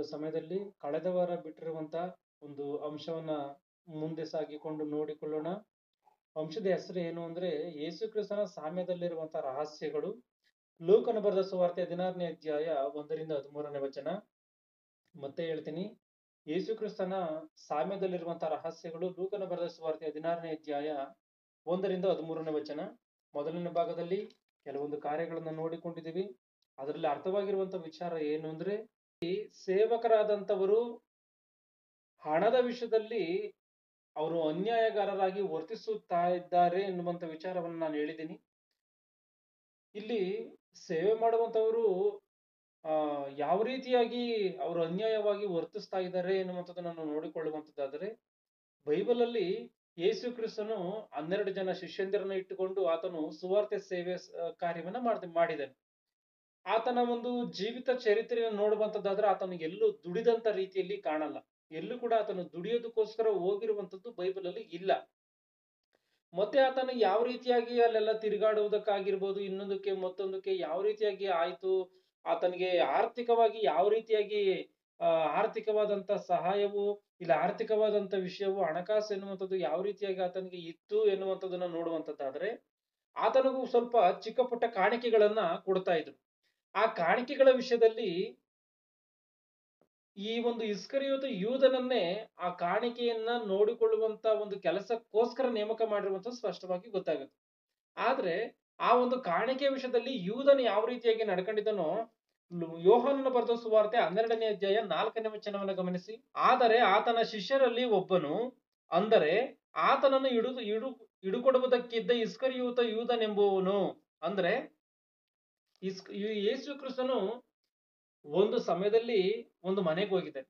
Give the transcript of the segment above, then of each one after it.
ಸಮಯದಲ್ಲಿ ಕಳೆದ ವಾರ ಬಿಟ್ಟಿರುವಂತ ಒಂದು ಅಂಶವನ್ನ ಮುಂದೆ ಸಾಗಿಕೊಂಡು ನೋಡಿಕೊಳ್ಳೋಣ. ಅಂಶದ ಹೆಸರು ಏನು ಅಂದ್ರೆ ಯೇಸು ಕ್ರಿಸ್ತನ ಸಾಮ್ಯದಲ್ಲಿರುವಂತಹ ರಹಸ್ಯಗಳು. ಲೂಕನ ಬರೆದ ಸುವಾರ್ತೆ 16ನೇ ಅಧ್ಯಾಯ 1-13ನೇ ವಚನ. ಮತ್ತೆ ಹೇಳ್ತೀನಿ, ಯೇಸು ಕ್ರಿಸ್ತನ ಸಾಮ್ಯದಲ್ಲಿರುವಂತಹ ರಹಸ್ಯಗಳು. ಲೂಕನ ಬರೆದ ಸುವಾರ್ತೆ 16ನೇ ಅಧ್ಯಾಯ 1-13ನೇ ವಚನ. ಮೊದಲನೇ ಭಾಗದಲ್ಲಿ ಕೆಲವೊಂದು ಕಾರ್ಯಗಳನ್ನ ನೋಡಿಕೊಂಡಿದ್ದೀವಿ. ಅದರಲ್ಲಿ ಅರ್ಥವಾಗಿರುವಂತ ವಿಚಾರ ಏನು ಅಂದ್ರೆ, ಈ ಸೇವಕರಾದಂತವರು ಹಣದ ವಿಷಯದಲ್ಲಿ ಅವರು ಅನ್ಯಾಯಗಾರರಾಗಿ ವರ್ತಿಸುತ್ತಾ ಇದ್ದಾರೆ ಎನ್ನುವಂತ ವಿಚಾರವನ್ನು ನಾನು ಹೇಳಿದ್ದೀನಿ. ಇಲ್ಲಿ ಸೇವೆ ಮಾಡುವಂತವರು ಯಾವ ರೀತಿಯಾಗಿ ಅವರು ಅನ್ಯಾಯವಾಗಿ ವರ್ತಿಸ್ತಾ ಇದ್ದಾರೆ ಎನ್ನುವಂಥದ್ದನ್ನು ನಾವು ನೋಡಿಕೊಳ್ಳುವಂತದ್ದಾದರೆ, ಬೈಬಲ್ ಅಲ್ಲಿ ಯೇಸು ಕ್ರಿಸ್ತನು 12 ಜನ ಶಿಷ್ಯಂದಿರನ್ನ ಇಟ್ಟುಕೊಂಡು ಆತನು ಸುವಾರ್ತೆ ಸೇವೆ ಕಾರ್ಯವನ್ನ ಮಾಡಿದನು. ಆತನ ಒಂದು ಜೀವಿತ ಚರಿತ್ರೆಯನ್ನು ನೋಡುವಂತದ್ದಾದ್ರೆ ಆತನು ಎಲ್ಲೂ ದುಡಿದಂತ ರೀತಿಯಲ್ಲಿ ಕಾಣಲ್ಲ. ಎಲ್ಲೂ ಕೂಡ ಆತನು ದುಡಿಯೋದಕ್ಕೋಸ್ಕರ ಹೋಗಿರುವಂತದ್ದು ಬೈಬಲ್ ಅಲ್ಲಿ ಇಲ್ಲ. ಮತ್ತೆ ಆತನು ಯಾವ ರೀತಿಯಾಗಿ ಅಲ್ಲೆಲ್ಲ ತಿರುಗಾಡುವುದಕ್ಕಾಗಿರ್ಬೋದು, ಇನ್ನೊಂದಕ್ಕೆ ಮತ್ತೊಂದಕ್ಕೆ ಯಾವ ರೀತಿಯಾಗಿ ಆಯ್ತು, ಆತನಿಗೆ ಆರ್ಥಿಕವಾಗಿ ಯಾವ ರೀತಿಯಾಗಿ ಆರ್ಥಿಕವಾದಂತ ಸಹಾಯವು ಇಲ್ಲ, ಆರ್ಥಿಕವಾದಂತ ವಿಷಯವು ಹಣಕಾಸು ಎನ್ನುವಂಥದ್ದು ಯಾವ ರೀತಿಯಾಗಿ ಆತನಿಗೆ ಇತ್ತು ಎನ್ನುವಂಥದ್ದನ್ನ ನೋಡುವಂತದ್ದಾದ್ರೆ, ಆತನಿಗೂ ಸ್ವಲ್ಪ ಚಿಕ್ಕ ಪುಟ್ಟ ಕಾಣಿಕೆಗಳನ್ನ ಕೊಡ್ತಾ ಇದ್ರು. ಆ ಕಾಣಿಕೆಗಳ ವಿಷಯದಲ್ಲಿ ಈ ಒಂದು ಇಸ್ಕರಿಯೋತ ಯೂದನನ್ನೇ ಆ ಕಾಣಿಕೆಯನ್ನ ನೋಡಿಕೊಳ್ಳುವಂತ ಒಂದು ಕೆಲಸಕ್ಕೋಸ್ಕರ ನೇಮಕ ಮಾಡಿರುವಂತ ಸ್ಪಷ್ಟವಾಗಿ ಗೊತ್ತಾಗುತ್ತೆ. ಆದ್ರೆ ಆ ಒಂದು ಕಾಣಿಕೆ ವಿಷಯದಲ್ಲಿ ಯೂದನ ಯಾವ ರೀತಿಯಾಗಿ ನಡ್ಕೊಂಡಿದ್ದನೋ, ಯೋಹಾನನ ಬರೆದ ಸುವಾರ್ತೆ 12ನೇ ಅಧ್ಯಾಯ 4ನೇ ವಚನವನ್ನು ಗಮನಿಸಿ. ಆದರೆ ಆತನ ಶಿಷ್ಯರಲ್ಲಿ ಒಬ್ಬನು, ಅಂದರೆ ಆತನನ್ನು ಹಿಡುಕೊಡುವುದಕ್ಕಿದ್ದ ಇಸ್ಕರಿಯೋತ ಯೂದನೆಂಬುವನು. ಅಂದ್ರೆ ಯೇಸು ಕ್ರಿಸ್ತನು ಒಂದು ಸಮಯದಲ್ಲಿ ಒಂದು ಮನೆಗೆ ಹೋಗಿದ್ದಾನೆ.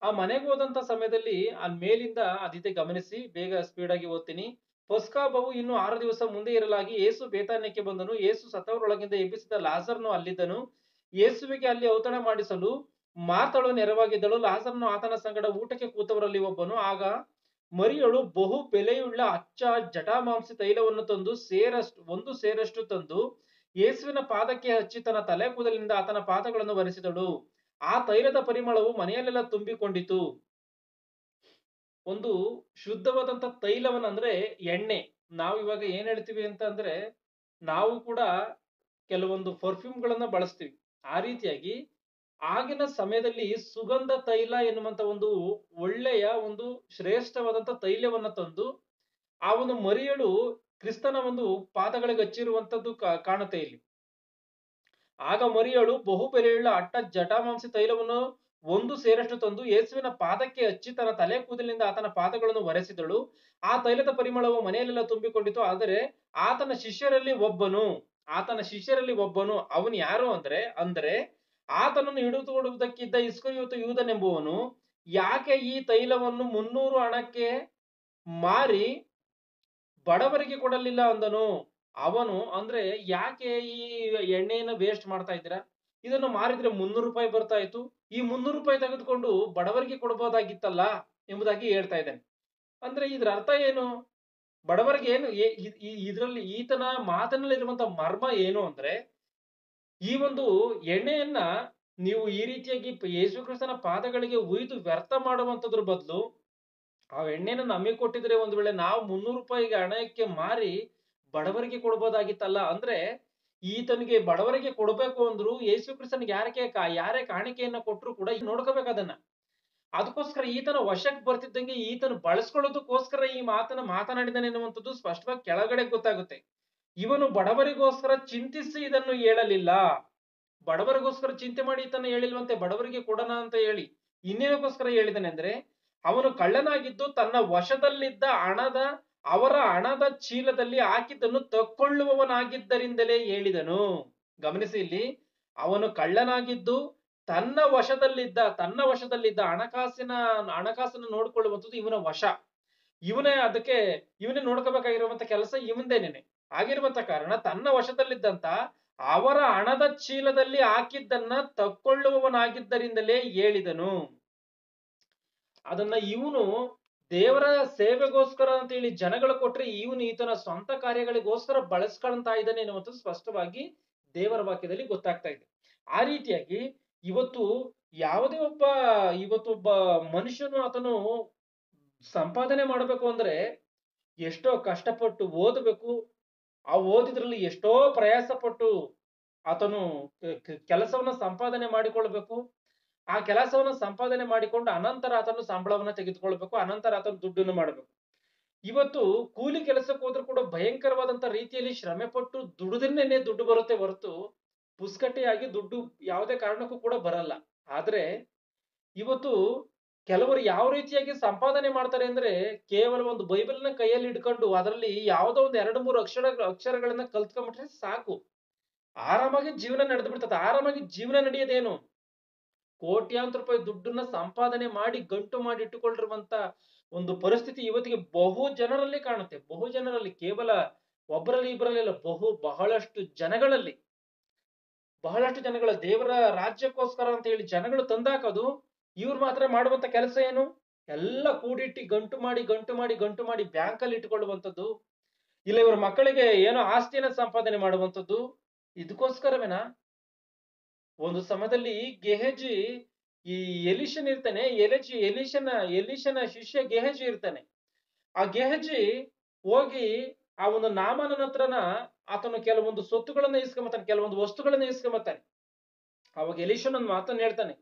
ಆ ಮನೆಗೆ ಹೋದಂತ ಸಮಯದಲ್ಲಿ ಅಲ್ಲಿ ಮೇಲಿಂದ ಅದಿದೆ ಗಮನಿಸಿ, ಬೇಗ ಸ್ಪೀಡ್ ಆಗಿ ಓದ್ತೀನಿ. ಪಸ್ಕ ಹಬ್ಬವು ಇನ್ನು 6 ದಿವಸ ಮುಂದೆ ಇರಲಾಗಿ ಯೇಸು ಬೇತಾನ್ಯಕ್ಕೆ ಬಂದನು. ಯೇಸು ಸತ್ತವರೊಳಗಿಂದ ಎಬ್ಬಿಸಿದ ಲಾಜರನು ಅಲ್ಲಿದ್ದನು. ಯೇಸುವಿಗೆ ಅಲ್ಲಿ ಔತಣ ಮಾಡಿಸಲು ಮಾರ್ಥಳು ನೆರವಾಗಿದ್ದಳು. ಲಾಜರನು ಆತನ ಸಂಗಡ ಊಟಕ್ಕೆ ಕೂತವರಲ್ಲಿ ಒಬ್ಬನು. ಆಗ ಮರಿಯಳು ಬಹು ಬೆಲೆಯುಳ್ಳ ಅಚ್ಚ ಜಟಾಮಾಂಸಿ ತೈಲವನ್ನು ತಂದು ಒಂದು ಸೇರಷ್ಟು ತಂದು ಯೇಸುವಿನ ಪಾದಕ್ಕೆ ಹಚ್ಚಿ ತನ್ನ ತಲೆ ಕೂದಲಿನಿಂದ ಆತನ ಪಾದಗಳನ್ನು ಒರೆಸಿದಳು. ಆ ತೈಲದ ಪರಿಮಳವು ಮನೆಯಲ್ಲೆಲ್ಲ ತುಂಬಿಕೊಂಡಿತು. ಒಂದು ಶುದ್ಧವಾದಂತ ತೈಲವನ್ನ, ಅಂದ್ರೆ ಎಣ್ಣೆ, ನಾವು ಇವಾಗ ಏನ್ ಹೇಳ್ತೀವಿ ಅಂತ ಅಂದ್ರೆ, ನಾವು ಕೂಡ ಕೆಲವೊಂದು ಪರ್ಫ್ಯೂಮ್ ಗಳನ್ನ ಬಳಸ್ತೀವಿ. ಆ ರೀತಿಯಾಗಿ ಆಗಿನ ಸಮಯದಲ್ಲಿ ಸುಗಂಧ ತೈಲ ಎನ್ನುವಂತ ಒಂದು ಒಳ್ಳೆಯ ಒಂದು ಶ್ರೇಷ್ಠವಾದಂತ ತೈಲವನ್ನ ತಂದು ಆ ಒಂದು ಮರಿಯಳು ಕ್ರಿಸ್ತನ ಒಂದು ಪಾದಗಳಿಗೆ ಹಚ್ಚಿರುವಂತದ್ದು ಕಾಣುತ್ತೆ ಇಲ್ಲಿ. ಆಗ ಮರಿಯಳು ಬಹು ಬೆಲೆಯುಳ್ಳ ಅಟ್ಟ ಜಟಾಮಾಂಸಿ ತೈಲವನ್ನು ಒಂದು ಸೇರಷ್ಟು ತಂದು ಯೇಸುವಿನ ಪಾದಕ್ಕೆ ಹಚ್ಚಿ ತನ್ನ ತಲೆ ಕೂದಲಿನಿಂದ ಆತನ ಪಾದಗಳನ್ನು ಒರೆಸಿದಳು. ಆ ತೈಲದ ಪರಿಮಳವು ಮನೆಯಲ್ಲೆಲ್ಲ ತುಂಬಿಕೊಂಡಿತು. ಆದರೆ ಆತನ ಶಿಷ್ಯರಲ್ಲಿ ಒಬ್ಬನು, ಅವನು ಯಾರು ಅಂದ್ರೆ ಆತನನ್ನು ಹಿಡಿದುಕೊಡುವುದಕ್ಕಿದ್ದ ಇಸ್ಕರಿಯೋತ ಯೂದನೆಂಬುವನು, ಯಾಕೆ ಈ ತೈಲವನ್ನು 300 ಹಣಕ್ಕೆ ಮಾರಿ ಬಡವರಿಗೆ ಕೊಡಲಿಲ್ಲ ಅಂದನು. ಅವನು ಅಂದ್ರೆ, ಯಾಕೆ ಈ ಎಣ್ಣೆಯನ್ನ ವೇಸ್ಟ್ ಮಾಡ್ತಾ ಇದ್ದೀರಾ? ಇದನ್ನು ಮಾರಿದ್ರೆ 300 ರೂಪಾಯಿ ಬರ್ತಾ ಇತ್ತು. ಈ 300 ರೂಪಾಯಿ ತೆಗೆದುಕೊಂಡು ಬಡವರಿಗೆ ಕೊಡಬಹುದಾಗಿತ್ತಲ್ಲ ಎಂಬುದಾಗಿ ಹೇಳ್ತಾ ಇದ್ದಾನೆ. ಅಂದ್ರೆ ಇದ್ರ ಅರ್ಥ ಏನು? ಬಡವರಿಗೆ ಏನು ಇದರಲ್ಲಿ ಈತನ ಮಾತನಲ್ಲಿರುವಂತ ಮರ್ಮ ಏನು ಅಂದ್ರೆ, ಈ ಒಂದು ಎಣ್ಣೆಯನ್ನ ನೀವು ಈ ರೀತಿಯಾಗಿ ಯೇಸು ಕ್ರಿಸ್ತನ ಪಾದಗಳಿಗೆ ಉಯ್ದು ವ್ಯರ್ಥ ಮಾಡುವಂತದ್ರ ಬದಲು ಆ ಎಣ್ಣೆನ ನಮಗೆ ಕೊಟ್ಟಿದ್ರೆ ಒಂದು ವೇಳೆ ನಾವು 300 ರೂಪಾಯಿಗೆ ಹಣಕ್ಕೆ ಮಾರಿ ಬಡವರಿಗೆ ಕೊಡ್ಬೋದಾಗಿತ್ತಲ್ಲ. ಅಂದ್ರೆ ಈತನಿಗೆ ಬಡವರಿಗೆ ಕೊಡ್ಬೇಕು ಅಂದ್ರು ಯೇಸು ಕ್ರಿಸ್ತನಿಗೆ ಯಾರೇ ಕಾಣಿಕೆಯನ್ನ ಕೊಟ್ಟರು ಕೂಡ ನೋಡ್ಕೋಬೇಕು ಅದನ್ನ. ಅದಕ್ಕೋಸ್ಕರ ಈತನ ವಶಕ್ಕೆ ಬರ್ತಿದ್ದಂಗೆ ಈತನ ಬಳಸ್ಕೊಳ್ಳೋದಕ್ಕೋಸ್ಕರ ಈ ಮಾತನಾಡಿದಾನೆ ಎನ್ನುವಂಥದ್ದು ಸ್ಪಷ್ಟವಾಗಿ ಕೆಳಗಡೆ ಗೊತ್ತಾಗುತ್ತೆ. ಇವನು ಬಡವರಿಗೋಸ್ಕರ ಚಿಂತಿಸಿ ಇದನ್ನು ಹೇಳಲಿಲ್ಲ. ಬಡವರಿಗೋಸ್ಕರ ಚಿಂತೆ ಮಾಡಿ ಈತನ ಹೇಳಿಲ್ವಂತೆ, ಬಡವರಿಗೆ ಕೊಡೋಣ ಅಂತ ಹೇಳಿ. ಇನ್ನೇನಕ್ಕೋಸ್ಕರ ಹೇಳಿದಾನೆ ಅಂದ್ರೆ, ಅವನು ಕಳ್ಳನಾಗಿದ್ದು ತನ್ನ ವಶದಲ್ಲಿದ್ದ ಅವರ ಹಣದ ಚೀಲದಲ್ಲಿ ಹಾಕಿದ್ದನ್ನು ತಕ್ಕೊಳ್ಳುವವನಾಗಿದ್ದರಿಂದಲೇ ಹೇಳಿದನು. ಗಮನಿಸಿ, ಇಲ್ಲಿ ಅವನು ಕಳ್ಳನಾಗಿದ್ದು ತನ್ನ ವಶದಲ್ಲಿದ್ದ ಹಣಕಾಸನ್ನು ನೋಡಿಕೊಳ್ಳುವಂಥದ್ದು ಇವನ ವಶ. ಇವನೇ ನೋಡ್ಕೋಬೇಕಾಗಿರುವಂತ ಕೆಲಸ ಇವಂದೇನೇನೆ ಆಗಿರುವಂತ ಕಾರಣ ತನ್ನ ವಶದಲ್ಲಿದ್ದಂತ ಅವರ ಹಣದ ಚೀಲದಲ್ಲಿ ಹಾಕಿದ್ದನ್ನ ತಕ್ಕೊಳ್ಳುವವನಾಗಿದ್ದರಿಂದಲೇ ಹೇಳಿದನು. ಅದನ್ನ ಇವನು ದೇವರ ಸೇವೆಗೋಸ್ಕರ ಅಂತ ಹೇಳಿ ಜನಗಳು ಕೊಟ್ರೆ ಈತನ ಸ್ವಂತ ಕಾರ್ಯಗಳಿಗೋಸ್ಕರ ಬಳಸ್ಕೊಳ್ತಾ ಇದ್ದಾನೆ ಎನ್ನುವಂಥದ್ದು ಸ್ಪಷ್ಟವಾಗಿ ದೇವರ ವಾಕ್ಯದಲ್ಲಿ ಗೊತ್ತಾಗ್ತಾ ಇದೆ. ಆ ರೀತಿಯಾಗಿ ಇವತ್ತು ಯಾವುದೇ ಇವತ್ತೊಬ್ಬ ಮನುಷ್ಯನು ಆತನು ಸಂಪಾದನೆ ಮಾಡಬೇಕು ಅಂದ್ರೆ ಎಷ್ಟೋ ಕಷ್ಟಪಟ್ಟು ಓದಬೇಕು. ಆ ಓದಿದ್ರಲ್ಲಿ ಎಷ್ಟೋ ಪ್ರಯಾಸ ಪಟ್ಟು ಆತನು ಕೆಲಸವನ್ನ ಸಂಪಾದನೆ ಮಾಡಿಕೊಳ್ಬೇಕು. ಆ ಕೆಲಸವನ್ನ ಸಂಪಾದನೆ ಮಾಡಿಕೊಂಡು ಅನಂತರ ಆತನು ಸಂಬಳವನ್ನ ತೆಗೆದುಕೊಳ್ಬೇಕು. ಅನಂತರ ಆತನು ದುಡ್ಡನ್ನು ಮಾಡಬೇಕು. ಇವತ್ತು ಕೂಲಿ ಕೆಲಸಕ್ಕೆ ಹೋದ್ರು ಕೂಡ ಭಯಂಕರವಾದಂತ ರೀತಿಯಲ್ಲಿ ಶ್ರಮೆ ಪಟ್ಟು ದುಡಿದ್ರೇನೆ ದುಡ್ಡು ಬರುತ್ತೆ ಹೊರತು ಪುಸ್ಕಟ್ಟೆಯಾಗಿ ದುಡ್ಡು ಯಾವುದೇ ಕಾರಣಕ್ಕೂ ಕೂಡ ಬರಲ್ಲ. ಆದ್ರೆ ಇವತ್ತು ಕೆಲವರು ಯಾವ ರೀತಿಯಾಗಿ ಸಂಪಾದನೆ ಮಾಡ್ತಾರೆ ಅಂದ್ರೆ ಕೇವಲ ಒಂದು ಬೈಬಲ್ನ ಕೈಯಲ್ಲಿ ಇಟ್ಕೊಂಡು ಅದರಲ್ಲಿ ಯಾವುದೋ ಒಂದು 2-3 ಅಕ್ಷರಗಳನ್ನ ಕಲ್ತ್ಕೊಂಡ್ಬಿಟ್ರೆ ಸಾಕು. ಆರಾಮಾಗಿ ಜೀವನ ನಡೆದು ಬಿಡ್ತದೆ. ಆರಾಮಾಗಿ ಜೀವನ ನಡೆಯೋದೇನು? ಕೋಟ್ಯಾಂತರ ರೂಪಾಯಿ ದುಡ್ಡನ್ನ ಸಂಪಾದನೆ ಮಾಡಿ ಗಂಟು ಮಾಡಿ ಇಟ್ಟುಕೊಂಡಿರುವಂತ ಒಂದು ಪರಿಸ್ಥಿತಿ ಇವತ್ತಿಗೆ ಬಹು ಜನರಲ್ಲಿ ಕಾಣುತ್ತೆ. ಬಹು ಜನರಲ್ಲಿ, ಕೇವಲ ಒಬ್ಬರಲ್ಲಿ ಇಬ್ಬರಲ್ಲಿ ಅಲ್ಲ, ಬಹಳಷ್ಟು ಜನಗಳ ದೇವರ ರಾಜ್ಯಕ್ಕೋಸ್ಕರ ಅಂತ ಹೇಳಿ ಜನಗಳು ತಂದಾಕೋದು. ಇವ್ರು ಮಾತ್ರ ಮಾಡುವಂತ ಕೆಲಸ ಏನು? ಎಲ್ಲ ಕೂಡಿಟ್ಟು ಗಂಟು ಮಾಡಿ ಬ್ಯಾಂಕ್ ಅಲ್ಲಿ ಇಟ್ಟುಕೊಳ್ಳುವಂಥದ್ದು. ಇಲ್ಲ ಇವ್ರ ಮಕ್ಕಳಿಗೆ ಏನೋ ಆಸ್ತಿಯನ್ನ ಸಂಪಾದನೆ ಮಾಡುವಂಥದ್ದು. ಇದಕ್ಕೋಸ್ಕರವೇನಾ? ಒಂದು ಸಮಯದಲ್ಲಿ ಗೆಹಜಿ, ಈ ಎಲಿಷನ್ ಇರ್ತಾನೆ, ಎಲಿಷನ ಶಿಷ್ಯ ಗೆಹಜಿ ಇರ್ತಾನೆ. ಆ ಗೆಹಜಿ ಹೋಗಿ ಆ ಒಂದು ನಾಮನ ಹತ್ರನ ಆತನು ಕೆಲವೊಂದು ಸೊತ್ತುಗಳನ್ನ ಇಸ್ಕೊಂಬತ್ತಾನೆ, ಕೆಲವೊಂದು ವಸ್ತುಗಳನ್ನ ಇಸ್ಕೊಂಬತ್ತಾನೆ. ಅವಾಗ ಎಲಿಷನ್ ಒಂದು ಮಾತನ್ನ ಹೇಳ್ತಾನೆ,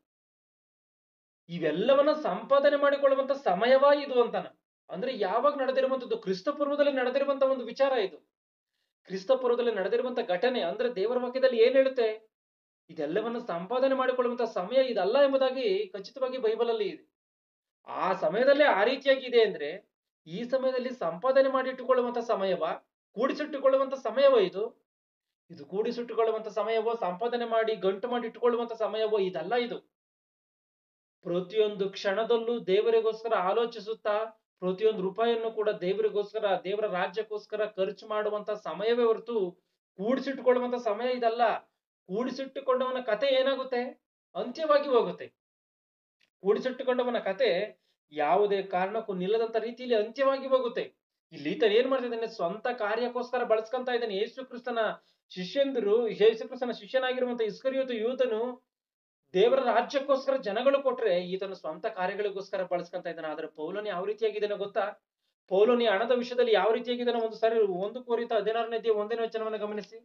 ಇವೆಲ್ಲವನ್ನ ಸಂಪಾದನೆ ಮಾಡಿಕೊಳ್ಳುವಂತ ಸಮಯವಾ ಇದು ಅಂತಾನ. ಅಂದ್ರೆ ಯಾವಾಗ ನಡೆದಿರುವಂತದ್ದು? ಕ್ರಿಸ್ತ ಪೂರ್ವದಲ್ಲಿ ನಡೆದಿರುವಂತ ಒಂದು ವಿಚಾರ ಇದು. ಕ್ರಿಸ್ತ ಪೂರ್ವದಲ್ಲಿ ನಡೆದಿರುವಂತ ಘಟನೆ. ಅಂದ್ರೆ ದೇವರ ವಾಕ್ಯದಲ್ಲಿ ಏನ್ ಹೇಳುತ್ತೆ? ಇದೆಲ್ಲವನ್ನ ಸಂಪಾದನೆ ಮಾಡಿಕೊಳ್ಳುವಂತ ಸಮಯ ಇದಲ್ಲ ಎಂಬುದಾಗಿ ಖಚಿತವಾಗಿ ಬೈಬಲ್ ಅಲ್ಲಿ ಇದೆ. ಆ ಸಮಯದಲ್ಲೇ ಆ ರೀತಿಯಾಗಿ ಇದೆ ಅಂದ್ರೆ ಈ ಸಮಯದಲ್ಲಿ ಸಂಪಾದನೆ ಮಾಡಿ ಇಟ್ಟುಕೊಳ್ಳುವಂತ ಸಮಯವ, ಕೂಡಿಸಿಟ್ಟುಕೊಳ್ಳುವಂತ ಸಮಯವೋ ಇದು? ಇದು ಕೂಡಿಸಿಟ್ಟುಕೊಳ್ಳುವಂತ ಸಮಯವೋ, ಸಂಪಾದನೆ ಮಾಡಿ ಗಂಟು ಮಾಡಿ ಇಟ್ಟುಕೊಳ್ಳುವಂತ ಸಮಯವೋ? ಇದಲ್ಲ ಇದು. ಪ್ರತಿಯೊಂದು ಕ್ಷಣದಲ್ಲೂ ದೇವರಿಗೋಸ್ಕರ ಆಲೋಚಿಸುತ್ತಾ ಪ್ರತಿಯೊಂದು ರೂಪಾಯಿಯನ್ನು ಕೂಡ ದೇವರಿಗೋಸ್ಕರ, ದೇವರ ರಾಜ್ಯಕ್ಕೋಸ್ಕರ ಖರ್ಚು ಮಾಡುವಂತ ಸಮಯವೇ ಹೊರತು ಕೂಡಿಸಿಟ್ಟುಕೊಳ್ಳುವಂತ ಸಮಯ ಇದಲ್ಲ. ಕೂಡಿಸಿಟ್ಟುಕೊಂಡವನ ಕತೆ ಏನಾಗುತ್ತೆ? ಅಂತ್ಯವಾಗಿ ಹೋಗುತ್ತೆ. ಕೂಡಿಸಿಟ್ಟುಕೊಂಡವನ ಕತೆ ಯಾವುದೇ ಕಾರಣಕ್ಕೂ ನಿಲ್ಲದಂತ ರೀತಿಯಲ್ಲಿ ಅಂತ್ಯವಾಗಿ ಹೋಗುತ್ತೆ. ಇಲ್ಲಿ ಈತ ಏನ್ ಮಾಡ್ತಾ ಇದ್ದಾನೆ? ಸ್ವಂತ ಕಾರ್ಯಕ್ಕೋಸ್ಕರ ಬಳಸ್ಕೊಂತ ಇದ್ದಾನೆ. ಯೇಸು ಕ್ರಿಸ್ತನ ಶಿಷ್ಯನಾಗಿರುವಂತ ಇಸ್ಕರಿಯೋತ ಯೂದನು ದೇವರ ರಾಜ್ಯಕ್ಕೋಸ್ಕರ ಜನಗಳು ಕೊಟ್ರೆ ಈತನ ಸ್ವಂತ ಕಾರ್ಯಗಳಿಗೋಸ್ಕರ ಬಳಸ್ಕೊಂತ ಇದ್ದಾನೆ. ಆದ್ರೆ ಪೌಲನು ಯಾವ ರೀತಿಯಾಗಿದ್ದಾನೆ ಗೊತ್ತಾ? ಪೌಲನು ಹಣದ ವಿಷಯದಲ್ಲಿ ಯಾವ ರೀತಿಯಾಗಿದ್ದಾನೆ? ಒಂದು ಸಾರಿ 1 ಕೊರಿಂಥ 16ನೇ ಅಧ್ಯಾಯ 1ನೇ ವಚನವನ್ನು ಗಮನಿಸಿ.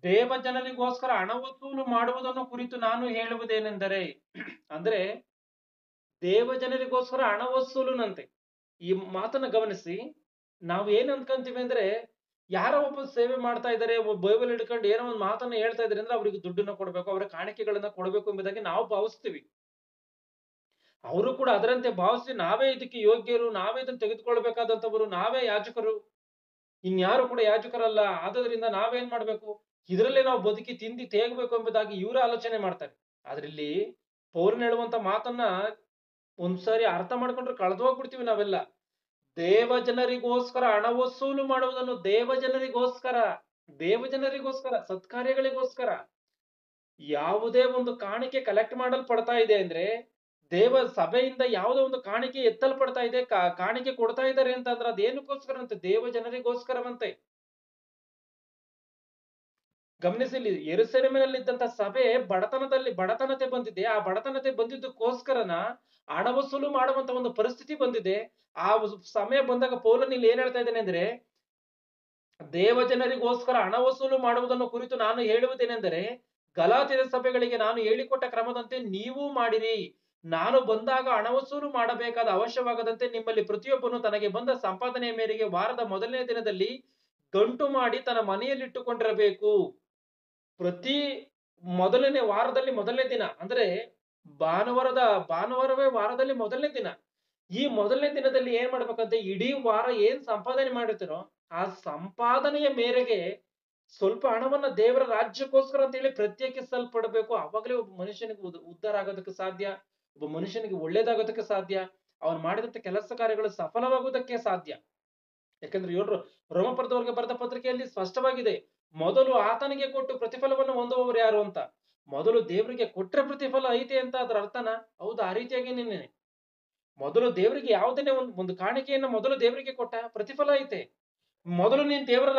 ದೇವ ಜನರಿಗೋಸ್ಕರ ಹಣ ವಸೂಲು ಮಾಡುವುದನ್ನು ಕುರಿತು ನಾನು ಹೇಳುವುದೇನೆಂದರೆ, ಅಂದ್ರೆ ದೇವ ಜನರಿಗೋಸ್ಕರ ಹಣ ವಸೂಲುನಂತೆ. ಈ ಮಾತನ್ನ ಗಮನಿಸಿ. ನಾವು ಏನ್ ಅನ್ಕೊಂತೀವಿ ಅಂದ್ರೆ, ಯಾರೋ ಒಬ್ಬ ಸೇವೆ ಮಾಡ್ತಾ ಇದಾರೆ, ಒಬ್ಬ ಬೈಬಲ್ ಹಿಡ್ಕೊಂಡು ಏನೋ ಒಂದು ಮಾತನ್ನ ಹೇಳ್ತಾ ಇದಾರೆ ಅಂದ್ರೆ ಅವ್ರಿಗೆ ದುಡ್ಡನ್ನ ಕೊಡ್ಬೇಕು, ಅವರ ಕಾಣಿಕೆಗಳನ್ನ ಕೊಡ್ಬೇಕು ಎಂಬುದಾಗಿ ನಾವು ಭಾವಿಸ್ತೀವಿ. ಅವರು ಕೂಡ ಅದರಂತೆ ಭಾವಿಸಿ ನಾವೇ ಇದಕ್ಕೆ ಯೋಗ್ಯರು, ನಾವೇ ಇದನ್ನು ತೆಗೆದುಕೊಳ್ಬೇಕಾದಂತವರು, ನಾವೇ ಯಾಜಕರು, ಇನ್ಯಾರು ಕೂಡ ಯಾಜಕರಲ್ಲ, ಆದ್ರಿಂದ ನಾವೇನ್ ಮಾಡ್ಬೇಕು, ಇದರಲ್ಲೇ ನಾವು ಬದುಕಿ ತಿಂದಿ ತೇಗಬೇಕು ಎಂಬುದಾಗಿ ಇವರು ಆಲೋಚನೆ ಮಾಡ್ತಾರೆ. ಆದ್ರೆ ಇಲ್ಲಿ ಪೌಲನು ಹೇಳುವಂತ ಮಾತನ್ನ ಒಂದ್ಸಾರಿ ಅರ್ಥ ಮಾಡ್ಕೊಂಡ್ರೆ ಕಳೆದೋಗ್ಬಿಡ್ತೀವಿ ನಾವೆಲ್ಲ. ದೇವ ಜನರಿಗೋಸ್ಕರ ಹಣ ವಸೂಲು ಮಾಡುವುದನ್ನು, ದೇವ ಜನರಿಗೋಸ್ಕರ ಸತ್ಕಾರ್ಯಗಳಿಗೋಸ್ಕರ ಯಾವುದೇ ಒಂದು ಕಾಣಿಕೆ ಕಲೆಕ್ಟ್ ಮಾಡಲ್ಪಡ್ತಾ ಇದೆ ಅಂದ್ರೆ, ದೇವ ಸಭೆಯಿಂದ ಯಾವುದೋ ಒಂದು ಕಾಣಿಕೆ ಎತ್ತಲ್ಪಡ್ತಾ ಇದೆ, ಕಾಣಿಕೆ ಕೊಡ್ತಾ ಇದ್ದಾರೆ ಅಂತ ಅಂದ್ರೆ ಅದೇನಕ್ಕೋಸ್ಕರ ಅಂತ? ದೇವ ಜನರಿಗೋಸ್ಕರವಂತೆ. ಗಮನಿಸಿ, ಇಲ್ಲಿ ಯೆರೂಸಲೇಮಿನಲ್ಲಿದ್ದಂತ ಸಭೆ ಬಡತನತೆ ಬಂದಿದೆ. ಆ ಬಡತನತೆ ಬಂದಿದ್ದಕ್ಕೋಸ್ಕರನ ಹಣ ವಸೂಲು ಮಾಡುವಂತ ಒಂದು ಪರಿಸ್ಥಿತಿ ಬಂದಿದೆ. ಆ ಸಮಯ ಬಂದಾಗ ಪೌಲನು ಇಲ್ಲಿ ಏನ್ ಹೇಳ್ತಾ ಇದ್ದೇನೆ ಅಂದ್ರೆ, ದೇವ ಜನರಿಗೋಸ್ಕರ ಹಣ ವಸೂಲು ಮಾಡುವುದನ್ನು ಕುರಿತು ನಾನು ಹೇಳುವುದೇನೆಂದರೆ, ಗಲಾತ್ಯದ ಸಭೆಗಳಿಗೆ ನಾನು ಹೇಳಿಕೊಟ್ಟ ಕ್ರಮದಂತೆ ನೀವು ಮಾಡಿರಿ. ನಾನು ಬಂದಾಗ ಹಣ ವಸೂಲು ಮಾಡಬೇಕಾದ ಅವಶ್ಯವಾಗದಂತೆ ನಿಮ್ಮಲ್ಲಿ ಪ್ರತಿಯೊಬ್ಬನು ತನಗೆ ಬಂದ ಸಂಪಾದನೆಯ ಮೇರೆಗೆ ವಾರದ ಮೊದಲನೇ ದಿನದಲ್ಲಿ ಗಂಟು ಮಾಡಿ ತನ್ನ ಮನೆಯಲ್ಲಿಟ್ಟುಕೊಂಡಿರಬೇಕು. ಪ್ರತಿ ವಾರದಲ್ಲಿ ಮೊದಲನೇ ದಿನ ಅಂದ್ರೆ ಭಾನುವಾರವೇ ವಾರದಲ್ಲಿ ಮೊದಲನೇ ದಿನ. ಈ ಮೊದಲನೇ ದಿನದಲ್ಲಿ ಏನ್ ಮಾಡ್ಬೇಕಂತೆ? ಇಡೀ ವಾರ ಏನ್ ಸಂಪಾದನೆ ಮಾಡಿರ್ತೀರೋ ಆ ಸಂಪಾದನೆಯ ಮೇರೆಗೆ ಸ್ವಲ್ಪ ಹಣವನ್ನ ದೇವರ ರಾಜ್ಯಕ್ಕೋಸ್ಕರ ಅಂತ ಹೇಳಿ ಪ್ರತ್ಯೇಕಿಸಲ್ಪಡಬೇಕು. ಅವಾಗಲೇ ಒಬ್ಬ ಮನುಷ್ಯನಿಗೆ ಉದ್ಧಾರ ಆಗೋದಕ್ಕೆ ಸಾಧ್ಯ, ಒಬ್ಬ ಮನುಷ್ಯನಿಗೆ ಒಳ್ಳೇದಾಗೋದಕ್ಕೆ ಸಾಧ್ಯ, ಅವನು ಮಾಡಿದಂತ ಕೆಲಸ ಕಾರ್ಯಗಳು ಸಫಲವಾಗುವುದಕ್ಕೆ ಸಾಧ್ಯ. ಯಾಕಂದ್ರೆ ಇವರು ರೋಮಪುರದವರಿಗೆ ಬರೆದ ಪತ್ರಿಕೆಯಲ್ಲಿ ಸ್ಪಷ್ಟವಾಗಿದೆ, ಮೊದಲು ಆತನಿಗೆ ಕೊಟ್ಟು ಪ್ರತಿಫಲವನ್ನು ಹೊಂದುವವರು ಯಾರು ಅಂತ. ಮೊದಲು ದೇವರಿಗೆ ಕೊಟ್ರೆ ಪ್ರತಿಫಲ ಐತೆ ಅಂತ ಅದ್ರ ಅರ್ಥನ? ಹೌದು, ಆ ರೀತಿಯಾಗಿ ನಿನ್ನೆ ಮೊದಲು ದೇವರಿಗೆ ಯಾವುದನ್ನೇ ಒಂದು ಕಾಣಿಕೆಯನ್ನ ಮೊದಲು ದೇವರಿಗೆ ಕೊಟ್ಟ, ಪ್ರತಿಫಲ ಐತೆ. ಮೊದಲು ನೀನ್ ದೇವರ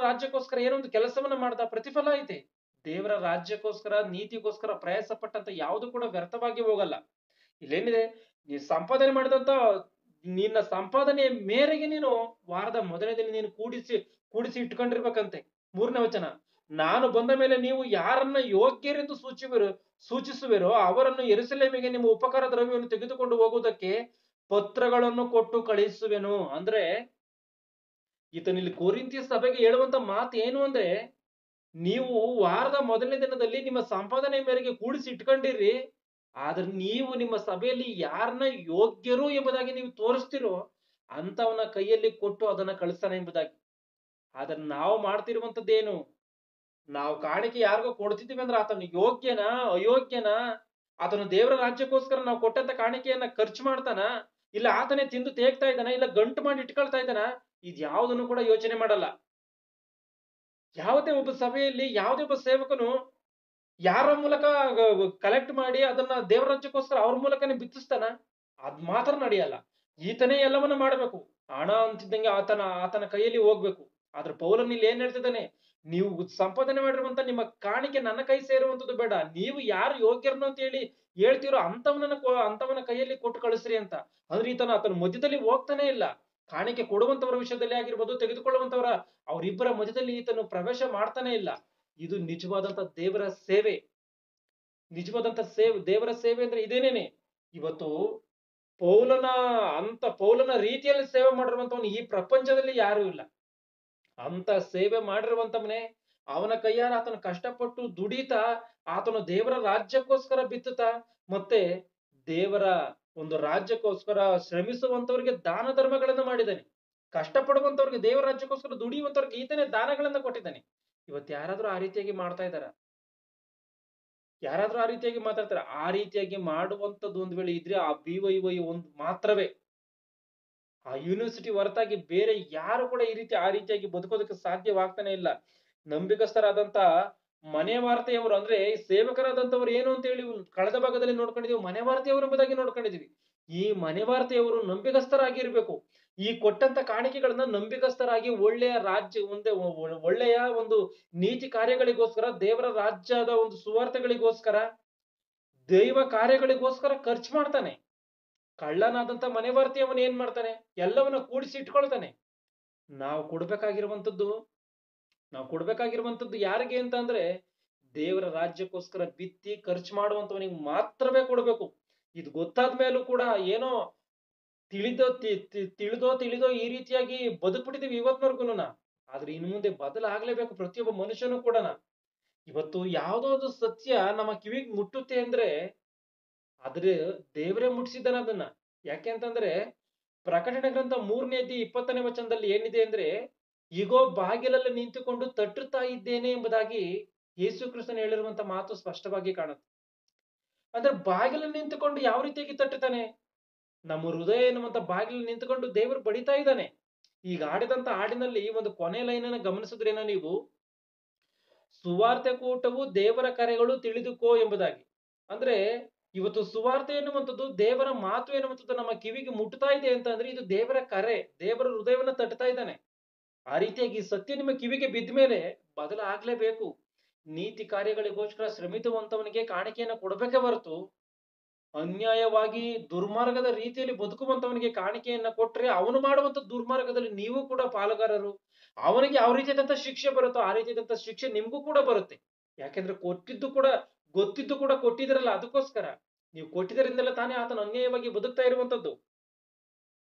ರಾಜ್ಯಕ್ಕೋಸ್ಕರ ಏನೊಂದು ಕೆಲಸವನ್ನ ಮಾಡ್ದ, ಪ್ರತಿಫಲ ಐತೆ. ದೇವರ ರಾಜ್ಯಕ್ಕೋಸ್ಕರ ನೀತಿಗೋಸ್ಕರ ಪ್ರಯಾಸ ಪಟ್ಟಂತ ಯಾವುದು ಕೂಡ ವ್ಯರ್ಥವಾಗಿ ಹೋಗಲ್ಲ. ಇಲ್ಲೇನಿದೆ, ನೀ ಸಂಪಾದನೆ ಮಾಡಿದಂತ ನಿನ್ನ ಸಂಪಾದನೆಯ ಮೇರೆಗೆ ನೀನು ವಾರದ ಮೊದಲನೇ ದಿನ ನೀನು ಕೂಡಿಸಿ ಇಟ್ಕೊಂಡಿರ್ಬೇಕಂತೆ. 3ನೇ ವಚನ, ನಾನು ಬಂದ ಮೇಲೆ ನೀವು ಯಾರನ್ನ ಯೋಗ್ಯರೆಂದು ಸೂಚಿಸುವಿರೋ ಅವರನ್ನು ಯೆರೂಸಲೇಮಿಗೆ ನಿಮ್ಮ ಉಪಕಾರ ದ್ರವ್ಯವನ್ನು ತೆಗೆದುಕೊಂಡು ಹೋಗುವುದಕ್ಕೆ ಪತ್ರಗಳನ್ನು ಕೊಟ್ಟು ಕಳಿಸುವೆನು. ಅಂದ್ರೆ ಈತನಿಲ್ಲಿ ಕೊರಿಂಥಿಯ ಸಭೆಗೆ ಹೇಳುವಂತ ಮಾತು ಏನು ಅಂದ್ರೆ, ನೀವು ವಾರದ ಮೊದಲನೇ ದಿನದಲ್ಲಿ ನಿಮ್ಮ ಸಂಪಾದನೆ ಮೇರೆಗೆ ಕೂಡಿಸಿ ಇಟ್ಕೊಂಡಿರ್ರಿ, ಆದ್ರೆ ನೀವು ನಿಮ್ಮ ಸಭೆಯಲ್ಲಿ ಯಾರನ್ನ ಯೋಗ್ಯರು ಎಂಬುದಾಗಿ ನೀವು ತೋರಿಸ್ತಿರೋ ಅಂತವನ ಕೈಯಲ್ಲಿ ಕೊಟ್ಟು ಅದನ್ನ ಕಳಿಸ್ತಾನೆ ಎಂಬುದಾಗಿ. ಆದ್ರೆ ನಾವು ಮಾಡ್ತಿರುವಂತದ್ದೇನು, ನಾವು ಕಾಣಿಕೆ ಯಾರಿಗೋ ಕೊಡ್ತಿದ್ದೀವಿ ಅಂದ್ರೆ ಆತನು ಯೋಗ್ಯನಾ ಅಯೋಗ್ಯನಾ, ಆತನು ದೇವರ ರಾಜ್ಯಕ್ಕೋಸ್ಕರ ನಾವು ಕೊಟ್ಟಂತ ಕಾಣಿಕೆಯನ್ನ ಖರ್ಚು ಮಾಡ್ತಾನ, ಇಲ್ಲ ಆತನೇ ತಿಂದು ತೇಗ್ತಾ ಇದ್ದಾನ, ಇಲ್ಲ ಗಂಟು ಮಾಡಿ ಇಟ್ಕೊಳ್ತಾ ಇದ್ದಾನ, ಇದ್ಯಾವುದನ್ನು ಕೂಡ ಯೋಚನೆ ಮಾಡಲ್ಲ. ಯಾವುದೇ ಒಬ್ಬ ಸಭೆಯಲ್ಲಿ ಯಾವುದೇ ಒಬ್ಬ ಸೇವಕನು ಯಾರ ಮೂಲಕ ಕಲೆಕ್ಟ್ ಮಾಡಿ ಅದನ್ನ ದೇವರ ರಾಜ್ಯಕ್ಕೋಸ್ಕರ ಅವ್ರ ಮೂಲಕನೇ ಬಿತ್ತಿಸ್ತಾನ, ಅದ್ ಮಾತ್ರ ನಡೆಯಲ್ಲ. ಈತನೇ ಎಲ್ಲವನ್ನ ಮಾಡ್ಬೇಕು, ಹಣ ಅಂತಿದ್ದಂಗೆ ಆತನ ಕೈಯಲ್ಲಿ ಹೋಗ್ಬೇಕು. ಆದ್ರೆ ಪೌಲನ್ ಇಲ್ಲಿ ಏನ್ ಹೇಳ್ತಿದ್ದಾನೆ, ನೀವು ಸಂಪಾದನೆ ಮಾಡಿರುವಂತ ನಿಮ್ಮ ಕಾಣಿಕೆ ನನ್ನ ಕೈ ಸೇರುವಂತದ್ದು ಬೇಡ, ನೀವು ಯಾರು ಯೋಗ್ಯರನ್ನು ಅಂತ ಹೇಳಿ ಹೇಳ್ತಿರೋ ಅಂತವನ ಕೈಯಲ್ಲಿ ಕೊಟ್ಟು ಕಳಿಸ್ರಿ ಅಂತ. ಅಂದ್ರೆ ಆತನ ಮಧ್ಯದಲ್ಲಿ ಹೋಗ್ತಾನೆ ಇಲ್ಲ. ಕಾಣಿಕೆ ಕೊಡುವಂತವರ ವಿಷಯದಲ್ಲಿ ಆಗಿರ್ಬೋದು, ತೆಗೆದುಕೊಳ್ಳುವಂತವರ ಅವರಿಬ್ಬರ ಮಧ್ಯದಲ್ಲಿ ಈತನು ಪ್ರವೇಶ ಮಾಡ್ತಾನೆ ಇಲ್ಲ. ಇದು ನಿಜವಾದಂತ ದೇವರ ಸೇವೆ. ನಿಜವಾದಂತ ದೇವರ ಸೇವೆ ಅಂದ್ರೆ ಇದೇನೇನೆ. ಇವತ್ತು ಪೌಲನ ರೀತಿಯಲ್ಲಿ ಸೇವೆ ಮಾಡಿರುವಂತವನು ಈ ಪ್ರಪಂಚದಲ್ಲಿ ಯಾರು ಇಲ್ಲ. ಅಂತ ಸೇವೆ ಮಾಡಿರುವಂತವನೇ, ಅವನ ಕೈಯಾರ ಆತನು ಕಷ್ಟಪಟ್ಟು ದುಡಿತಾ, ಆತನು ದೇವರ ರಾಜ್ಯಕ್ಕೋಸ್ಕರ ಬಿತ್ತುತ್ತಾ, ಮತ್ತೆ ದೇವರ ಒಂದು ರಾಜ್ಯಕ್ಕೋಸ್ಕರ ಶ್ರಮಿಸುವಂತವ್ರಿಗೆ ದಾನ ಧರ್ಮಗಳನ್ನು ಮಾಡಿದ್ದಾನೆ. ಕಷ್ಟಪಡುವಂತವ್ರಿಗೆ, ದೇವರ ರಾಜ್ಯಕ್ಕೋಸ್ಕರ ದುಡಿಯುವಂತವ್ರಿಗೆ ಈತನೇ ದಾನಗಳನ್ನ ಕೊಟ್ಟಿದ್ದಾನೆ. ಇವತ್ತು ಯಾರಾದ್ರೂ ಆ ರೀತಿಯಾಗಿ ಮಾಡ್ತಾ ಇದ್ದಾರ? ಯಾರಾದ್ರೂ ಆ ರೀತಿಯಾಗಿ ಮಾತಾಡ್ತಾರ? ಆ ರೀತಿಯಾಗಿ ಮಾಡುವಂತದ್ದು ಒಂದ್ ವೇಳೆ ಇದ್ರೆ ಆ BYY ಒಂದು ಮಾತ್ರವೇ. ಆ ಯೂನಿವರ್ಸಿಟಿ ಹೊರತಾಗಿ ಬೇರೆ ಯಾರು ಕೂಡ ಆ ರೀತಿಯಾಗಿ ಬದುಕೋದಕ್ಕೆ ಸಾಧ್ಯವಾಗ್ತಾನೆ ಇಲ್ಲ. ನಂಬಿಕಸ್ಥರಾದಂತ ಮನೆ ವಾರ್ತೆಯವರು, ಅಂದ್ರೆ ಸೇವಕರಾದಂತವ್ರು ಏನು ಅಂತ ಹೇಳಿ ಕಳೆದ ಭಾಗದಲ್ಲಿ ನೋಡ್ಕೊಂಡಿದೀವಿ, ಮನೆ ವಾರ್ತೆಯವರು ಎಂಬುದಾಗಿ ನೋಡ್ಕೊಂಡಿದೀವಿ. ಈ ಮನೆ ವಾರ್ತೆಯವರು ನಂಬಿಕಸ್ಥರಾಗಿರ್ಬೇಕು. ಈ ಕೊಟ್ಟಂತ ಕಾಣಿಕೆಗಳನ್ನ ನಂಬಿಕಸ್ಥರಾಗಿ ಒಳ್ಳೆಯ ಒಳ್ಳೆಯ ಒಂದು ನೀತಿ ಕಾರ್ಯಗಳಿಗೋಸ್ಕರ, ದೇವರ ರಾಜ್ಯದ ಒಂದು ಸುವಾರ್ತೆಗಳಿಗೋಸ್ಕರ, ದೈವ ಕಾರ್ಯಗಳಿಗೋಸ್ಕರ ಖರ್ಚು ಮಾಡ್ತಾನೆ. ಕಳ್ಳನಾದಂತ ಮನೆವಾರ್ತಿಯವನು ಏನ್ ಮಾಡ್ತಾನೆ, ಎಲ್ಲವನ್ನ ಕೂಡಿಸಿ ಇಟ್ಕೊಳ್ತಾನೆ. ನಾವು ಕೊಡ್ಬೇಕಾಗಿರುವಂತದ್ದು ಯಾರಿಗೆ ಅಂತ ಅಂದ್ರೆ, ದೇವರ ರಾಜ್ಯಕ್ಕೋಸ್ಕರ ಬಿತ್ತಿ ಖರ್ಚು ಮಾಡುವಂತವನಿಗೆ ಮಾತ್ರವೇ ಕೊಡ್ಬೇಕು. ಇದು ಗೊತ್ತಾದ ಮೇಲೂ ಕೂಡ ಏನೋ ತಿಳಿದೋ ಈ ರೀತಿಯಾಗಿ ಬದುಕ್ಬಿಟ್ಟಿದೀವಿ ಇವತ್ವರ್ಗುನು. ಆದ್ರೆ ಇನ್ನು ಮುಂದೆ ಬದಲಾಗ್ಲೇಬೇಕು ಪ್ರತಿಯೊಬ್ಬ ಮನುಷ್ಯನು ಕೂಡ. ಇವತ್ತು ಯಾವುದೋ ಒಂದು ಸತ್ಯ ನಮ್ಮ ಕಿವಿಗೆ ಮುಟ್ಟುತ್ತೆ ಅಂದ್ರೆ ಆದ್ರೆ ದೇವರೇ ಮುಟ್ಟಿಸಿದ್ದಾನ ಅದನ್ನ. ಯಾಕೆ ಅಂತಂದ್ರೆ ಪ್ರಕಟಣೆ ಗ್ರಂಥ 3ನೇ ಅಧ್ಯಾಯ 20ನೇ ವಚನದಲ್ಲಿ ಏನಿದೆ ಅಂದ್ರೆ, ಇಗೋ ಬಾಗಿಲಲ್ಲಿ ನಿಂತುಕೊಂಡು ತಟ್ಟುತ್ತಾ ಇದ್ದೇನೆ ಎಂಬುದಾಗಿ ಯೇಸು ಕ್ರಿಸ್ತನು ಹೇಳಿರುವಂತ ಮಾತು ಸ್ಪಷ್ಟವಾಗಿ ಕಾಣುತ್ತೆ. ಅಂದ್ರೆ ಬಾಗಿಲಲ್ಲಿ ನಿಂತುಕೊಂಡು ಯಾವ ರೀತಿಯಾಗಿ ತಟ್ಟುತ್ತಾನೆ? ನಮ್ಮ ಹೃದಯ ಎನ್ನುವಂತ ಬಾಗಿಲಲ್ಲಿ ನಿಂತುಕೊಂಡು ದೇವರು ಬಡಿತಾ ಇದ್ದಾನೆ. ಈಗ ಆಡಿದಂತ ಹಾಡಿನಲ್ಲಿ ಒಂದು ಕೊನೆ ಲೈನನ್ನ ಗಮನಿಸಿದ್ರೇನೋ ನೀವು, ಸುವಾರ್ತೆ ಕೂಟವು ದೇವರ ಕರೆಗಳು ತಿಳಿದುಕೋ ಎಂಬುದಾಗಿ. ಅಂದ್ರೆ ಇವತ್ತು ಸುವಾರ್ತೆ ಎನ್ನುವಂಥದ್ದು, ದೇವರ ಮಾತು ಎನ್ನುವಂಥದ್ದು ನಮ್ಮ ಕಿವಿಗೆ ಮುಟ್ಟುತ್ತಾ ಇದೆ ಅಂತ ಅಂದ್ರೆ ಇದು ದೇವರ ಕರೆ, ದೇವರ ಹೃದಯವನ್ನ ತಟ್ಟುತ್ತಾ ಇದ್ದಾನೆ. ಆ ರೀತಿಯಾಗಿ ಸತ್ಯ ನಿಮ್ಮ ಕಿವಿಗೆ ಬಿದ್ದ ಮೇಲೆ ಬದಲಾಗ್ಲೇಬೇಕು. ನೀತಿ ಕಾರ್ಯಗಳಿಗೋಸ್ಕರ ಶ್ರಮಿಸುವಂತವನಿಗೆ ಕಾಣಿಕೆಯನ್ನು ಕೊಡಬೇಕೇ ಹೊರತು, ಅನ್ಯಾಯವಾಗಿ ದುರ್ಮಾರ್ಗದ ರೀತಿಯಲ್ಲಿ ಬದುಕುವಂತವನಿಗೆ ಕಾಣಿಕೆಯನ್ನ ಕೊಟ್ರೆ ಅವನು ಮಾಡುವಂತ ದುರ್ಮಾರ್ಗದಲ್ಲಿ ನೀವು ಕೂಡ ಪಾಲುಗಾರರು. ಅವನಿಗೆ ಯಾವ ರೀತಿಯಾದಂತ ಶಿಕ್ಷೆ ಬರುತ್ತೋ ಆ ರೀತಿಯಾದಂತ ಶಿಕ್ಷೆ ನಿಮ್ಗೂ ಕೂಡ ಬರುತ್ತೆ. ಯಾಕೆಂದ್ರೆ ಗೊತ್ತಿದ್ದು ಕೂಡ ಕೊಟ್ಟಿದ್ರಲ್ಲ, ಅದಕ್ಕೋಸ್ಕರ ನೀವು ಕೊಟ್ಟಿದ್ದರಿಂದಲೇ ತಾನೇ ಆತನ ಅನ್ಯಾಯವಾಗಿ ಬದುಕ್ತಾ ಇರುವಂತದ್ದು.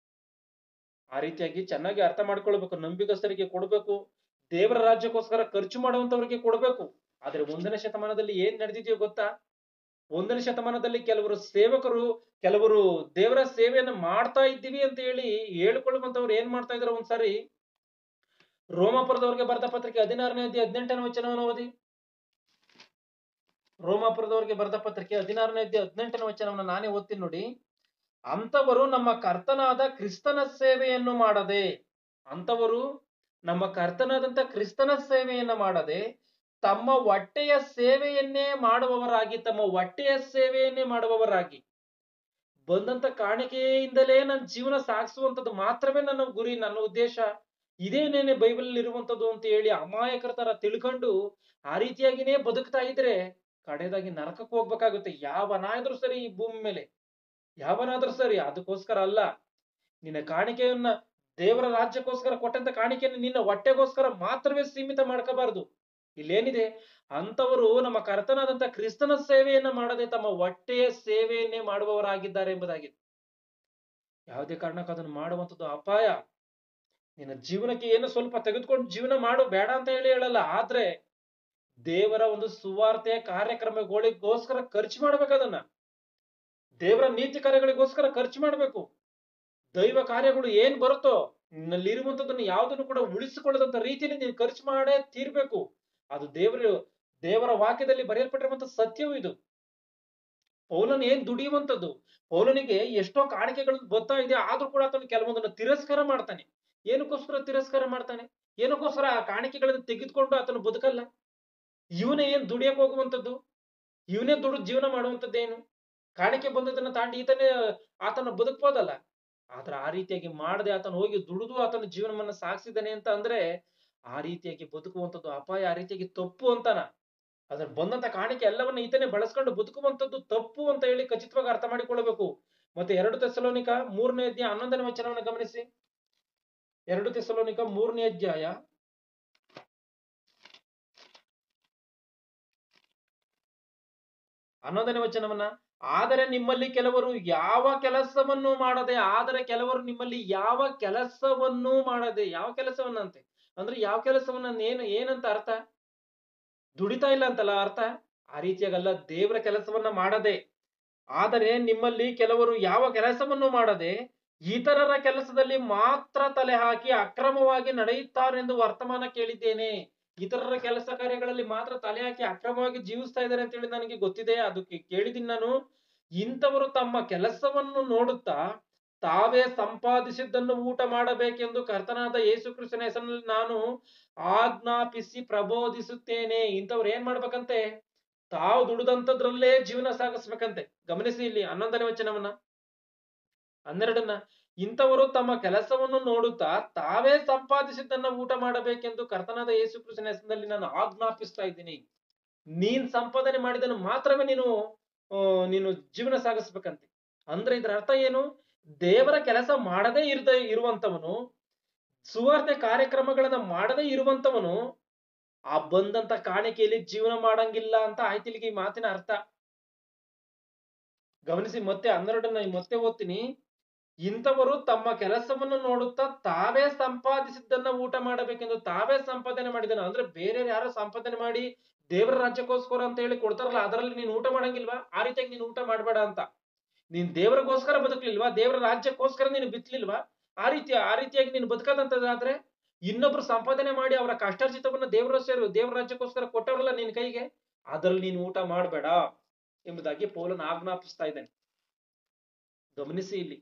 ಆ ರೀತಿಯಾಗಿ ಚೆನ್ನಾಗಿ ಅರ್ಥ ಮಾಡ್ಕೊಳ್ಬೇಕು. ನಂಬಿಕಸ್ಥರಿಗೆ ಕೊಡ್ಬೇಕು, ದೇವರ ರಾಜ್ಯಕ್ಕೋಸ್ಕರ ಖರ್ಚು ಮಾಡುವಂತವರಿಗೆ ಕೊಡ್ಬೇಕು. ಆದ್ರೆ 1ನೇ ಶತಮಾನದಲ್ಲಿ ಏನ್ ನಡೆದಿದೆಯೋ ಗೊತ್ತಾ? 1ನೇ ಶತಮಾನದಲ್ಲಿ ಕೆಲವರು ದೇವರ ಸೇವೆಯನ್ನ ಮಾಡ್ತಾ ಇದ್ದೀವಿ ಅಂತ ಹೇಳಿ ಹೇಳ್ಕೊಳ್ಳುವಂತವ್ರು ಏನ್ ಮಾಡ್ತಾ ಇದಾರೆ, ಒಂದ್ಸಾರಿ ರೋಮಾಪುರದವ್ರಿಗೆ ಬರೆದ ಪತ್ರಿಕೆ 16ನೇ ಅಧ್ಯಾಯ 18ನೇ ವಚನವನ್ನು ಓದಿ. ರೋಮಾಪುರದವರಿಗೆ ಬರೆದ ಪತ್ರಿಕೆ 16ನೇ ಅಧ್ಯಾಯ 18ನೇ ವಚನವನ್ನು ನಾನೇ ಓದ್ತೀನಿ ನೋಡಿ. ಅಂತವರು ನಮ್ಮ ಕರ್ತನಾದ ಕ್ರಿಸ್ತನ ಸೇವೆಯನ್ನು ಮಾಡದೆ, ಅಂತವರು ನಮ್ಮ ಕರ್ತನಾದಂತ ಕ್ರಿಸ್ತನ ಸೇವೆಯನ್ನ ಮಾಡದೆ ತಮ್ಮ ಹೊಟ್ಟೆಯ ಸೇವೆಯನ್ನೇ ಮಾಡುವವರಾಗಿ ಬಂದಂತ ಕಾಣಿಕೆಯಿಂದಲೇ ನನ್ನ ಜೀವನ ಸಾಗಿಸುವಂತದ್ದು ಮಾತ್ರವೇ ನನ್ನ ಗುರಿ, ನನ್ನ ಉದ್ದೇಶ ಇದೇನೇನೆ ಬೈಬಲ್ ಇರುವಂತದ್ದು ಅಂತ ಹೇಳಿ ಅಮಾಯಕರ ತರ ತಿಳ್ಕೊಂಡು ಆ ರೀತಿಯಾಗಿನೇ ಬದುಕ್ತಾ ಇದ್ರೆ ಕಡೆದಾಗಿ ನರಕಕ್ಕೆ ಹೋಗ್ಬೇಕಾಗುತ್ತೆ. ಯಾವನಾದ್ರೂ ಸರಿ ಈ ಭೂಮಿ ಮೇಲೆ, ಯಾವನಾದ್ರೂ ಸರಿ. ಅದಕ್ಕೋಸ್ಕರ ಅಲ್ಲ, ನಿನ್ನ ಕಾಣಿಕೆಯನ್ನ ದೇವರ ರಾಜ್ಯಕ್ಕೋಸ್ಕರ ಕೊಟ್ಟಂತ ಕಾಣಿಕೆಯನ್ನು ನಿನ್ನ ಹೊಟ್ಟೆಗೋಸ್ಕರ ಮಾತ್ರವೇ ಸೀಮಿತ ಮಾಡ್ಕೋಬಾರ್ದು. ಇಲ್ಲೇನಿದೆ, ಅಂತವರು ನಮ್ಮ ಕರ್ತನಾದಂತ ಕ್ರಿಸ್ತನ ಸೇವೆಯನ್ನ ಮಾಡದೆ ತಮ್ಮ ಹೊಟ್ಟೆಯ ಸೇವೆಯನ್ನೇ ಮಾಡುವವರಾಗಿದ್ದಾರೆ ಎಂಬುದಾಗಿದೆ. ಯಾವುದೇ ಕಾರಣಕ್ಕೂ ಅದನ್ನು ಮಾಡುವಂಥದ್ದು ಅಪಾಯ. ನಿನ್ನ ಜೀವನಕ್ಕೆ ಏನು ಸ್ವಲ್ಪ ತೆಗೆದುಕೊಂಡು ಜೀವನ ಮಾಡು, ಬೇಡ ಅಂತ ಹೇಳಲ್ಲ. ಆದ್ರೆ ದೇವರ ಒಂದು ಸುವಾರ್ತೆಯ ಕಾರ್ಯಕ್ರಮಗಳಿಗೋಸ್ಕರ ಖರ್ಚು ಮಾಡ್ಬೇಕು. ಅದನ್ನ ದೇವರ ನೀತಿ ಕಾರ್ಯಗಳಿಗೋಸ್ಕರ ಖರ್ಚು ಮಾಡ್ಬೇಕು. ದೈವ ಕಾರ್ಯಗಳು ಏನ್ ಬರುತ್ತೋ ನಿನ್ನಲ್ಲಿ ಇರುವಂತದನ್ನು ಯಾವುದನ್ನು ಕೂಡ ಉಳಿಸಿಕೊಳ್ಳದಂತ ರೀತಿಯಲ್ಲಿ ನೀನು ಖರ್ಚು ಮಾಡೇ ತೀರ್ಬೇಕು. ಅದು ದೇವರ ವಾಕ್ಯದಲ್ಲಿ ಬರೆಯಲ್ಪಟ್ಟಿರುವಂತ ಸತ್ಯವೂ ಇದು. ಪೌಲನ್ ಏನ್ ದುಡಿಯುವಂತದ್ದು, ಪೌಲನಿಗೆ ಎಷ್ಟೋ ಕಾಣಿಕೆಗಳು ಬರ್ತಾ ಇದೆ, ಆದ್ರೂ ಕೂಡ ಆತನು ಕೆಲವೊಂದನ್ನು ತಿರಸ್ಕಾರ ಮಾಡ್ತಾನೆ. ಏನಕ್ಕೋಸ್ಕರ ತಿರಸ್ಕಾರ ಮಾಡ್ತಾನೆ? ಏನಕ್ಕೋಸ್ಕರ ಆ ಕಾಣಿಕೆಗಳನ್ನು ತೆಗೆದುಕೊಂಡು ಆತನು ಬದುಕಲ್ಲ? ಇವನೇ ಏನ್ ದುಡಿಯಕ್ ಹೋಗುವಂತದ್ದು? ಇವನೇ ದುಡಿದು ಜೀವನ ಮಾಡುವಂತದ್ದೇನು? ಕಾಣಿಕೆ ಬಂದದನ್ನ ತಾಂಡಿ ಆತನ ಬದುಕ್ಬೋದಲ್ಲ. ಆದ್ರೆ ಆ ರೀತಿಯಾಗಿ ಮಾಡದೆ ಆತನು ಹೋಗಿ ದುಡಿದು ಆತನ ಜೀವನವನ್ನ ಸಾಗಿಸಿದ್ದಾನೆ ಅಂತ ಅಂದ್ರೆ ಆ ರೀತಿಯಾಗಿ ಬದುಕುವಂಥದ್ದು ಅಪಾಯ, ಆ ರೀತಿಯಾಗಿ ತಪ್ಪು ಅಂತಾನ. ಅದ್ರ ಬಂದಂತ ಕಾಣಿಕೆ ಎಲ್ಲವನ್ನ ಈತನೇ ಬಳಸ್ಕೊಂಡು ಬದುಕುವಂಥದ್ದು ತಪ್ಪು ಅಂತ ಹೇಳಿ ಖಚಿತವಾಗಿ ಅರ್ಥ ಮಾಡಿಕೊಳ್ಳಬೇಕು. ಮತ್ತೆ 2 ಥೆಸಲೋನಿಕ 3ನೇ ಅಧ್ಯಾಯ 11ನೇ ವಚನವನ್ನು ಗಮನಿಸಿ. 2 ಥೆಸಲೋನಿಕ 3ನೇ ಅಧ್ಯಾಯ 11ನೇ ವಚನವನ್ನ, ಆದರೆ ನಿಮ್ಮಲ್ಲಿ ಕೆಲವರು ಯಾವ ಕೆಲಸವನ್ನು ಮಾಡದೆ, ಯಾವ ಕೆಲಸವನ್ನಂತೆ ಅಂದ್ರೆ ಯಾವ ಕೆಲಸವನ್ನ ಏನಂತ ಅರ್ಥ? ದುಡಿತಾ ಇಲ್ಲ ಅಂತಲ್ಲ ಅರ್ಥ. ಆ ರೀತಿಯಾಗಲ್ಲ, ದೇವರ ಕೆಲಸವನ್ನ ಮಾಡದೆ. ಆದರೆ ನಿಮ್ಮಲ್ಲಿ ಕೆಲವರು ಯಾವ ಕೆಲಸವನ್ನು ಮಾಡದೆ ಇತರರ ಕೆಲಸದಲ್ಲಿ ಮಾತ್ರ ತಲೆ ಹಾಕಿ ಅಕ್ರಮವಾಗಿ ನಡೆಯುತ್ತಾರೆಂದು ವರ್ತಮಾನ ಕೇಳಿದ್ದೇನೆ. ಇತರರ ಕೆಲಸ ಕಾರ್ಯಗಳಲ್ಲಿ ಮಾತ್ರ ತಲೆ ಹಾಕಿ ಅಕ್ರಮವಾಗಿ ಜೀವಿಸ್ತಾ ಇದ್ದಾರೆ ಅಂತ ಹೇಳಿ ನನಗೆ ಗೊತ್ತಿದೆ, ಅದಕ್ಕೆ ಕೇಳಿದ್ದೀನಿ ನಾನು. ಇಂಥವರು ತಮ್ಮ ಕೆಲಸವನ್ನು ನೋಡುತ್ತಾ ತಾವೇ ಸಂಪಾದಿಸಿದ್ದನ್ನು ಊಟ ಮಾಡಬೇಕೆಂದು ಕರ್ತನಾದ ಯೇಸು ಕ್ರಿಸ್ತನ ಹೆಸರಿನಲ್ಲಿ ನಾನು ಆಜ್ಞಾಪಿಸಿ ಪ್ರಬೋಧಿಸುತ್ತೇನೆ. ಇಂಥವ್ರು ಏನ್ ಮಾಡ್ಬೇಕಂತೆ? ತಾವು ದುಡಿದಂತದ್ರಲ್ಲೇ ಜೀವನ ಸಾಗಿಸ್ಬೇಕಂತೆ. ಗಮನಿಸಿ ಇಲ್ಲಿ 11ನೇ ವಚನವನ್ನ, 12ನ್ನ. ಇಂಥವರು ತಮ್ಮ ಕೆಲಸವನ್ನು ನೋಡುತ್ತಾ ತಾವೇ ಸಂಪಾದಿಸಿದ್ದನ್ನ ಊಟ ಮಾಡಬೇಕೆಂದು ಕರ್ತನಾದ ಯೇಸು ಕ್ರಿಸ್ತನ ಹೆಸರಿನಲ್ಲಿ ನಾನು ಆಜ್ಞಾಪಿಸ್ತಾ ಇದ್ದೀನಿ. ನೀನ್ ಸಂಪಾದನೆ ಮಾಡಿದನ್ನು ಮಾತ್ರವೇ ನೀನು ಜೀವನ ಸಾಗಿಸ್ಬೇಕಂತೆ. ಅಂದ್ರೆ ಇದ್ರ ಅರ್ಥ ಏನು? ದೇವರ ಕೆಲಸ ಮಾಡದೇ ಇರುವಂತವನು, ಸುವಾರ್ತೆ ಕಾರ್ಯಕ್ರಮಗಳನ್ನ ಮಾಡದೇ ಇರುವಂತವನು ಆ ಬಂದಂತ ಕಾಣಿಕೆಯಲ್ಲಿ ಜೀವನ ಮಾಡಂಗಿಲ್ಲ ಅಂತ ಆಯ್ತು ಇಲ್ಲಿಗೆ ಈ ಮಾತಿನ ಅರ್ಥ. ಗಮನಿಸಿ, ಮತ್ತೆ 12ನ್ನ ಮತ್ತೆ ಓದ್ತೀನಿ. ಇಂಥವರು ತಮ್ಮ ಕೆಲಸವನ್ನು ನೋಡುತ್ತಾ ತಾವೇ ಸಂಪಾದಿಸಿದ್ದನ್ನ ಊಟ ಮಾಡಬೇಕೆಂದು, ತಾವೇ ಸಂಪಾದನೆ ಮಾಡಿದನ ಅಂದ್ರೆ ಬೇರೆ ಯಾರೋ ಸಂಪಾದನೆ ಮಾಡಿ ದೇವರ ರಾಜ್ಯಕ್ಕೋಸ್ಕರ ಅಂತ ಹೇಳಿ ಕೊಡ್ತಾರಲ್ಲ, ಅದರಲ್ಲಿ ನೀನು ಊಟ ಮಾಡಂಗಿಲ್ವಾ? ಆ ರೀತಿಯಾಗಿ ನೀನು ಊಟ ಮಾಡಬೇಡ ಅಂತ. ನೀನ್ ದೇವರಿಗೋಸ್ಕರ ಬದುಕಲಿಲ್ವಾ? ದೇವರ ರಾಜ್ಯಕ್ಕೋಸ್ಕರ ನೀನು ಬಿತ್ತಲಿಲ್ವಾ? ಆ ರೀತಿಯಾಗಿ ನೀನು ಬದುಕದಂತದಾದ್ರೆ ಇನ್ನೊಬ್ರು ಸಂಪಾದನೆ ಮಾಡಿ ಅವರ ಕಷ್ಟಾರ್ಜಿತವನ್ನ ದೇವರ ರಾಜ್ಯಕ್ಕೋಸ್ಕರ ಕೊಟ್ಟವರಲ್ಲ ನಿನ್ ಕೈಗೆ, ಅದ್ರಲ್ಲಿ ನೀನು ಊಟ ಮಾಡಬೇಡ ಎಂಬುದಾಗಿ ಪೌಲನು ಆಜ್ಞಾಪಿಸ್ತಾ ಇದ್ದಾನೆ. ಗಮನಿಸಿ ಇಲ್ಲಿ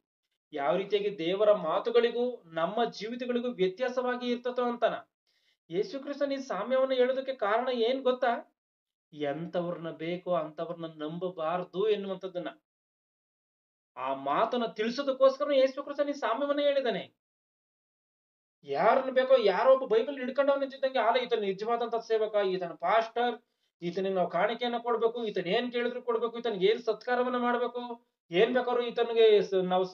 ಯಾವ ರೀತಿಯಾಗಿ ದೇವರ ಮಾತುಗಳಿಗೂ ನಮ್ಮ ಜೀವಿತಗಳಿಗೂ ವ್ಯತ್ಯಾಸವಾಗಿ ಇರ್ತತೋ ಅಂತಾನ. ಯೇಸು ಕ್ರಿಸ್ತನ ಈ ಸಾಮ್ಯವನ್ನು ಹೇಳೋದಕ್ಕೆ ಕಾರಣ ಏನ್ ಗೊತ್ತಾ? ಎಂತವ್ರನ್ನ ಬೇಕೋ ಅಂತವ್ರನ್ನ ನಂಬಬಾರದು ಎನ್ನುವಂಥದ್ದನ್ನ ಆ ಮಾತನ್ನ ತಿಳಿಸೋದಕ್ಕೋಸ್ಕರ ಯೇಸು ಕ್ರಿಸ್ತನ ಈ ಸಾಮ್ಯವನ್ನ ಹೇಳಿದಾನೆ. ಯಾರನ್ನ ಬೇಕೋ, ಯಾರೋ ಒಬ್ಬ ಬೈಬಲ್ ಹಿಡ್ಕೊಂಡವನಿದ್ದಂಗೆ ಆಲ ಈತನ ನಿಜವಾದಂತ ಸೇವಕ, ಈತನ ಪಾಸ್ಟರ್, ಈತನಿಗೆ ನಾವು ಕಾಣಿಕೆಯನ್ನ ಕೊಡ್ಬೇಕು, ಈತನ ಏನ್ ಕೇಳಿದ್ರು ಕೊಡ್ಬೇಕು, ಈತನಿಗೆ ಏನ್ ಸತ್ಕಾರವನ್ನ ಮಾಡ್ಬೇಕು, ಏನ್ ಬೇಕಾದ್ರು ಈತನಿಗೆ ನಾವು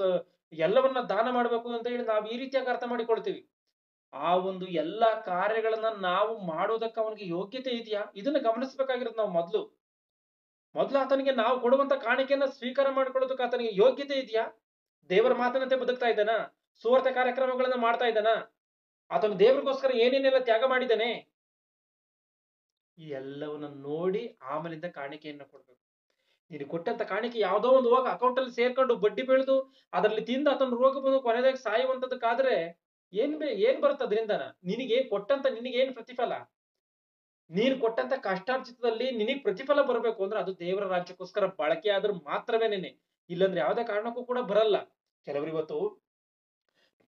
ಎಲ್ಲವನ್ನ ದಾನ ಮಾಡ್ಬೇಕು ಅಂತ ಹೇಳಿ ನಾವು ಈ ರೀತಿಯಾಗಿ ಅರ್ಥ ಮಾಡಿಕೊಳ್ತೀವಿ. ಆ ಒಂದು ಎಲ್ಲಾ ಕಾರ್ಯಗಳನ್ನ ನಾವು ಮಾಡೋದಕ್ಕೆ ಅವನಿಗೆ ಯೋಗ್ಯತೆ ಇದೆಯಾ? ಇದನ್ನ ಗಮನಿಸಬೇಕಾಗಿರೋದು ನಾವು ಮೊದ್ಲು ಆತನಿಗೆ ನಾವು ಕೊಡುವಂತ ಕಾಣಿಕೆಯನ್ನ ಸ್ವೀಕಾರ ಮಾಡ್ಕೊಳ್ಳೋದಕ್ಕೆ ಆತನಿಗೆ ಯೋಗ್ಯತೆ ಇದೆಯಾ? ದೇವರ ಮಾತಿನಂತೆ ಬದುಕ್ತಾ ಇದ್ದಾನ? ಸುವಾರ್ತೆ ಕಾರ್ಯಕ್ರಮಗಳನ್ನ ಮಾಡ್ತಾ ಇದ್ದಾನ? ಆತನು ದೇವರಿಗೋಸ್ಕರ ಏನೇನೆಲ್ಲ ತ್ಯಾಗ ಮಾಡಿದ್ದಾನೆ? ಈ ಎಲ್ಲವನ್ನ ನೋಡಿ ಆಮೇಲಿಂದ ಕಾಣಿಕೆಯನ್ನ ಕೊಡ್ಬೇಕು. ನೀನು ಕೊಟ್ಟಂತ ಕಾಣಿಕೆ ಯಾವ್ದೋ ಒಂದು ಹೋಗ ಅಕೌಂಟ್ ಅಲ್ಲಿ ಸೇರ್ಕೊಂಡು ಬಡ್ಡಿ ಬೆಳೆದು ಅದರಲ್ಲಿ ತಿಂದು ಆತನ ರೋಗ ಬಂದು ಕೊನೆದಾಗಿ ಸಾಯುವಂತದಕ್ಕಾದ್ರೆ ಏನ್ ಬರುತ್ತೆ ಅದರಿಂದ? ನಿನಗೇನ್ ಪ್ರತಿಫಲ? ನೀನು ಕೊಟ್ಟಂತ ಕಷ್ಟಾರ್ಜಿತದಲ್ಲಿ ನಿನಗ್ ಪ್ರತಿಫಲ ಬರ್ಬೇಕು ಅಂದ್ರೆ ಅದು ದೇವರ ರಾಜ್ಯಕ್ಕೋಸ್ಕರ ಬಳಕೆ ಆದ್ರೂ ಮಾತ್ರವೇನೇನೆ, ಇಲ್ಲಂದ್ರೆ ಯಾವ್ದೇ ಕಾರಣಕ್ಕೂ ಕೂಡ ಬರಲ್ಲ. ಕೆಲವರು ಇವತ್ತು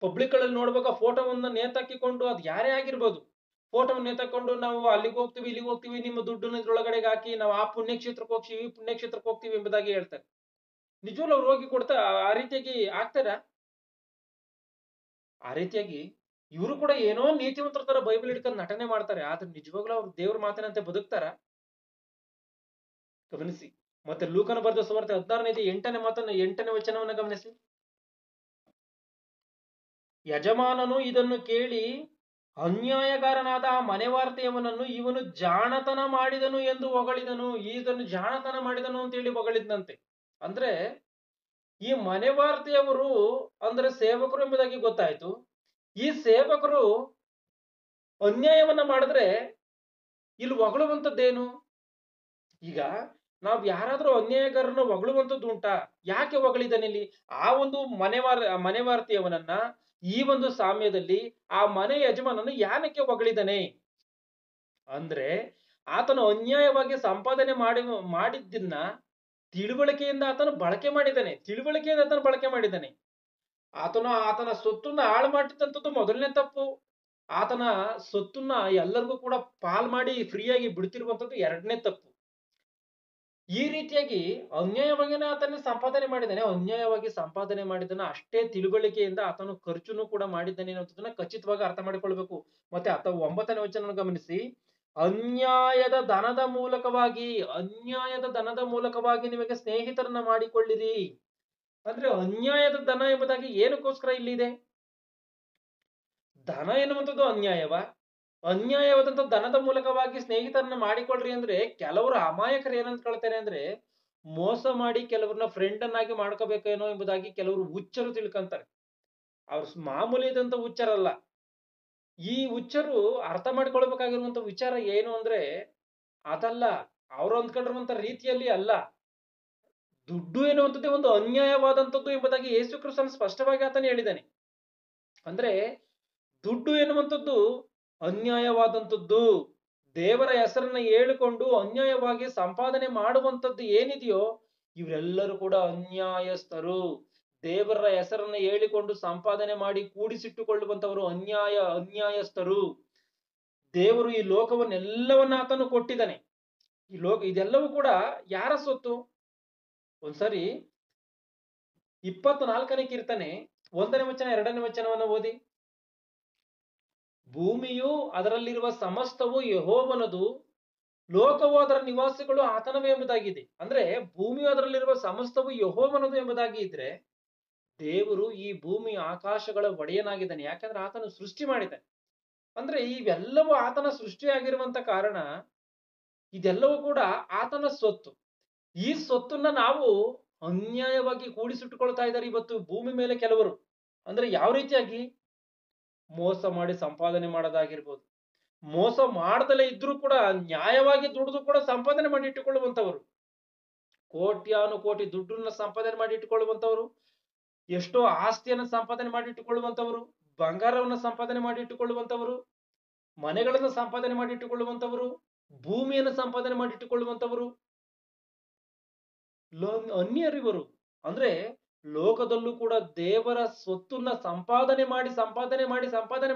ಪಬ್ಲಿಕ್ ಗಳಲ್ಲಿ ನೋಡ್ಬೇಕು, ಫೋಟೋವನ್ನ ನೇತಾಕಿಕೊಂಡು, ಅದು ಯಾರೇ ಆಗಿರ್ಬೋದು, ಫೋಟೋವನ್ನು ನೇತಾಕೊಂಡು ನಾವು ಅಲ್ಲಿಗೆ ಹೋಗ್ತೀವಿ ಇಲ್ಲಿಗೆ ಹೋಗ್ತೀವಿ, ನಿಮ್ಮ ದುಡ್ಡನ್ನ ಇದ್ರೊಳಗಡೆ ಹಾಕಿ ನಾವು ಆ ಪುಣ್ಯಕ್ಷೇತ್ರಕ್ಕೆ ಹೋಗ್ತೀವಿ ಈ ಪುಣ್ಯಕ್ಷೇತ್ರಕ್ಕೆ ಹೋಗ್ತೀವಿ ಎಂಬುದಾಗಿ ಹೇಳ್ತಾರೆ. ನಿಜವಲ್ಲ ಅವ್ರು ಹೋಗಿ ಕೊಡ್ತಾ ಆ ರೀತಿಯಾಗಿ ಆಗ್ತಾರ? ಆ ರೀತಿಯಾಗಿ ಇವರು ಕೂಡ ಏನೋ ನೀತಿವಂತರ ತರ ಬೈಬಲ್ ಹಿಡ್ಕೊಂಡು ನಟನೆ ಮಾಡ್ತಾರೆ, ಆದ್ರೆ ನಿಜವಾಗ್ಲೂ ಅವ್ರು ದೇವ್ರ ಮಾತಿನಂತೆ ಬದುಕ್ತಾರ? ಗಮನಿಸಿ. ಮತ್ತೆ ಲೂಕನ ಬರೆದ ಸುವಾರ್ತೆ 16ನೇ 8ನೇ ವಚನವನ್ನ ಗಮನಿಸಿ. ಯಜಮಾನನು ಇದನ್ನು ಕೇಳಿ ಅನ್ಯಾಯಗಾರನಾದ ಆ ಮನೆವಾರ್ತೆಯವನನ್ನು ಇವನು ಜಾಣತನ ಮಾಡಿದನು ಎಂದು ಹೊಗಳಿದನು. ಇದನ್ನು ಜಾಣತನ ಮಾಡಿದನು ಅಂತ ಹೇಳಿ ಹೊಗಳಿದ್ನಂತೆ. ಅಂದ್ರೆ ಈ ಮನೆವಾರ್ತೆಯವರು ಅಂದ್ರೆ ಸೇವಕರು ಎಂಬುದಾಗಿ ಗೊತ್ತಾಯ್ತು. ಈ ಸೇವಕರು ಅನ್ಯಾಯವನ್ನ ಮಾಡಿದ್ರೆ ಇಲ್ಲಿ ಹೊಗಳುವಂಥದ್ದೇನು? ಈಗ ನಾವ್ ಯಾರಾದ್ರೂ ಅನ್ಯಾಯಗಾರನ ಹೊಗಳುವಂಥದ್ದು ಉಂಟಾ? ಯಾಕೆ ಹೊಗಳಿದಾನೆ ಇಲ್ಲಿ? ಆ ಒಂದು ಮನೆವಾರ್ತೆಯವನನ್ನ ಈ ಒಂದು ಸಾಮ್ಯದಲ್ಲಿ ಆ ಮನೆ ಯಜಮಾನನು ಯಾನಕ್ಕೆ ಹೊಗಳಿದಾನೆ ಅಂದ್ರೆ, ಆತನು ಅನ್ಯಾಯವಾಗಿ ಸಂಪಾದನೆ ಮಾಡಿದ್ದನ್ನ ತಿಳುವಳಿಕೆಯಿಂದ ಆತನು ಬಳಕೆ ಮಾಡಿದ್ದಾನೆ. ಆತನ ಸೊತ್ತನ್ನ ಹಾಳು ಮಾಡಿದಂಥದ್ದು ಮೊದಲನೇ ತಪ್ಪು. ಆತನ ಸೊತ್ತನ್ನ ಎಲ್ಲರಿಗೂ ಕೂಡ ಪಾಲ್ ಮಾಡಿ ಫ್ರೀಯಾಗಿ ಬಿಡ್ತಿರುವಂತದ್ದು ಎರಡನೇ ತಪ್ಪು. ಈ ರೀತಿಯಾಗಿ ಅನ್ಯಾಯವಾಗಿನೇ ಆತನ ಸಂಪಾದನೆ ಮಾಡಿದ್ದಾನೆ. ಅನ್ಯಾಯವಾಗಿ ಸಂಪಾದನೆ ಮಾಡಿದ್ದನ್ನ ಅಷ್ಟೇ ತಿಳುವಳಿಕೆಯಿಂದ ಆತನು ಖರ್ಚುನು ಕೂಡ ಮಾಡಿದ್ದಾನೆ ಅನ್ನೋದನ್ನ ಖಚಿತವಾಗಿ ಅರ್ಥ ಮಾಡಿಕೊಳ್ಬೇಕು. ಮತ್ತೆ 9ನೇ ವಚನವನ್ನು ಗಮನಿಸಿ. ಅನ್ಯಾಯದ ದನದ ಮೂಲಕವಾಗಿ ನಿಮಗೆ ಸ್ನೇಹಿತರನ್ನ ಮಾಡಿಕೊಳ್ಳಿರಿ. ಅಂದ್ರೆ ಅನ್ಯಾಯದ ದನ ಎಂಬುದಾಗಿ ಏನಕ್ಕೋಸ್ಕರ ಇಲ್ಲಿದೆ? ದನ ಎನ್ನುವಂಥದ್ದು ಅನ್ಯಾಯವಾದಂತ ದನದ ಮೂಲಕವಾಗಿ ಸ್ನೇಹಿತರನ್ನ ಮಾಡಿಕೊಳ್ಳ್ರಿ ಅಂದ್ರೆ, ಕೆಲವರು ಅಮಾಯಕರು ಏನಂದ್ಕೊಳ್ತಾರೆ ಅಂದ್ರೆ, ಮೋಸ ಮಾಡಿ ಕೆಲವ್ರನ್ನ ಫ್ರೆಂಡ್ ಅನ್ನಾಗಿ ಮಾಡ್ಕೋಬೇಕೇನೋ ಎಂಬುದಾಗಿ ಕೆಲವರು ಹುಚ್ಚರು ತಿಳ್ಕೊಂತಾರೆ. ಅವ್ರ ಮಾಮೂಲಿ ಇದಂತ ಹುಚ್ಚರಲ್ಲ. ಈ ಹುಚ್ಚರು ಅರ್ಥ ಮಾಡ್ಕೊಳ್ಬೇಕಾಗಿರುವಂತ ವಿಚಾರ ಏನು ಅಂದ್ರೆ ಅದಲ್ಲ. ಅವ್ರು ಅಂದ್ಕೊಂಡಿರುವಂತ ರೀತಿಯಲ್ಲಿ ಅಲ್ಲ. ದುಡ್ಡು ಎನ್ನುವಂಥದ್ದೇ ಒಂದು ಅನ್ಯಾಯವಾದಂಥದ್ದು ಎಂಬುದಾಗಿ ಯೇಸು ಕ್ರಿಸ್ತನು ಸ್ಪಷ್ಟವಾಗಿ ಆತನು ಹೇಳಿದ್ದಾನೆ. ಅಂದ್ರೆ ದುಡ್ಡು ಎನ್ನುವಂಥದ್ದು ಅನ್ಯಾಯವಾದಂಥದ್ದು. ದೇವರ ಹೆಸರನ್ನ ಹೇಳಿಕೊಂಡು ಅನ್ಯಾಯವಾಗಿ ಸಂಪಾದನೆ ಮಾಡುವಂಥದ್ದು ಏನಿದೆಯೋ ಇವರೆಲ್ಲರೂ ಕೂಡ ಅನ್ಯಾಯಸ್ಥರು. ದೇವರ ಹೆಸರನ್ನ ಹೇಳಿಕೊಂಡು ಸಂಪಾದನೆ ಮಾಡಿ ಕೂಡಿಸಿಟ್ಟುಕೊಳ್ಳುವಂತವರು ಅನ್ಯಾಯಸ್ಥರು. ದೇವರು ಈ ಲೋಕವನ್ನೆಲ್ಲವನ್ನ ಆತನು ಕೊಟ್ಟಿದ್ದಾನೆ. ಇದೆಲ್ಲವೂ ಕೂಡ ಯಾರ ಸೊತ್ತು? ಒಂದ್ಸರಿ 24ನೇ ಕೀರ್ತನೆ 1ನೇ ವಚನ 2ನೇ ವಚನವನ್ನು ಓದಿ. ಭೂಮಿಯು ಅದರಲ್ಲಿರುವ ಸಮಸ್ತವು ಯೆಹೋವನದು, ಲೋಕವು ಅದರ ನಿವಾಸಿಗಳು ಆತನವೇ ಎಂಬುದಾಗಿದೆ. ಅಂದ್ರೆ ಭೂಮಿಯು ಅದರಲ್ಲಿರುವ ಸಮಸ್ತವು ಯೆಹೋವನದು ಎಂಬುದಾಗಿ ಇದ್ರೆ, ದೇವರು ಈ ಭೂಮಿ ಆಕಾಶಗಳ ಒಡೆಯನಾಗಿದ್ದಾನೆ. ಯಾಕಂದ್ರೆ ಆತನು ಸೃಷ್ಟಿ ಮಾಡಿದ್ದಾನೆ. ಅಂದ್ರೆ ಇವೆಲ್ಲವೂ ಆತನ ಸೃಷ್ಟಿಯಾಗಿರುವಂತ ಕಾರಣ ಇದೆಲ್ಲವೂ ಕೂಡ ಆತನ ಸೊತ್ತು. ಈ ಸೊತ್ತನ್ನ ನಾವು ಅನ್ಯಾಯವಾಗಿ ಕೂಡಿಸಿಟ್ಟುಕೊಳ್ತಾ ಇದ್ದಾರೆ ಇವತ್ತು ಭೂಮಿ ಮೇಲೆ ಕೆಲವರು. ಅಂದ್ರೆ ಯಾವ ರೀತಿಯಾಗಿ? ಮೋಸ ಮಾಡಿ ಸಂಪಾದನೆ ಮಾಡೋದಾಗಿರ್ಬೋದು. ಮೋಸ ಮಾಡದಲೇ ಇದ್ರೂ ಕೂಡ ನ್ಯಾಯವಾಗಿ ದುಡಿದು ಕೂಡ ಸಂಪಾದನೆ ಮಾಡಿ ಇಟ್ಟುಕೊಳ್ಳುವಂತವರು, ಕೋಟ್ಯಾನುಕೋಟಿ ದುಡ್ಡನ್ನ ಸಂಪಾದನೆ ಮಾಡಿ ಇಟ್ಟುಕೊಳ್ಳುವಂತವರು, ಎಷ್ಟೋ ಆಸ್ತಿಯನ್ನು ಸಂಪಾದನೆ ಮಾಡಿ ಇಟ್ಟುಕೊಳ್ಳುವಂತವರು, ಬಂಗಾರವನ್ನ ಸಂಪಾದನೆ ಮಾಡಿ ಇಟ್ಟುಕೊಳ್ಳುವಂತವರು, ಮನೆಗಳನ್ನು ಸಂಪಾದನೆ ಮಾಡಿ ಇಟ್ಟುಕೊಳ್ಳುವಂತವರು, ಭೂಮಿಯನ್ನು ಸಂಪಾದನೆ ಮಾಡಿ ಇಟ್ಟುಕೊಳ್ಳುವಂತವರು ಅನ್ಯರಿವರು. ಅಂದ್ರೆ ಲೋಕದಲ್ಲೂ ಕೂಡ ದೇವರ ಸ್ವತ್ತನ್ನ ಸಂಪಾದನೆ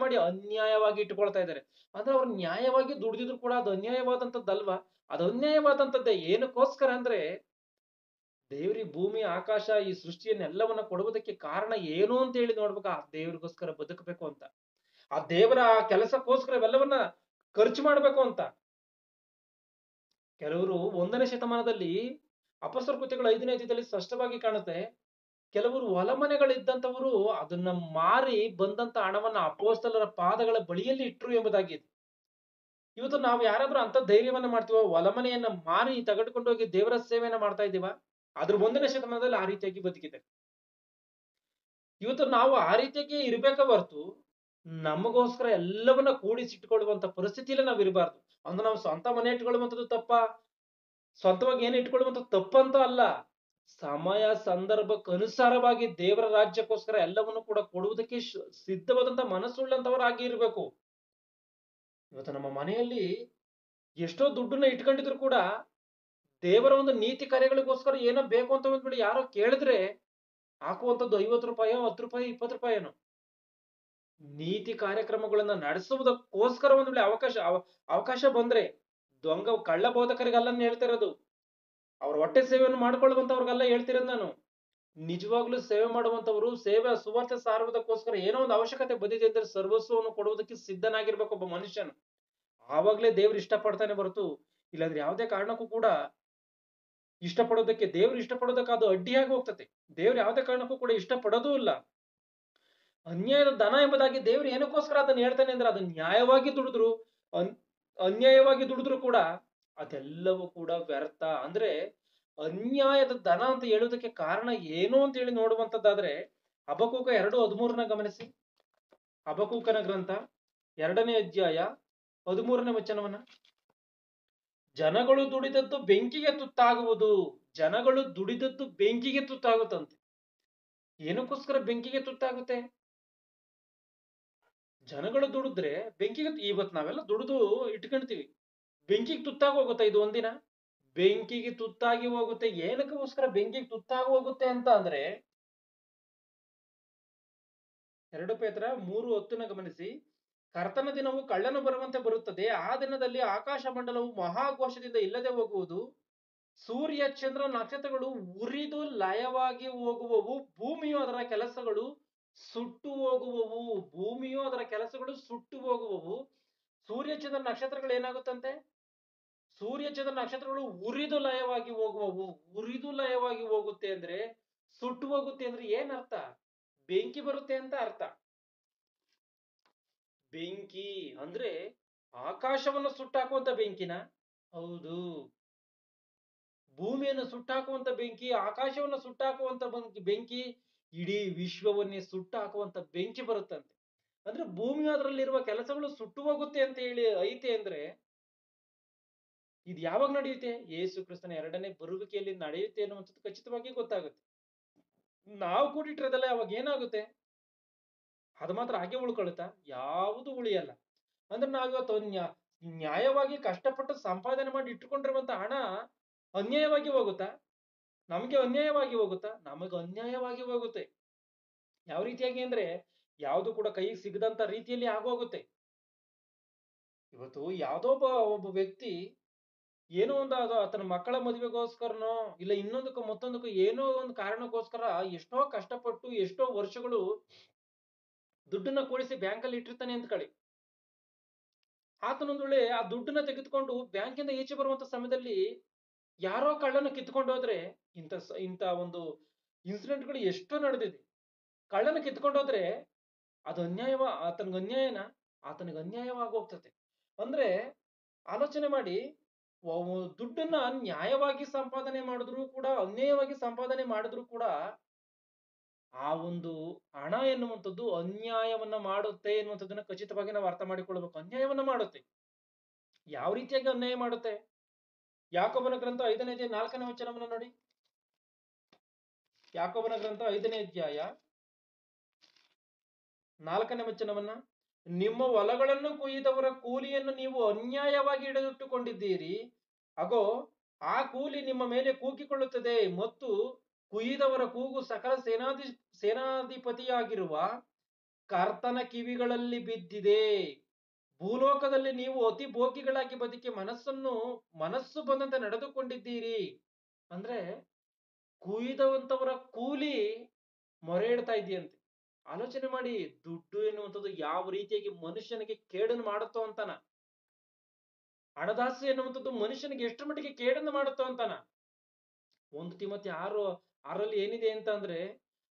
ಮಾಡಿ ಅನ್ಯಾಯವಾಗಿ ಇಟ್ಟುಕೊಳ್ತಾ ಇದ್ದಾರೆ. ಅಂದ್ರೆ ಅವ್ರು ನ್ಯಾಯವಾಗಿ ದುಡಿದಿದ್ರು ಕೂಡ ಅದು ಅನ್ಯಾಯವಾದಂಥದ್ದಲ್ವಾ? ಅದು ಅನ್ಯಾಯವಾದಂಥದ್ದೇ. ಏನಕ್ಕೋಸ್ಕರ ಅಂದ್ರೆ, ದೇವ್ರಿ ಭೂಮಿ ಆಕಾಶ ಈ ಸೃಷ್ಟಿಯನ್ನೆಲ್ಲವನ್ನ ಕೊಡುವುದಕ್ಕೆ ಕಾರಣ ಏನು ಅಂತ ಹೇಳಿ ನೋಡ್ಬೇಕು. ಆ ದೇವ್ರಿಗೋಸ್ಕರ ಬದುಕಬೇಕು ಅಂತ, ಆ ದೇವರ ಕೆಲಸಕ್ಕೋಸ್ಕರ ಇವೆಲ್ಲವನ್ನ ಖರ್ಚು ಮಾಡ್ಬೇಕು ಅಂತ. ಕೆಲವರು 1ನೇ ಶತಮಾನದಲ್ಲಿ ಅಪೊಸ್ತಲರ ಕೃತ್ಯಗಳು 5ನೇ ಅಧ್ಯಾಯದಲ್ಲಿ ಸ್ಪಷ್ಟವಾಗಿ ಕಾಣುತ್ತೆ. ಕೆಲವರು ಹೊಲ ಮನೆಗಳಿದ್ದಂಥವರು ಅದನ್ನ ಮಾರಿ ಬಂದಂತ ಹಣವನ್ನ ಅಪೊಸ್ತಲರ ಪಾದಗಳ ಬಳಿಯಲ್ಲಿ ಇಟ್ರು ಎಂಬುದಾಗಿದೆ. ಇವತ್ತು ನಾವು ಯಾರಾದ್ರೂ ಅಂತ ಧೈರ್ಯವನ್ನ ಮಾಡ್ತೀವ? ಹೊಲ ಮನೆಯನ್ನ ಮಾರಿ ತೆಗೆದುಕೊಂಡು ಹೋಗಿ ದೇವರ ಸೇವೆಯನ್ನ ಮಾಡ್ತಾ ಇದ್ದೀವ? ಅದ್ರ 1ನೇ ಶತಮಾನದಲ್ಲಿ ಆ ರೀತಿಯಾಗಿ ಬದುಕಿದೆ. ಇವತ್ತು ನಾವು ಆ ರೀತಿಯಾಗಿ ಇರ್ಬೇಕ ಹೊರತು ನಮಗೋಸ್ಕರ ಎಲ್ಲವನ್ನ ಕೂಡಿಸಿಟ್ಟುಕೊಳ್ಳುವಂತ ಪರಿಸ್ಥಿತಿಯಲ್ಲಿ ನಾವು ಇರಬಾರ್ದು. ಅಂದ್ರೆ ನಾವು ಸ್ವಂತ ಮನೆ ಇಟ್ಕೊಳ್ಳುವಂಥದ್ದು ತಪ್ಪ, ಸ್ವಂತವಾಗಿ ಏನು ಇಟ್ಕೊಳ್ಳುವಂಥದ್ದು ತಪ್ಪಂತ ಅಲ್ಲ. ಸಮಯ ಸಂದರ್ಭಕ್ಕನುಸಾರವಾಗಿ ದೇವರ ರಾಜ್ಯಕ್ಕೋಸ್ಕರ ಎಲ್ಲವನ್ನು ಕೂಡ ಕೊಡುವುದಕ್ಕೆ ಸಿದ್ಧವಾದಂತ ಮನಸ್ಸುಳ್ಳಂತವರಾಗಿ ಇರಬೇಕು. ಇವತ್ತು ನಮ್ಮ ಮನೆಯಲ್ಲಿ ಎಷ್ಟೋ ದುಡ್ಡನ್ನ ಇಟ್ಕೊಂಡಿದ್ರು ಕೂಡ ದೇವರ ಒಂದು ನೀತಿ ಕಾರ್ಯಗಳಿಗೋಸ್ಕರ ಏನೋ ಬೇಕು ಅಂತ ಬಂದ್ಬಿಡಿ ಯಾರೋ ಕೇಳಿದ್ರೆ ಹಾಕುವಂಥದ್ದು 50 ರೂಪಾಯೋ 10 ರೂಪಾಯಿ 20 ರೂಪಾಯಿನೋ. ನೀತಿ ಕಾರ್ಯಕ್ರಮಗಳನ್ನ ನಡೆಸುವುದಕ್ಕೋಸ್ಕರ ಒಂದು ವೇಳೆ ಅವಕಾಶ ಬಂದ್ರೆ, ಕಳ್ಳ ಬೋಧಕರಿಗಲ್ಲ ಹೇಳ್ತಿರೋದು, ಅವ್ರ ಹೊಟ್ಟೆ ಸೇವೆಯನ್ನು ಮಾಡ್ಕೊಳ್ಳುವಂತವ್ರಿಗೆಲ್ಲ ಹೇಳ್ತಿರೋದು ನಾನು. ನಿಜವಾಗ್ಲೂ ಸೇವೆ ಮಾಡುವಂತವರು ಸೇವೆ ಸುವಾರ್ತೆ ಸಾರುವುದಕ್ಕೋಸ್ಕರ ಏನೋ ಒಂದು ಅವಶ್ಯಕತೆ ಬಂದಿದೆ ಅಂದ್ರೆ ಸರ್ವಸ್ವವನ್ನು ಕೊಡುವುದಕ್ಕೆ ಸಿದ್ಧನಾಗಿರ್ಬೇಕು ಒಬ್ಬ ಮನುಷ್ಯನು. ಆವಾಗ್ಲೇ ದೇವ್ರು ಇಷ್ಟಪಡ್ತಾನೆ ಹೊರತು ಇಲ್ಲಾಂದ್ರೆ ಯಾವುದೇ ಕಾರಣಕ್ಕೂ ಕೂಡ ದೇವ್ರು ಇಷ್ಟಪಡೋದಕ್ಕೆ ಅದು ಅಡ್ಡಿಯಾಗಿ ಹೋಗ್ತದೆ. ದೇವ್ರು ಯಾವುದೇ ಕಾರಣಕ್ಕೂ ಕೂಡ ಇಷ್ಟಪಡೋದೂ ಇಲ್ಲ. ಅನ್ಯಾಯದ ದನ ಎಂಬುದಾಗಿ ದೇವ್ರು ಏನಕ್ಕೋಸ್ಕರ ಅದನ್ನ ಹೇಳ್ತಾನೆ ಅಂದ್ರೆ ಅದನ್ನ ನ್ಯಾಯವಾಗಿ ದುಡಿದ್ರು ಅನ್ಯಾಯವಾಗಿ ದುಡಿದ್ರು ಕೂಡ ಅದೆಲ್ಲವೂ ಕೂಡ ವ್ಯರ್ಥ. ಅಂದ್ರೆ ಅನ್ಯಾಯದ ದನ ಅಂತ ಹೇಳುವುದಕ್ಕೆ ಕಾರಣ ಏನು ಅಂತ ಹೇಳಿ ನೋಡುವಂತದ್ದಾದ್ರೆ ಹಬಕೂಕ 2:13 ಗಮನಿಸಿ. ಹಬಕೂಕನ ಗ್ರಂಥ 2ನೇ ಅಧ್ಯಾಯ 13ನೇ ವಚನವನ್ನ. ಜನಗಳು ದುಡಿದದ್ದು ಬೆಂಕಿಗೆ ತುತ್ತಾಗುವುದು. ಜನಗಳು ದುಡಿದದ್ದು ಬೆಂಕಿಗೆ ತುತ್ತಾಗುತ್ತಂತೆ. ಏನಕ್ಕೋಸ್ಕರ ಬೆಂಕಿಗೆ ತುತ್ತಾಗುತ್ತೆ? ಜನಗಳು ದುಡಿದ್ರೆ ಬೆಂಕಿಗೆ ಇವತ್ತು ನಾವೆಲ್ಲ ದುಡಿದು ಇಟ್ಕೊಂತೀವಿ. ಬೆಂಕಿಗೆ ತುತ್ತಾಗಿ ಹೋಗುತ್ತೆ ಇದು ಒಂದಿನ? ಬೆಂಕಿಗೆ ತುತ್ತಾಗಿ ಹೋಗುತ್ತೆ. ಏನಕ್ಕೋಸ್ಕರ ಬೆಂಕಿಗೆ ತುತ್ತಾಗಿ ಹೋಗುತ್ತೆ ಅಂತ ಅಂದ್ರೆ 2 ಪೇತ್ರ 3:10 ಗಮನಿಸಿ. ಕರ್ತನ ದಿನವು ಕಳ್ಳನು ಬರುವಂತೆ ಬರುತ್ತದೆ. ಆ ದಿನದಲ್ಲಿ ಆಕಾಶ ಮಂಡಲವು ಮಹಾಘೋಷದಿಂದ ಇಲ್ಲದೆ ಹೋಗುವುದು. ಸೂರ್ಯ ಚಂದ್ರ ನಕ್ಷತ್ರಗಳು ಉರಿದು ಲಯವಾಗಿ ಹೋಗುವವು. ಭೂಮಿಯು ಅದರ ಕೆಲಸಗಳು ಸುಟ್ಟು ಹೋಗುವವು. ಭೂಮಿಯು ಅದರ ಕೆಲಸಗಳು ಸುಟ್ಟು ಹೋಗುವವು. ಸೂರ್ಯ ಚಂದ್ರ ನಕ್ಷತ್ರಗಳು ಏನಾಗುತ್ತಂತೆ? ಸೂರ್ಯ ಚಂದ್ರ ನಕ್ಷತ್ರಗಳು ಉರಿದು ಲಯವಾಗಿ ಹೋಗುವವು. ಉರಿದು ಲಯವಾಗಿ ಹೋಗುತ್ತೆ ಅಂದ್ರೆ, ಸುಟ್ಟು ಹೋಗುತ್ತೆ ಅಂದ್ರೆ ಏನರ್ಥ? ಬೆಂಕಿ ಬರುತ್ತೆ ಅಂತ ಅರ್ಥ. ಬೆಂಕಿ ಅಂದ್ರೆ ಆಕಾಶವನ್ನು ಸುಟ್ಟಾಕುವಂತ ಬೆಂಕಿನ? ಹೌದು. ಭೂಮಿಯನ್ನು ಸುಟ್ಟಾಕುವಂತ ಬೆಂಕಿ, ಆಕಾಶವನ್ನು ಸುಟ್ಟಾಕುವಂತ ಬೆಂಕಿ, ಇಡೀ ವಿಶ್ವವನ್ನೇ ಸುಟ್ಟಾಕುವಂತ ಬೆಂಕಿ ಬರುತ್ತಂತೆ. ಅಂದ್ರೆ ಭೂಮಿ ಅದರಲ್ಲಿರುವ ಕೆಲಸಗಳು ಸುಟ್ಟು ಹೋಗುತ್ತೆ ಅಂತ ಹೇಳಿ ಐತೆ ಅಂದ್ರೆ ಇದು ಯಾವಾಗ ನಡೆಯುತ್ತೆ? ಯೇಸು ಕ್ರಿಸ್ತನ 2ನೇ ಬರುವಿಕೆಯಲ್ಲಿ ನಡೆಯುತ್ತೆ ಅನ್ನುವಂಥದ್ದು ಖಚಿತವಾಗಿ ಗೊತ್ತಾಗುತ್ತೆ. ನಾವು ಕೂಡಿಟ್ಟಿರೋದಲ್ಲ, ಅವಾಗ ಏನಾಗುತ್ತೆ? ಅದು ಮಾತ್ರ ಹಾಗೆ ಉಳ್ಕೊಳುತ್ತಾ? ಯಾವುದು ಉಳಿಯಲ್ಲ. ಅಂದ್ರೆ ನಾವಿವತ್ತು ನ್ಯಾಯವಾಗಿ ಕಷ್ಟಪಟ್ಟು ಸಂಪಾದನೆ ಮಾಡಿ ಇಟ್ಟುಕೊಂಡಿರುವಂತ ಹಣ ಅನ್ಯಾಯವಾಗಿ ಹೋಗುತ್ತಾ? ನಮಗೆ ಅನ್ಯಾಯವಾಗಿ ಹೋಗುತ್ತಾ? ನಮಗೆ ಅನ್ಯಾಯವಾಗಿ ಹೋಗುತ್ತೆ. ಯಾವ ರೀತಿಯಾಗಿ ಅಂದ್ರೆ ಯಾವುದು ಕೂಡ ಕೈಗೆ ಸಿಗದಂತ ರೀತಿಯಲ್ಲಿ ಆಗೋಗುತ್ತೆ. ಇವತ್ತು ಯಾವ್ದೋ ಒಬ್ಬ ವ್ಯಕ್ತಿ ಏನೋ ಒಂದು ಆತನ ಮಕ್ಕಳ ಮದುವೆಗೋಸ್ಕರನೋ ಇಲ್ಲ ಇನ್ನೊಂದಕ್ಕೂ ಮತ್ತೊಂದಕ್ಕೂ ಏನೋ ಒಂದು ಕಾರಣಕ್ಕೋಸ್ಕರ ಎಷ್ಟೋ ಕಷ್ಟಪಟ್ಟು ಎಷ್ಟೋ ವರ್ಷಗಳು ದುಡ್ಡನ್ನ ಕೂಡಿಸಿ ಬ್ಯಾಂಕಲ್ಲಿ ಇಟ್ಟಿರ್ತಾನೆ ಅಂದ್ಕೊಳ್ಳಿ. ಆತನೊಂದು ವೇಳೆ ಆ ದುಡ್ಡನ್ನ ತೆಗೆದುಕೊಂಡು ಬ್ಯಾಂಕಿಂದ ಈಚೆ ಬರುವಂತ ಸಮಯದಲ್ಲಿ ಯಾರೋ ಕಳ್ಳನ ಕಿತ್ಕೊಂಡು ಹೋದ್ರೆ ಇಂತ ಒಂದು ಇನ್ಸಿಡೆಂಟ್ಗಳು ಎಷ್ಟೋ ನಡೆದಿದೆ. ಕಳ್ಳನ ಕಿತ್ಕೊಂಡು ಹೋದ್ರೆ ಅದು ಆತನಿಗೆ ಅನ್ಯಾಯನ? ಆತನಿಗೆ ಅನ್ಯಾಯವಾಗಿ ಹೋಗ್ತದೆ. ಅಂದ್ರೆ ಆಲೋಚನೆ ಮಾಡಿ, ದುಡ್ಡನ್ನ ನ್ಯಾಯವಾಗಿ ಸಂಪಾದನೆ ಮಾಡಿದ್ರು ಕೂಡ ಅನ್ಯಾಯವಾಗಿ ಸಂಪಾದನೆ ಮಾಡಿದ್ರು ಕೂಡ ಆ ಒಂದು ಹಣ ಎನ್ನುವಂಥದ್ದು ಅನ್ಯಾಯವನ್ನ ಮಾಡುತ್ತೆ ಎನ್ನುವಂಥದ್ದನ್ನ ಖಚಿತವಾಗಿ ನಾವು ಅರ್ಥ ಮಾಡಿಕೊಳ್ಬೇಕು. ಅನ್ಯಾಯವನ್ನ ಮಾಡುತ್ತೆ. ಯಾವ ರೀತಿಯಾಗಿ ಅನ್ಯಾಯ ಮಾಡುತ್ತೆ? ಯಾಕೋಬನ ಗ್ರಂಥ 5ನೇ ಅಧ್ಯಾಯ 4ನೇ ವಚನವನ್ನ ನೋಡಿ. ಯಾಕೋಬನ ಗ್ರಂಥ 5ನೇ ಅಧ್ಯಾಯ 4ನೇ ವಚನವನ್ನ. ನಿಮ್ಮ ಹೊಲಗಳನ್ನು ಕೊಯ್ದವರ ಕೂಲಿಯನ್ನು ನೀವು ಅನ್ಯಾಯವಾಗಿ ಹಿಡಿದಿಟ್ಟುಕೊಂಡಿದ್ದೀರಿ. ಅಗೋ, ಆ ಕೂಲಿ ನಿಮ್ಮ ಮೇಲೆ ಕೂಗಿಕೊಳ್ಳುತ್ತದೆ ಮತ್ತು ಕುಯ್ದವರ ಕೂಗು ಸಕಲ ಸೇನಾಧಿಪತಿಯಾಗಿರುವ ಕರ್ತನ ಕಿವಿಗಳಲ್ಲಿ ಬಿದ್ದಿದೆ. ಭೂಲೋಕದಲ್ಲಿ ನೀವು ಅತಿ ಭೋಗಿಗಳಾಗಿ ಬದುಕಿ ಮನಸ್ಸು ಬಂದಂತೆ ನಡೆದುಕೊಂಡಿದ್ದೀರಿ. ಅಂದ್ರೆ ಕುಯ್ದವಂತವರ ಕೂಲಿ ಮೊರೆ ಇಡ್ತಾ ಇದೆಯಂತೆ. ಆಲೋಚನೆ ಮಾಡಿ, ದುಡ್ಡು ಎನ್ನುವಂಥದ್ದು ಯಾವ ರೀತಿಯಾಗಿ ಮನುಷ್ಯನಿಗೆ ಕೇಡನ್ನು ಮಾಡುತ್ತೋ ಅಂತಾನ. ಹಣದಾಸೆ ಎನ್ನುವಂಥದ್ದು ಮನುಷ್ಯನಿಗೆ ಎಷ್ಟು ಮಟ್ಟಿಗೆ ಕೇಡನ್ನು ಮಾಡುತ್ತೋ ಅಂತಾನ. 1 ತಿಮೋಥೆ 6:6 ಏನಿದೆ ಅಂತ ಅಂದ್ರೆ,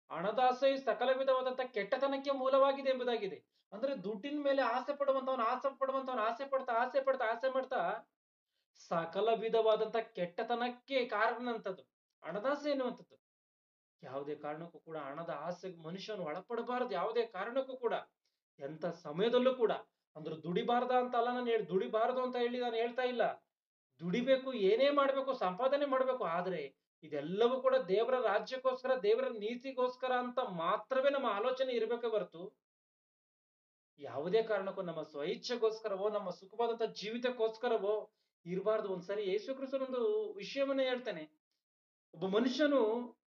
ಹಣದಾಸೆ ಸಕಲ ವಿಧವಾದಂತ ಕೆಟ್ಟತನಕ್ಕೆ ಮೂಲವಾಗಿದೆ ಎಂಬುದಾಗಿದೆ. ಅಂದ್ರೆ ದುಡ್ಡಿನ ಮೇಲೆ ಆಸೆ ಪಡುವಂತವನು ಸಕಲ ವಿಧವಾದಂತ ಕೆಟ್ಟತನಕ್ಕೆ ಕಾರಣ ಅಂತದ್ದು ಹಣದಾಸೆ ಎನ್ನುವಂಥದ್ದು. ಯಾವುದೇ ಕಾರಣಕ್ಕೂ ಕೂಡ ಹಣದ ಆಸೆಗೆ ಮನುಷ್ಯನು ಒಳಪಡಬಾರದು. ಯಾವುದೇ ಕಾರಣಕ್ಕೂ ಕೂಡ, ಎಂತ ಸಮಯದಲ್ಲೂ ಕೂಡ. ಅಂದ್ರೆ ದುಡಿಬಾರ್ದ ಅಂತ ಅಲ್ಲ ನಾನು ದುಡಿಬಾರದು ಅಂತ ಹೇಳಿ ನಾನು ಹೇಳ್ತಾ ಇಲ್ಲ. ದುಡಿಬೇಕು, ಏನೇ ಮಾಡ್ಬೇಕು, ಸಂಪಾದನೆ ಮಾಡ್ಬೇಕು. ಆದ್ರೆ ಇದೆಲ್ಲವೂ ಕೂಡ ದೇವರ ರಾಜ್ಯಕ್ಕೋಸ್ಕರ, ದೇವರ ನೀತಿಗೋಸ್ಕರ ಅಂತ ಮಾತ್ರವೇ ನಮ್ಮ ಆಲೋಚನೆ ಇರಬೇಕೇ ಹೊರತು ಯಾವುದೇ ಕಾರಣಕ್ಕೂ ನಮ್ಮ ಸ್ವಇಚ್ಛೆಗೋಸ್ಕರವೋ ನಮ್ಮ ಸುಖವಾದಂತ ಜೀವಿತಕ್ಕೋಸ್ಕರವೋ ಇರಬಾರ್ದು. ಒಂದ್ಸರಿ ಯೇಸು ಕ್ರಿಸ್ತನೊಂದು ವಿಷಯವನ್ನ ಹೇಳ್ತಾನೆ. ಒಬ್ಬ ಮನುಷ್ಯನು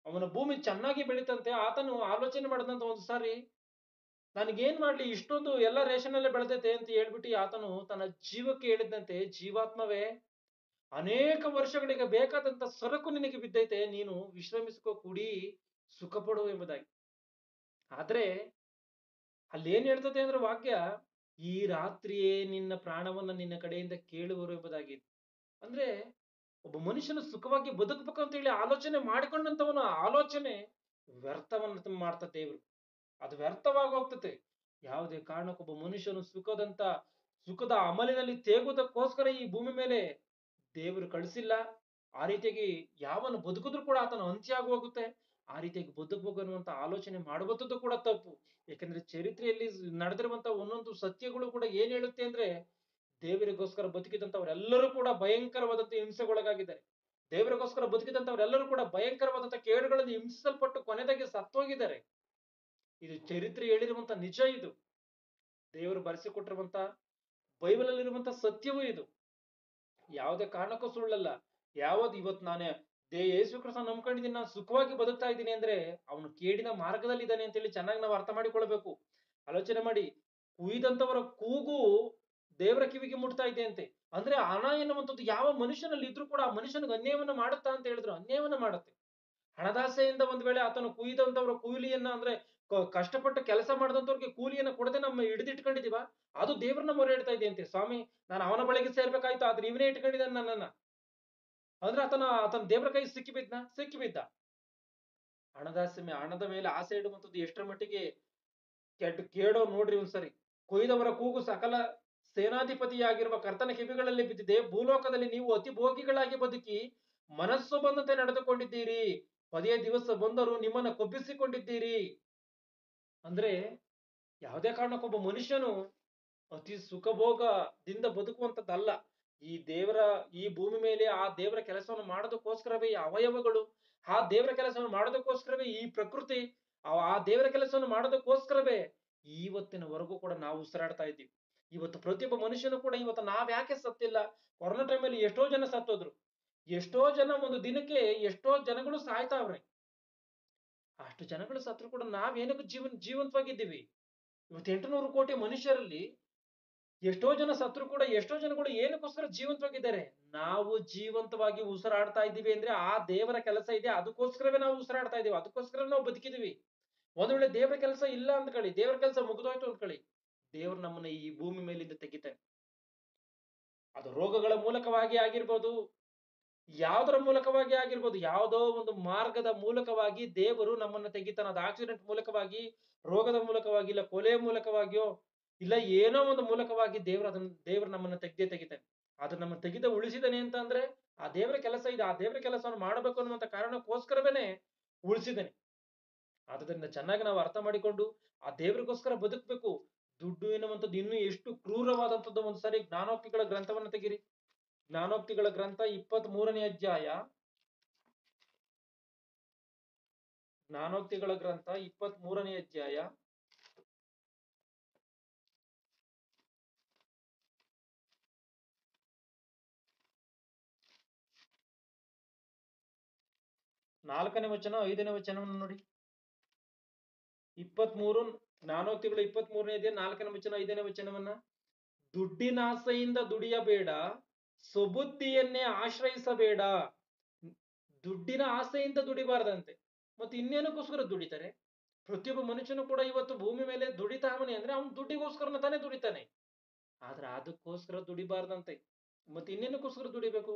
ಅವನ ಭೂಮಿ ಚೆನ್ನಾಗಿ ಬೆಳೀತಂತೆ. ಆತನು ಆಲೋಚನೆ ಮಾಡಿದಂತ ಒಂದು ಸಾರಿ, ನನಗೇನ್ ಮಾಡ್ಲಿ, ಇಷ್ಟೊಂದು ಎಲ್ಲ ರೇಷನ್ ಅಲ್ಲೇ ಬೆಳೆದೈತೆ ಅಂತ ಹೇಳ್ಬಿಟ್ಟು ಆತನು ತನ್ನ ಜೀವಕ್ಕೆ ಹೇಳಿದಂತೆ, ಜೀವಾತ್ಮವೇ, ಅನೇಕ ವರ್ಷಗಳಿಗೆ ಬೇಕಾದಂತ ಸರಕು ನಿನಗೆ ಬಿದ್ದೈತೆ, ನೀನು ವಿಶ್ರಮಿಸ್ಕೋ, ಕುಡಿ, ಸುಖ ಪಡು ಎಂಬುದಾಗಿ. ಆದ್ರೆ ಅಲ್ಲಿ ಏನ್ ಹೇಳ್ತದೆ ಅಂದ್ರೆ ವಾಕ್ಯ, ಈ ರಾತ್ರಿಯೇ ನಿನ್ನ ಪ್ರಾಣವನ್ನ ನಿನ್ನ ಕಡೆಯಿಂದ ಕೇಳುವರು ಎಂಬುದಾಗಿ. ಅಂದ್ರೆ ಒಬ್ಬ ಮನುಷ್ಯನು ಸುಖವಾಗಿ ಬದುಕಬೇಕು ಅಂತ ಹೇಳಿ ಆಲೋಚನೆ ಮಾಡಿಕೊಂಡಂತವನ ಆಲೋಚನೆ ವ್ಯರ್ಥವನ್ನ ಮಾಡ್ತದೆ ದೇವ್ರು. ಅದು ವ್ಯರ್ಥವಾಗಿ ಹೋಗ್ತತೆ. ಯಾವುದೇ ಕಾರಣಕ್ಕೊಬ್ಬ ಮನುಷ್ಯನು ಸುಖದ ಅಮಲಿನಲ್ಲಿ ತೇಗುವುದಕ್ಕೋಸ್ಕರ ಈ ಭೂಮಿ ಮೇಲೆ ದೇವರು ಕಳಿಸಿಲ್ಲ. ಆ ರೀತಿಯಾಗಿ ಯಾವನು ಬದುಕಿದ್ರು ಕೂಡ ಆತನ ಅಂತ್ಯ ಆಗಿ ಹೋಗುತ್ತೆ. ಆ ರೀತಿಯಾಗಿ ಬದುಕಬೇಕು ಅನ್ನುವಂತ ಆಲೋಚನೆ ಮಾಡುವಂಥದ್ದು ಕೂಡ ತಪ್ಪು. ಯಾಕಂದ್ರೆ ಚರಿತ್ರೆಯಲ್ಲಿ ನಡೆದಿರುವಂತ ಒಂದೊಂದು ಸತ್ಯಗಳು ಕೂಡ ಏನ್ ಹೇಳುತ್ತೆ ಅಂದ್ರೆ, ದೇವರಿಗೋಸ್ಕರ ಬದುಕಿದಂತವರೆಲ್ಲರೂ ಕೂಡ ಭಯಂಕರವಾದಂತ ಹಿಂಸೆಗೊಳಗಾಗಿದ್ದಾರೆ. ದೇವರಿಗೋಸ್ಕರ ಬದುಕಿದಂತವರೆಲ್ಲರೂ ಕೂಡ ಭಯಂಕರವಾದಂತ ಕೇಡುಗಳಲ್ಲಿ ಹಿಂಸಿಸಲ್ಪಟ್ಟು ಕೊನೆದಾಗಿ ಸತ್ತೋಗಿದ್ದಾರೆ. ಇದು ಚರಿತ್ರೆ ಹೇಳಿರುವಂತ ನಿಜ. ಇದು ದೇವರು ಬರೆಸಿಕೊಟ್ಟಿರುವಂತ ಬೈಬಲ್ ಅಲ್ಲಿರುವಂತ ಸತ್ಯವೂ ಇದು. ಯಾವುದೇ ಕಾರಣಕ್ಕೂ ಸುಳ್ಳಲ್ಲ. ಇವತ್ತು ನಾನೇ ಯೇಸು ಕ್ರಿಸ್ತ ನಂಬ್ಕೊಂಡಿದ್ದೀನಿ, ನಾನು ಸುಖವಾಗಿ ಬದುಕ್ತಾ ಇದ್ದೀನಿ ಅಂದ್ರೆ ಅವನು ಕೇಡಿನ ಮಾರ್ಗದಲ್ಲಿ ಇದ್ದಾನೆ ಅಂತ ಹೇಳಿ ಚೆನ್ನಾಗಿ ನಾವು ಅರ್ಥ ಮಾಡಿಕೊಳ್ಬೇಕು. ಆಲೋಚನೆ ಮಾಡಿ, ಕುಯ್ದಂತವರ ಕೂಗು ದೇವರ ಕಿವಿಗೆ ಮುಟ್ತಾ ಇದೆ ಅಂತೆ. ಅಂದ್ರೆ ಹಣ ಎನ್ನುವಂಥದ್ದು ಯಾವ ಮನುಷ್ಯನಲ್ಲಿ ಇದ್ರೂ ಕೂಡ ಆ ಮನುಷ್ಯನಿಗೆ ಅನ್ಯಾಯವನ್ನ ಮಾಡುತ್ತಾ ಅಂತ ಹೇಳಿದ್ರು, ಅನ್ಯಾಯವನ್ನ ಮಾಡುತ್ತೆ. ಹಣದಾಸೆಯಿಂದ ಒಂದ್ ವೇಳೆ ಆತನು ಕುಯ್ದಂತವ್ರ ಕೂಲಿಯನ್ನ ಅಂದ್ರೆ ಕಷ್ಟಪಟ್ಟು ಕೆಲಸ ಮಾಡಿದಂತವ್ರಿಗೆ ಕೂಲಿಯನ್ನ ಕೊಡದೆ ನಮ್ಮ ಹಿಡಿದಿಟ್ಕೊಂಡಿದೀವ, ಅದು ದೇವ್ರನ್ನ ಮೊರೆ ಇಡ್ತಾ ಇದೆಯಂತೆ. ಸ್ವಾಮಿ, ನಾನು ಅವನ ಬಳಿಗೆ ಸೇರ್ಬೇಕಾಯ್ತು, ಆದ್ರೆ ಇವನೇ ಇಟ್ಕೊಂಡಿದ್ದಾನೆ ನನ್ನನ್ನ. ಅಂದ್ರೆ ಆತನ ದೇವರ ಕೈ ಸಿಕ್ಕಿ ಬಿದ್ದ. ಹಣದ ಮೇಲೆ ಆಸೆ ಇಡುವಂಥದ್ದು ಎಷ್ಟರ ಮಟ್ಟಿಗೆ ಕೇಡೋ ನೋಡ್ರಿ ಒಂದ್ಸರಿ. ಕೊಯ್ದವರ ಕೂಗು ಸಕಲ ಸೇನಾಧಿಪತಿಯಾಗಿರುವ ಕರ್ತನ ಕಿವಿಗಳಲ್ಲಿ ಬಿದ್ದಿದೆ. ಭೂಲೋಕದಲ್ಲಿ ನೀವು ಅತಿ ಭೋಗಿಗಳಾಗಿ ಬದುಕಿ ಮನಸ್ಸು ಬಂದಂತೆ ನಡೆದುಕೊಂಡಿದ್ದೀರಿ. ಪದೇ ದಿವಸ ಬಂದರೂ ನಿಮ್ಮನ್ನ ಕೊಬ್ಬಿಸಿಕೊಂಡಿದ್ದೀರಿ. ಅಂದ್ರೆ ಯಾವುದೇ ಕಾರಣಕ್ಕೊಬ್ಬ ಮನುಷ್ಯನು ಅತಿ ಸುಖಭೋಗದಿಂದ ಬದುಕುವಂತದ್ದಲ್ಲ. ಈ ಭೂಮಿ ಮೇಲೆ ಆ ದೇವರ ಕೆಲಸವನ್ನು ಮಾಡೋದಕ್ಕೋಸ್ಕರವೇ ಈ ಅವಯವಗಳು, ಆ ದೇವರ ಕೆಲಸವನ್ನು ಮಾಡೋದಕ್ಕೋಸ್ಕರವೇ ಈ ಪ್ರಕೃತಿ, ಆ ದೇವರ ಕೆಲಸವನ್ನು ಮಾಡೋದಕ್ಕೋಸ್ಕರವೇ ಇವತ್ತಿನವರೆಗೂ ಕೂಡ ನಾವು ಉಸಿರಾಡ್ತಾ ಇದ್ದೀವಿ. ಇವತ್ತು ಪ್ರತಿಯೊಬ್ಬ ಮನುಷ್ಯನು ಕೂಡ ಇವತ್ತು ನಾವ್ ಯಾಕೆ ಸತ್ತಿಲ್ಲ? ಕೊರೋನಾ ಟೈಮಲ್ಲಿ ಎಷ್ಟೋ ಜನ ಸತ್ತೋದ್ರು. ಎಷ್ಟೋ ಜನ ಒಂದು ದಿನಕ್ಕೆ ಎಷ್ಟೋ ಜನಗಳು ಸಾಯ್ತಾವ್ರೆ. ಅಷ್ಟು ಜನಗಳು ಸತ್ರು ಕೂಡ ನಾವೇನಕ್ಕೆ ಜೀವಂತವಾಗಿದ್ದೀವಿ? ಇವತ್ತು 800 ಕೋಟಿ ಮನುಷ್ಯರಲ್ಲಿ ಎಷ್ಟೋ ಜನ ಸತ್ರು ಕೂಡ ಎಷ್ಟೋ ಜನಗಳು ಏನಕ್ಕೋಸ್ಕರ ಜೀವಂತವಾಗಿದ್ದಾರೆ? ನಾವು ಜೀವಂತವಾಗಿ ಉಸಿರಾಡ್ತಾ ಇದ್ದೀವಿ ಅಂದ್ರೆ ಆ ದೇವರ ಕೆಲಸ ಇದೆ, ಅದಕ್ಕೋಸ್ಕರವೇ ನಾವು ಉಸಿರಾಡ್ತಾ ಇದೀವಿ, ಅದಕ್ಕೋಸ್ಕರ ನಾವು ಬದುಕಿದೀವಿ. ಒಂದ್ ವೇಳೆ ದೇವರ ಕೆಲಸ ಇಲ್ಲ ಅಂದ್ಕೊಳ್ಳಿ, ದೇವರ ಕೆಲಸ ಮುಗಿದೋಯ್ತು ಅಂದ್ಕೊಳ್ಳಿ, ದೇವ್ರು ನಮ್ಮನ್ನ ಈ ಭೂಮಿ ಮೇಲಿಂದ ತೆಗಿತಾನೆ. ಅದು ರೋಗಗಳ ಮೂಲಕವಾಗಿ ಆಗಿರ್ಬೋದು, ಯಾವುದರ ಮೂಲಕವಾಗಿ ಆಗಿರ್ಬೋದು, ಯಾವುದೋ ಒಂದು ಮಾರ್ಗದ ಮೂಲಕವಾಗಿ ದೇವರು ನಮ್ಮನ್ನ ತೆಗಿತಾನೆ. ಅದು ಆಕ್ಸಿಡೆಂಟ್ ಮೂಲಕವಾಗಿ, ರೋಗದ ಮೂಲಕವಾಗಿ, ಇಲ್ಲ ಕೊಲೆ ಮೂಲಕವಾಗಿಯೋ, ಇಲ್ಲ ಏನೋ ಒಂದು ಮೂಲಕವಾಗಿ ದೇವರು ನಮ್ಮನ್ನ ತೆಗಿತಾನೆ. ಅದು ನಮ್ಮ ತೆಗೆದ ಉಳಿಸಿದಾನೆ ಅಂತ ಅಂದ್ರೆ ಆ ದೇವರ ಕೆಲಸ ಇದೆ, ಆ ದೇವರ ಕೆಲಸವನ್ನು ಮಾಡಬೇಕು ಅನ್ನುವಂತ ಕಾರಣಕ್ಕೋಸ್ಕರವೇನೆ ಉಳಿಸಿದಾನೆ. ಆದ್ರಿಂದ ಚೆನ್ನಾಗಿ ನಾವು ಅರ್ಥ ಮಾಡಿಕೊಂಡು ಆ ದೇವರಿಗೋಸ್ಕರ ಬದುಕಬೇಕು. ದುಡ್ಡು ಎನ್ನುವಂಥದ್ದು ಇನ್ನೂ ಎಷ್ಟು ಕ್ರೂರವಾದಂಥದ್ದು. ಒಂದ್ಸರಿ ಜ್ಞಾನೋಕ್ತಿಗಳ ಗ್ರಂಥವನ್ನ ತೆಗಿರಿ. ಜ್ಞಾನೋಕ್ತಿಗಳ ಗ್ರಂಥ 23ನೇ ಅಧ್ಯಾಯ. ಜ್ಞಾನೋಕ್ತಿಗಳ ಗ್ರಂಥ 23ನೇ ಅಧ್ಯಾಯ. ನಾಲ್ಕನೇ ವಚನ 5ನೇ ವಚನವನ್ನು ನೋಡಿ. 23 ಜ್ಞಾನೋಕ್ತಿಗಳು 23ನೇ ಅಧ್ಯಾಯ 4ನೇ ವಚನ 5ನೇ ವಚನವನ್ನ, ದುಡ್ಡಿನಾಸೆಯಿಂದ ದುಡಿಯಬೇಡ, ಸುಬುದ್ಧಿಯನ್ನೇ ಆಶ್ರಯಿಸಬೇಡ. ದುಡ್ಡಿನ ಆಸೆಯಿಂದ ದುಡಿಬಾರ್ದಂತೆ. ಮತ್ತೆ ಇನ್ನೇನಕ್ಕೋಸ್ಕರ ದುಡಿತಾರೆ? ಪ್ರತಿಯೊಬ್ಬ ಮನುಷ್ಯನು ಕೂಡ ಇವತ್ತು ಭೂಮಿ ಮೇಲೆ ದುಡಿತಾವನೆ ಅಂದ್ರೆ ಅವನು ದುಡ್ಡಿಗೋಸ್ಕರ ತಾನೇ ದುಡಿತಾನೆ. ಆದ್ರೆ ಅದಕ್ಕೋಸ್ಕರ ದುಡಿಬಾರ್ದಂತೆ. ಮತ್ತೆ ಇನ್ನೇನಕ್ಕೋಸ್ಕರ ದುಡಿಬೇಕು?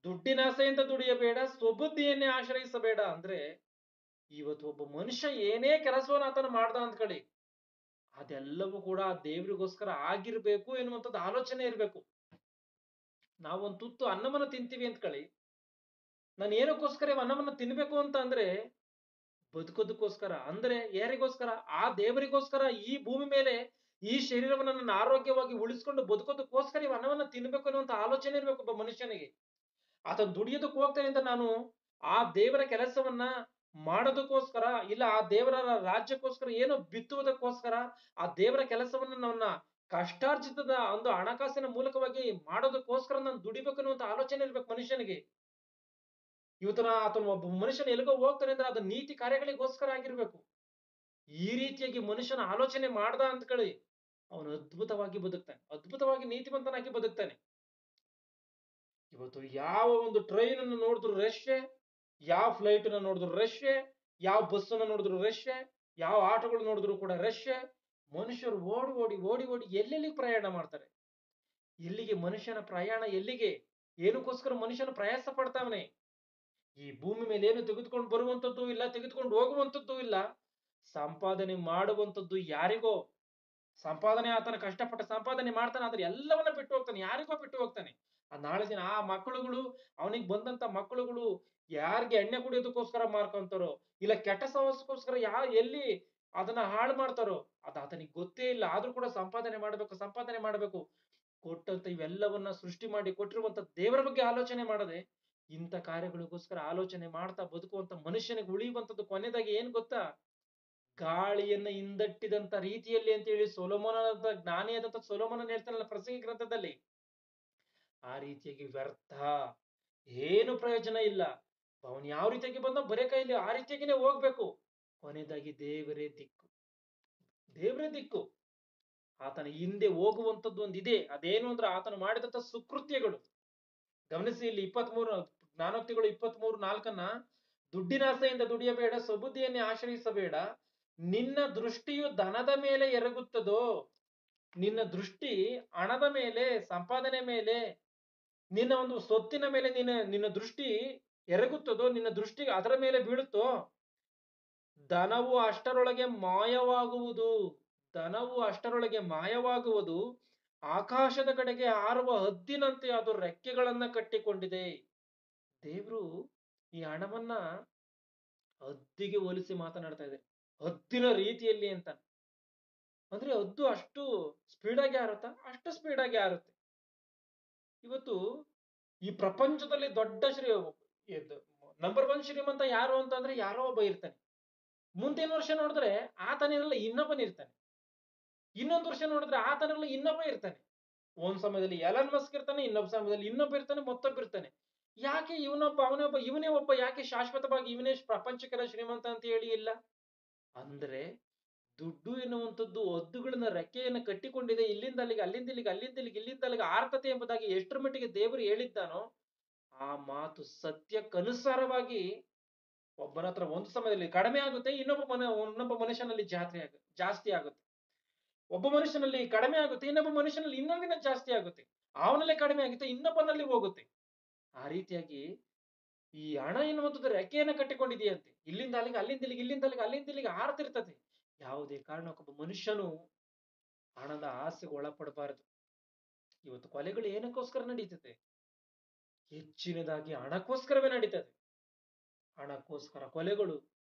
ದುಡ್ಡಿನ ಆಸೆಯಿಂದ ದುಡಿಯಬೇಡ, ಸ್ವಬುದ್ಧಿಯನ್ನೇ ಆಶ್ರಯಿಸಬೇಡ. ಅಂದ್ರೆ ಇವತ್ತು ಒಬ್ಬ ಮನುಷ್ಯ ಏನೇ ಕೆಲಸವನ್ನ ಆತನ ಮಾಡ್ದ ಅಂದ್ಕೊಳ್ಳಿ, ಅದೆಲ್ಲವೂ ಕೂಡ ದೇವರಿಗೋಸ್ಕರ ಆಗಿರ್ಬೇಕು ಎನ್ನುವಂಥದ್ದು ಆಲೋಚನೆ ಇರ್ಬೇಕು. ನಾವೊಂದು ತುತ್ತು ಅನ್ನವನ್ನ ತಿಂತೀವಿ ಅಂದ್ಕೊಳ್ಳಿ, ನಾನು ಏನಕ್ಕೋಸ್ಕರ ಅನ್ನವನ್ನ ತಿನ್ಬೇಕು ಅಂತ ಅಂದ್ರೆ ಬದುಕೋದಕ್ಕೋಸ್ಕರ. ಅಂದ್ರೆ ಯಾರಿಗೋಸ್ಕರ? ಆ ದೇವರಿಗೋಸ್ಕರ. ಈ ಭೂಮಿ ಮೇಲೆ ಈ ಶರೀರವನ್ನ ನನ್ನ ಆರೋಗ್ಯವಾಗಿ ಉಳಿಸ್ಕೊಂಡು ಬದುಕೋದಕ್ಕೋಸ್ಕರ ಈ ಅನ್ನವನ್ನ ತಿನ್ಬೇಕು ಅನ್ನುವಂತ ಆಲೋಚನೆ ಇರ್ಬೇಕು ಒಬ್ಬ ಮನುಷ್ಯನಿಗೆ. ಆತ ದುಡಿಯೋದಕ್ಕೆ ಹೋಗ್ತಾನೆ ಅಂತ ನಾನು ಆ ದೇವರ ಕೆಲಸವನ್ನ ಮಾಡೋದಕ್ಕೋಸ್ಕರ, ಇಲ್ಲ ಆ ದೇವರ ರಾಜ್ಯಕ್ಕೋಸ್ಕರ, ಏನೋ ಬಿತ್ತುವುದಕ್ಕೋಸ್ಕರ, ಆ ದೇವರ ಕೆಲಸವನ್ನ ನನ್ನ ಕಷ್ಟಾರ್ಜಿತದ ಒಂದು ಹಣಕಾಸಿನ ಮೂಲಕವಾಗಿ ಮಾಡೋದಕ್ಕೋಸ್ಕರ ನಾನು ದುಡಿಬೇಕು ಅನ್ನುವಂತ ಆಲೋಚನೆ ಇರ್ಬೇಕು ಮನುಷ್ಯನಿಗೆ. ಆತನು ಒಬ್ಬ ಮನುಷ್ಯನ ಎಲ್ಲಿಗೋ ಹೋಗ್ತಾನೆ ಅಂದ್ರೆ ಅದು ನೀತಿ ಕಾರ್ಯಗಳಿಗೋಸ್ಕರ ಆಗಿರ್ಬೇಕು. ಈ ರೀತಿಯಾಗಿ ಮನುಷ್ಯನ ಆಲೋಚನೆ ಮಾಡ್ದ ಅಂದ್ಕೊಳ್ಳಿ, ಅವನು ಅದ್ಭುತವಾಗಿ ಬದುಕ್ತಾನೆ, ಅದ್ಭುತವಾಗಿ ನೀತಿವಂತನಾಗಿ ಬದುಕ್ತಾನೆ. ಇವತ್ತು ಯಾವ ಒಂದು ಟ್ರೈನ್ ಅನ್ನು ನೋಡಿದ್ರು ರಶ್ಯೆ, ಯಾವ ಫ್ಲೈಟ್ ಅನ್ನು ನೋಡಿದ್ರು ರಶ್ಯೆ, ಯಾವ ಬಸ್ಸನ್ನ ನೋಡಿದ್ರು ರಶ್, ಯಾವ ಆಟೋಗಳು ನೋಡಿದ್ರು ಕೂಡ ರಶ್. ಮನುಷ್ಯರು ಓಡಿ ಓಡಿ ಓಡಿ ಓಡಿ ಎಲ್ಲೆಲ್ಲಿ ಪ್ರಯಾಣ ಮಾಡ್ತಾರೆ. ಎಲ್ಲಿಗೆ ಮನುಷ್ಯನ ಪ್ರಯಾಣ, ಎಲ್ಲಿಗೆ? ಏನಕ್ಕೋಸ್ಕರ ಮನುಷ್ಯನ ಪ್ರಯಾಸ ಪಡ್ತಾವನೆ? ಈ ಭೂಮಿ ಮೇಲೆ ಏನು ತೆಗೆದುಕೊಂಡು ಬರುವಂತದ್ದು ಇಲ್ಲ, ತೆಗೆದುಕೊಂಡು ಹೋಗುವಂತದ್ದು ಇಲ್ಲ. ಸಂಪಾದನೆ ಮಾಡುವಂತದ್ದು ಯಾರಿಗೋ. ಸಂಪಾದನೆ ಆತನ ಕಷ್ಟಪಟ್ಟ ಸಂಪಾದನೆ ಮಾಡ್ತಾನೆ, ಆದ್ರೆ ಎಲ್ಲವನ್ನ ಬಿಟ್ಟು ಹೋಗ್ತಾನೆ, ಯಾರಿಗೋ ಬಿಟ್ಟು ಹೋಗ್ತಾನೆ. ಆ ನಾಳೆ ದಿನ ಆ ಮಕ್ಕಳುಗಳು, ಅವನಿಗೆ ಬಂದಂತ ಮಕ್ಕಳುಗಳು ಯಾರಿಗೆ ಎಣ್ಣೆ ಕುಡಿಯೋದಕ್ಕೋಸ್ಕರ ಮಾರ್ಕೊಂತಾರೋ, ಇಲ್ಲ ಕೆಟ್ಟ ಸಹವಾಸಕ್ಕೋಸ್ಕರ ಎಲ್ಲಿ ಅದನ್ನ ಹಾಳು ಮಾಡ್ತಾರೋ, ಅದು ಆತನಿಗೆ ಗೊತ್ತೇ ಇಲ್ಲ. ಆದ್ರೂ ಕೂಡ ಸಂಪಾದನೆ ಮಾಡ್ಬೇಕು, ಸಂಪಾದನೆ ಮಾಡ್ಬೇಕು. ಕೊಟ್ಟಂತ ಇವೆಲ್ಲವನ್ನ ಸೃಷ್ಟಿ ಮಾಡಿ ಕೊಟ್ಟಿರುವಂತ ದೇವರ ಬಗ್ಗೆ ಆಲೋಚನೆ ಮಾಡದೆ ಇಂಥ ಕಾರ್ಯಗಳಿಗೋಸ್ಕರ ಆಲೋಚನೆ ಮಾಡ್ತಾ ಬದುಕುವಂತ ಮನುಷ್ಯನಿಗೆ ಉಳಿಯುವಂತದ್ದು ಕೊನೆದಾಗಿ ಏನ್ ಗೊತ್ತಾ? ಗಾಳಿಯನ್ನ ಹಿಂದಟ್ಟಿದಂತ ರೀತಿಯಲ್ಲಿ ಅಂತ ಹೇಳಿ ಸೊಲೊಮೋನನ ಜ್ಞಾನಿಯಾದಂತ ಸೊಲೊಮೋನನ್ ಹೇಳ್ತಾನಲ್ಲ ಪ್ರಸಂಗಿ ಗ್ರಂಥದಲ್ಲಿ, ಆ ರೀತಿಯಾಗಿ ವ್ಯರ್ಥ, ಏನು ಪ್ರಯೋಜನ ಇಲ್ಲ. ಅವನು ಯಾವ ರೀತಿಯಾಗಿ ಬಂದ ಬರೇ ಕೈಲಿ ಆ ರೀತಿಯಾಗಿನೇ ಹೋಗ್ಬೇಕು. ಕೊನೆಯದಾಗಿ ದೇವರೇ ದಿಕ್ಕು, ದೇವರೇ ದಿಕ್ಕು. ಆತನ ಹಿಂದೆ ಹೋಗುವಂತದ್ದು ಒಂದಿದೆ. ಅದೇನು ಅಂದ್ರೆ ಆತನು ಮಾಡಿದಂತ ಸುಕೃತ್ಯಗಳು. ಗಮನಿಸಿ, ಇಲ್ಲಿ 23 ಜ್ಞಾನೋಕ್ತಿಗಳು 23:4 ದುಡ್ಡಿನ ಆಸೆಯಿಂದ ದುಡಿಯಬೇಡ, ಸುಬುದ್ಧಿಯನ್ನೇ ಆಶ್ರಯಿಸಬೇಡ. ನಿನ್ನ ದೃಷ್ಟಿಯು ಧನದ ಮೇಲೆ ಎರಗುತ್ತದೋ, ನಿನ್ನ ದೃಷ್ಟಿ ಹಣದ ಮೇಲೆ, ಸಂಪಾದನೆ ಮೇಲೆ, ನಿನ್ನ ಒಂದು ಸೊತ್ತಿನ ಮೇಲೆ ನಿನ್ನ ದೃಷ್ಟಿ ಎರಗುತ್ತದೋ, ನಿನ್ನ ದೃಷ್ಟಿ ಅದರ ಮೇಲೆ ಬೀಳುತ್ತೋ, ಧನವು ಅಷ್ಟರೊಳಗೆ ಮಾಯವಾಗುವುದು. ಧನವು ಅಷ್ಟರೊಳಗೆ ಮಾಯವಾಗುವುದು. ಆಕಾಶದ ಕಡೆಗೆ ಹಾರುವ ಹದ್ದಿನಂತೆ ಅದು ರೆಕ್ಕೆಗಳನ್ನ ಕಟ್ಟಿಕೊಂಡಿದೆ. ದೇವ್ರು ಈ ಹಣವನ್ನ ಹದ್ದಿಗೆ ಹೋಲಿಸಿ ಮಾತನಾಡ್ತಾ ಇದೆ. ಹದ್ದಿನ ರೀತಿಯಲ್ಲಿ ಅಂತ. ಅಂದ್ರೆ ಹದ್ದು ಅಷ್ಟು ಸ್ಪೀಡ್ ಆಗಿ ಹಾರುತ್ತಾ? ಅಷ್ಟು ಸ್ಪೀಡ್ ಆಗಿ ಹಾರುತ್ತೆ. ಇವತ್ತು ಈ ಪ್ರಪಂಚದಲ್ಲಿ ದೊಡ್ಡ ನಂಬರ್ 1 ಶ್ರೀಮಂತ ಯಾರು ಅಂತಂದ್ರೆ ಯಾರೋ ಒಬ್ಬ ಇರ್ತಾನೆ. ಮುಂದಿನ ವರ್ಷ ನೋಡಿದ್ರೆ ಆತನೆಲ್ಲ ಇನ್ನೊಬ್ಬನಿರ್ತಾನೆ. ಇನ್ನೊಂದು ವರ್ಷ ನೋಡಿದ್ರೆ ಆತನೆಲ್ಲ ಇನ್ನೊಬ್ಬ ಇರ್ತಾನೆ. ಒಂದ್ ಸಮಯದಲ್ಲಿ ಎಲನ್ ಮಸ್ಕ್ ಇರ್ತಾನೆ, ಇನ್ನೊಬ್ಬ ಸಮಯದಲ್ಲಿ ಇನ್ನೊಬ್ಬ ಇರ್ತಾನೆ, ಮತ್ತೊಬ್ಬ ಇರ್ತಾನೆ. ಯಾಕೆ ಇವನೊಬ್ಬ ಅವನೊಬ್ಬ ಇವನೇ ಒಬ್ಬ ಯಾಕೆ ಶಾಶ್ವತವಾಗಿ ಇವನೇ ಪ್ರಪಂಚಕ್ಕೆಲ್ಲ ಶ್ರೀಮಂತ ಅಂತ ಹೇಳಿ ಇಲ್ಲ? ಅಂದ್ರೆ ದುಡ್ಡು ಎನ್ನುವಂಥದ್ದು ಹದ್ದುಗಳನ್ನ ರೆಕ್ಕೆಯನ್ನು ಕಟ್ಟಿಕೊಂಡಿದೆ. ಇಲ್ಲಿಂದ ಅಲ್ಲಿಗೆ, ಅಲ್ಲಿಂದ ಇಲ್ಲಿಗೆ, ಅಲ್ಲಿಂದ ಇಲ್ಲಿಗೆ, ಇಲ್ಲಿಂದ ಅಲ್ಲಿಗೆ ಆರ್ತತೆ ಎಂಬುದಾಗಿ ಎಷ್ಟರ ಮಟ್ಟಿಗೆ ದೇವರು ಹೇಳಿದ್ದಾನೋ ಆ ಮಾತು ಸತ್ಯಕ್ಕನುಸಾರವಾಗಿ ಒಬ್ಬನ ಹತ್ರ ಒಂದು ಸಮಯದಲ್ಲಿ ಕಡಿಮೆ ಆಗುತ್ತೆ, ಇನ್ನೊಬ್ಬ ಮನುಷ್ಯನಲ್ಲಿ ಜಾಸ್ತಿ ಆಗುತ್ತೆ. ಒಬ್ಬ ಮನುಷ್ಯನಲ್ಲಿ ಕಡಿಮೆ ಆಗುತ್ತೆ, ಇನ್ನೊಬ್ಬ ಮನುಷ್ಯನಲ್ಲಿ ಇನ್ನೊಂದಿನ ಜಾಸ್ತಿ ಆಗುತ್ತೆ. ಅವನಲ್ಲೇ ಕಡಿಮೆ ಆಗುತ್ತೆ, ಇನ್ನೊಬ್ಬನಲ್ಲಿ ಹೋಗುತ್ತೆ. ಆ ರೀತಿಯಾಗಿ ಈ ಹಣ ಎನ್ನುವಂಥದ್ದು ರೆಕ್ಕೆಯನ್ನ ಕಟ್ಟಿಕೊಂಡಿದೆಯಂತೆ. ಇಲ್ಲಿಂದ ಅಲ್ಲಿಗೆ, ಅಲ್ಲಿಂದ ಇಲ್ಲಿಗೆ, ಇಲ್ಲಿಂದ ಅಲ್ಲಿಗೆ, ಅಲ್ಲಿಂದ ಇಲ್ಲಿಗೆ ಹಾರ್ತಿರ್ತದೆ. ಯಾವುದೇ ಕಾರಣಕ್ಕೊಬ್ಬ ಮನುಷ್ಯನು ಹಣದ ಆಸೆಗೆ ಒಳಪಡಬಾರದು. ಇವತ್ತು ಕೊಲೆಗಳು ಏನಕ್ಕೋಸ್ಕರ ನಡೀತದೆ? ಹೆಚ್ಚಿನದಾಗಿ ಹಣಕ್ಕೋಸ್ಕರವೇ ನಡೀತದೆ. ಹಣಕ್ಕೋಸ್ಕರ ಕೊಲೆಗಳು,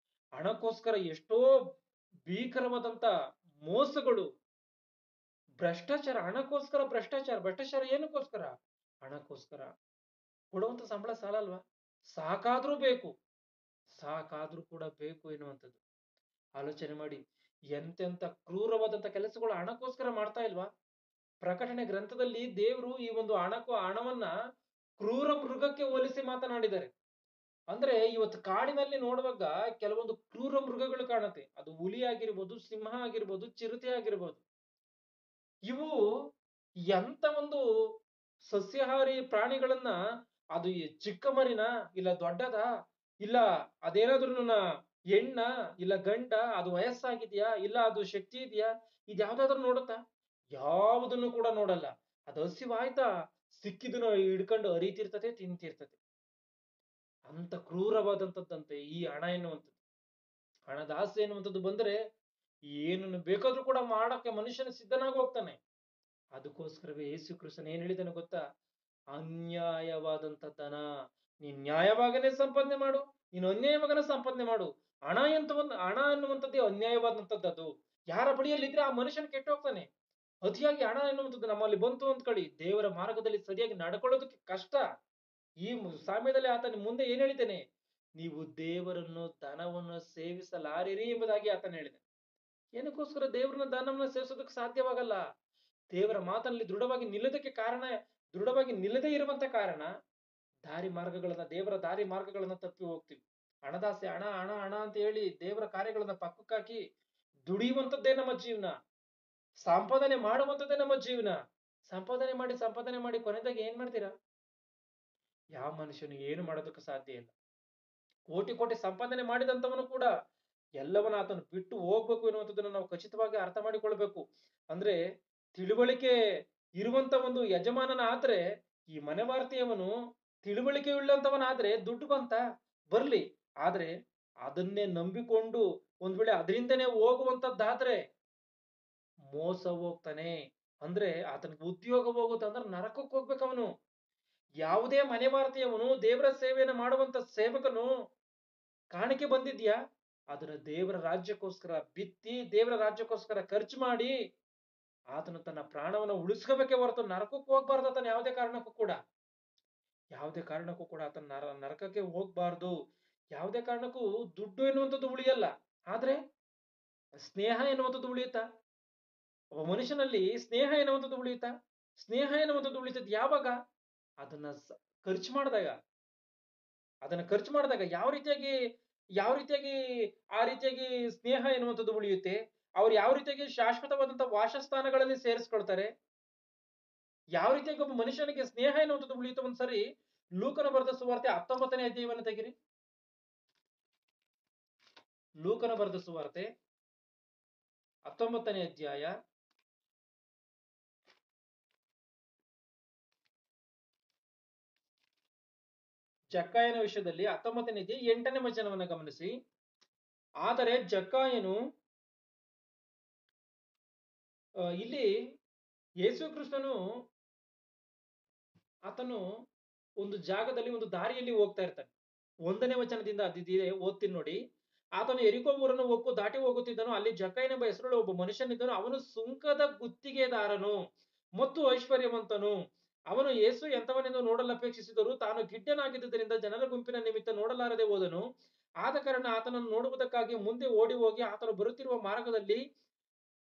ಹಣಕ್ಕೋಸ್ಕರ ಎಷ್ಟೋ ಭೀಕರವಾದಂತ ಮೋಸಗಳು, ಭ್ರಷ್ಟಾಚಾರ. ಹಣಕ್ಕೋಸ್ಕರ ಭ್ರಷ್ಟಾಚಾರ ಏನಕ್ಕೋಸ್ಕರ? ಹಣಕ್ಕೋಸ್ಕರ. ಕೊಡುವಂತ ಸಂಬಳ ಸಾಲಲ್ವಾ? ಸಾಕಾದ್ರೂ ಬೇಕು, ಸಾಕಾದ್ರೂ ಕೂಡ ಬೇಕು ಎನ್ನುವಂಥದ್ದು. ಆಲೋಚನೆ ಮಾಡಿ, ಎಂತೆಂತ ಕ್ರೂರವಾದಂತ ಕೆಲಸಗಳು ಹಣಕ್ಕೋಸ್ಕರ ಮಾಡ್ತಾ ಇಲ್ವಾ? ಪ್ರಕಟಣೆ ಗ್ರಂಥದಲ್ಲಿ ದೇವರು ಈ ಒಂದು ಹಣವನ್ನ ಕ್ರೂರ ಮೃಗಕ್ಕೆ ಹೋಲಿಸಿ ಮಾತನಾಡಿದ್ದಾರೆ. ಅಂದ್ರೆ ಇವತ್ತು ಕಾಡಿನಲ್ಲಿ ನೋಡುವಾಗ ಕೆಲವೊಂದು ಕ್ರೂರ ಮೃಗಗಳು ಕಾಣುತ್ತೆ. ಅದು ಹುಲಿ ಆಗಿರ್ಬೋದು, ಸಿಂಹ ಆಗಿರ್ಬೋದು, ಚಿರತೆ ಆಗಿರ್ಬೋದು. ಇವು ಎಂತ ಒಂದು ಸಸ್ಯಾಹಾರಿ ಪ್ರಾಣಿಗಳನ್ನ, ಅದು ಚಿಕ್ಕ ಮರಿನ, ಇಲ್ಲ ದೊಡ್ಡದ, ಇಲ್ಲ ಅದೇನಾದ್ರೂ ಹೆಣ್ಣ, ಇಲ್ಲ ಗಂಡ, ಅದು ವಯಸ್ಸಾಗಿದ್ಯಾ, ಇಲ್ಲ ಅದು ಶಕ್ತಿ ಇದೆಯಾ, ಇದ್ಯಾವ್ದಾದ್ರು ನೋಡುತ್ತಾ? ಯಾವುದನ್ನು ಕೂಡ ನೋಡಲ್ಲ. ಅದು ಹಸಿವಾಯ್ತಾ ಸಿಕ್ಕಿದನ್ನ ಹಿಡ್ಕೊಂಡು ಹರಿತಿರ್ತದೆ, ತಿಂತಿರ್ತದೆ. ಅಂತ ಕ್ರೂರವಾದಂಥದ್ದಂತೆ ಈ ಹಣ ಎನ್ನುವಂಥದ್ದು. ಹಣದ ಆಸೆ ಎನ್ನುವಂಥದ್ದು ಬಂದ್ರೆ ಏನನ್ನು ಬೇಕಾದ್ರೂ ಕೂಡ ಮಾಡಕ್ಕೆ ಮನುಷ್ಯನ ಸಿದ್ಧನಾಗಿ ಹೋಗ್ತಾನೆ. ಅದಕ್ಕೋಸ್ಕರವೇ ಯೇಸು ಕ್ರಿಸ್ತನು ಏನ್ ಹೇಳಿದಾನೆ ಗೊತ್ತಾ? ಅನ್ಯಾಯವಾದಂತ ಧನ ನೀನ್ ನ್ಯಾಯವಾಗನೇ ಸಂಪಾದನೆ ಮಾಡು, ನೀನು ಅನ್ಯಾಯವಾಗನೇ ಸಂಪಾದನೆ ಮಾಡು. ಹಣ ಎನ್ನುವಂಥದ್ದೇ ಅನ್ಯಾಯವಾದಂಥದ್ದು. ಯಾರ ಬಳಿಯಲ್ಲಿದ್ರೆ ಆ ಮನುಷ್ಯನ ಕೆಟ್ಟು ಹೋಗ್ತಾನೆ. ಅತಿಯಾಗಿ ಹಣ ಎನ್ನುವಂಥದ್ದು ನಮ್ಮಲ್ಲಿ ಬಂತು ಅಂತ ಕಳಿ, ದೇವರ ಮಾರ್ಗದಲ್ಲಿ ಸರಿಯಾಗಿ ನಡ್ಕೊಳ್ಳೋದಕ್ಕೆ ಕಷ್ಟ. ಈ ಸಾಮ್ಯದಲ್ಲಿ ಆತನ ಮುಂದೆ ಏನ್ ಹೇಳಿದ್ದೇನೆ? ನೀವು ದೇವರನ್ನು ಧನವನ್ನು ಸೇವಿಸಲಾರಿರಿ ಎಂಬುದಾಗಿ ಆತನ ಹೇಳಿದೆ. ಏನಕ್ಕೋಸ್ಕರ ದೇವರನ್ನ ಧನವನ್ನು ಸೇವಿಸೋದಕ್ಕೆ ಸಾಧ್ಯವಾಗಲ್ಲ? ದೇವರ ಮಾತಲ್ಲಿ ದೃಢವಾಗಿ ನಿಲ್ಲದೇ ಇರುವಂತ ಕಾರಣ ದೇವರ ದಾರಿ ಮಾರ್ಗಗಳನ್ನ ತಪ್ಪಿ ಹೋಗ್ತೀವಿ. ಹಣದಾಸೆ, ಹಣ ಹಣ ಹಣ ಅಂತ ಹೇಳಿ ದೇವರ ಕಾರ್ಯಗಳನ್ನ ಪಕ್ಕಕ್ಕಾಕಿ ದುಡಿಯುವಂತದ್ದೇ ನಮ್ಮ ಜೀವನ, ಸಂಪಾದನೆ ಮಾಡುವಂತದ್ದೇ ನಮ್ಮ ಜೀವನ. ಸಂಪಾದನೆ ಮಾಡಿ ಕೊನೆದಾಗ ಏನ್ ಮಾಡ್ತೀರಾ? ಯಾವ ಮನುಷ್ಯನಿಗೆ ಏನು ಮಾಡೋದಕ್ಕೆ ಸಾಧ್ಯ ಇಲ್ಲ. ಕೋಟಿ ಕೋಟಿ ಸಂಪಾದನೆ ಮಾಡಿದಂತವನು ಕೂಡ ಎಲ್ಲವನ್ನ ಆತನು ಬಿಟ್ಟು ಹೋಗ್ಬೇಕು ಎನ್ನುವಂಥದ್ದನ್ನು ನಾವು ಖಚಿತವಾಗಿ ಅರ್ಥ ಮಾಡಿಕೊಳ್ಬೇಕು. ಅಂದ್ರೆ ತಿಳುವಳಿಕೆ ಇರುವಂತ ಒಂದು ಯಜಮಾನನ ಆದ್ರೆ, ಈ ಮನೆವಾರ್ತೆಯವನು ತಿಳುವಳಿಕೆ ಉಳ್ಳಂತವನಾದ್ರೆ ದುಡ್ಡು ಬಂತ ಬರ್ಲಿ, ಆದ್ರೆ ಅದನ್ನೇ ನಂಬಿಕೊಂಡು ಒಂದ್ ವೇಳೆ ಅದರಿಂದನೇ ಹೋಗುವಂತದ್ದಾದ್ರೆ ಮೋಸ ಹೋಗ್ತಾನೆ. ಅಂದ್ರೆ ಆತನಿಗೆ ಉದ್ಯೋಗ ಹೋಗುತ್ತಂದ್ರೆ ನರಕಕ್ಕೆ ಹೋಗ್ಬೇಕವನು. ಯಾವುದೇ ಮನೆವಾರ್ತೆಯವನು ದೇವರ ಸೇವೆಯನ್ನು ಮಾಡುವಂತ ಸೇವಕನು ಕಾಣಿಕೆ ಬಂದಿದ್ಯಾ, ಅದನ್ನ ದೇವರ ರಾಜ್ಯಕ್ಕೋಸ್ಕರ ಬಿತ್ತಿ ದೇವರ ರಾಜ್ಯಕ್ಕೋಸ್ಕರ ಖರ್ಚು ಮಾಡಿ ಆತನು ತನ್ನ ಪ್ರಾಣವನ್ನ ಉಳಿಸ್ಕೋಬೇಕೆ ಹೊರತು ನರಕಕ್ಕೆ ಹೋಗ್ಬಾರ್ದು. ಆತನ ಯಾವುದೇ ಕಾರಣಕ್ಕೂ ಕೂಡ ಆತನ ನರಕಕ್ಕೆ ಹೋಗ್ಬಾರ್ದು. ಯಾವುದೇ ಕಾರಣಕ್ಕೂ ದುಡ್ಡು ಎನ್ನುವಂಥದ್ದು ಉಳಿಯಲ್ಲ, ಆದ್ರೆ ಸ್ನೇಹ ಎನ್ನುವಂಥದ್ದು ಉಳಿಯುತ್ತಾ? ಒಬ್ಬ ಮನುಷ್ಯನಲ್ಲಿ ಸ್ನೇಹ ಎನ್ನುವಂಥದ್ದು ಉಳಿಯುತ್ತಾ? ಸ್ನೇಹ ಎನ್ನುವಂಥದ್ದು ಉಳಿತದ್ದು ಯಾವಾಗ? ಅದನ್ನ ಖರ್ಚು ಮಾಡಿದಾಗ. ಅದನ್ನ ಖರ್ಚು ಮಾಡಿದಾಗ ಯಾವ ರೀತಿಯಾಗಿ ಆ ರೀತಿಯಾಗಿ ಸ್ನೇಹ ಎನ್ನುವಂಥದ್ದು ಉಳಿಯುತ್ತೆ? ಅವ್ರು ಯಾವ ರೀತಿಯಾಗಿ ಶಾಶ್ವತವಾದಂತ ವಾಸಸ್ಥಾನಗಳಲ್ಲಿ ಸೇರಿಸ್ಕೊಳ್ತಾರೆ? ಯಾವ ರೀತಿಯಾಗಿ ಒಬ್ಬ ಮನುಷ್ಯನಿಗೆ ಸ್ನೇಹ ಎನ್ನುವಂಥದ್ದು ಉಳಿಯುತ್ತೆ? ಒಂದ್ಸರಿ ಲೂಕನ ಬರೆದ ಸುವಾರ್ತೆ 19ನೇ ಅಧ್ಯಾಯವನ್ನು ತೆಗಿರಿ. ಲೂಕನ ಬರೆದ ಸುವಾರ್ತೆ 19ನೇ ಅಧ್ಯಾಯ ಜಕ್ಕಾಯನ ವಿಷಯದಲ್ಲಿ 19ನೇ ಅಧ್ಯಾಯ 8ನೇ ವಚನವನ್ನ ಗಮನಿಸಿ. ಆದರೆ ಜಕ್ಕಾಯನು ಇಲ್ಲಿ ಯೇಸು ಕ್ರಿಸ್ತನು ಆತನು ಒಂದು ಜಾಗದಲ್ಲಿ ಒಂದು ದಾರಿಯಲ್ಲಿ ಹೋಗ್ತಾ ಇರ್ತಾನೆ. 1ನೇ ವಚನದಿಂದ ಅದಿದೆ, ಓದ್ತೀನಿ ನೋಡಿ. ಆತನು ಯೆರಿಕೋ ಊರನ್ನು ದಾಟಿ ಹೋಗುತ್ತಿದ್ದನು. ಅಲ್ಲಿ ಜಕ್ಕಾಯನೆಂಬ ಹೆಸರುಳ್ಳ ಒಬ್ಬ ಮನುಷ್ಯನಿದ್ದನು. ಅವನು ಸುಂಕದ ಗುತ್ತಿಗೆದಾರನು ಮತ್ತು ಐಶ್ವರ್ಯವಂತನು. ಅವನು ಯೇಸು ಎಂತವನೆಂದು ನೋಡಲು ಅಪೇಕ್ಷಿಸಿದರು. ತಾನು ಗಿಡ್ಡನಾಗಿದ್ದರಿಂದ ಜನರ ಗುಂಪಿನ ನಿಮಿತ್ತ ನೋಡಲಾರದೆ ಹೋದನು. ಆದ ಕಾರಣ ಆತನನ್ನು ನೋಡುವುದಕ್ಕಾಗಿ ಮುಂದೆ ಓಡಿ ಹೋಗಿ ಆತನು ಬರುತ್ತಿರುವ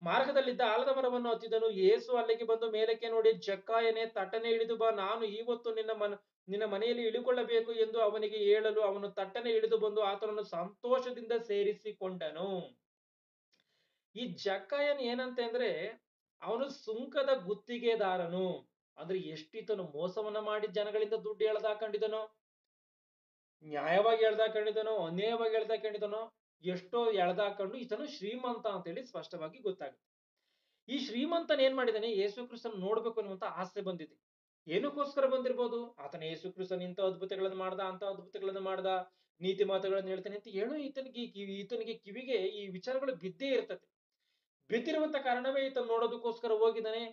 ಮಾರ್ಗದಲ್ಲಿದ್ದ ಆಲದ ಮರವನ್ನು ಹತ್ತಿದನು. ಯೇಸು ಅಲ್ಲಿಗೆ ಬಂದು ಮೇಲಕ್ಕೆ ನೋಡಿ, ಜಕ್ಕಾಯನೇ, ತಟ್ಟನೆ ಇಳಿದು ಬಾ, ನಾನು ಇವತ್ತು ನಿನ್ನ ಮನೆಯಲ್ಲಿ ಇಳಿಕೊಳ್ಳಬೇಕು ಎಂದು ಅವನಿಗೆ ಹೇಳಲು ಅವನು ತಟ್ಟನೆ ಇಳಿದು ಬಂದು ಆತನನ್ನು ಸಂತೋಷದಿಂದ ಸೇರಿಸಿಕೊಂಡನು. ಈ ಜಕ್ಕಾಯನ್ ಏನಂತೆ ಅಂದ್ರೆ, ಅವನು ಸುಂಕದ ಗುತ್ತಿಗೆದಾರನು. ಅಂದ್ರೆ ಎಷ್ಟಿತನು ಮೋಸವನ್ನ ಮಾಡಿ ಜನಗಳಿಂದ ದುಡ್ಡು ಎಳ್ದಾಕೊಂಡಿದನೋ, ನ್ಯಾಯವಾಗಿ ಎಳ್ದಾಕೊಂಡಿದನೋ, ಅನ್ಯಾಯವಾಗಿ ಎಳ್ದಾಕೊಂಡಿದನೋ, ಎಷ್ಟೋ ಎಳ್ದಾಕೊಂಡು ಈತನು ಶ್ರೀಮಂತ ಅಂತ ಹೇಳಿ ಸ್ಪಷ್ಟವಾಗಿ ಗೊತ್ತಾಗುತ್ತೆ. ಈ ಶ್ರೀಮಂತನ ಏನ್ ಮಾಡಿದಾನೆ, ಯೇಸು ಕ್ರಿಸ್ತನ ನೋಡ್ಬೇಕು ಅನ್ನುವಂತ ಆಸೆ ಬಂದಿದೆ. ಏನಕ್ಕೋಸ್ಕರ ಬಂದಿರ್ಬೋದು? ಆತನ ಯೇಸು ಕ್ರಿಸ್ತನ ಇಂಥ ಅದ್ಭುತಗಳನ್ನು ಮಾಡ್ದ, ಅಂತ ಅದ್ಭುತಗಳನ್ನು ಮಾಡ್ದ, ನೀತಿ ಮಾತುಗಳನ್ನು ಹೇಳ್ತಾನೆ ಅಂತ ಹೇಳೋ ಈತನಿಗೆ ಕಿವಿಗೆ ಈ ವಿಚಾರಗಳು ಬಿದ್ದೇ ಇರ್ತದೆ. ಬಿದ್ದಿರುವಂತ ಕಾರಣವೇ ಈತನ ನೋಡೋದಕ್ಕೋಸ್ಕರ ಹೋಗಿದ್ದಾನೆ.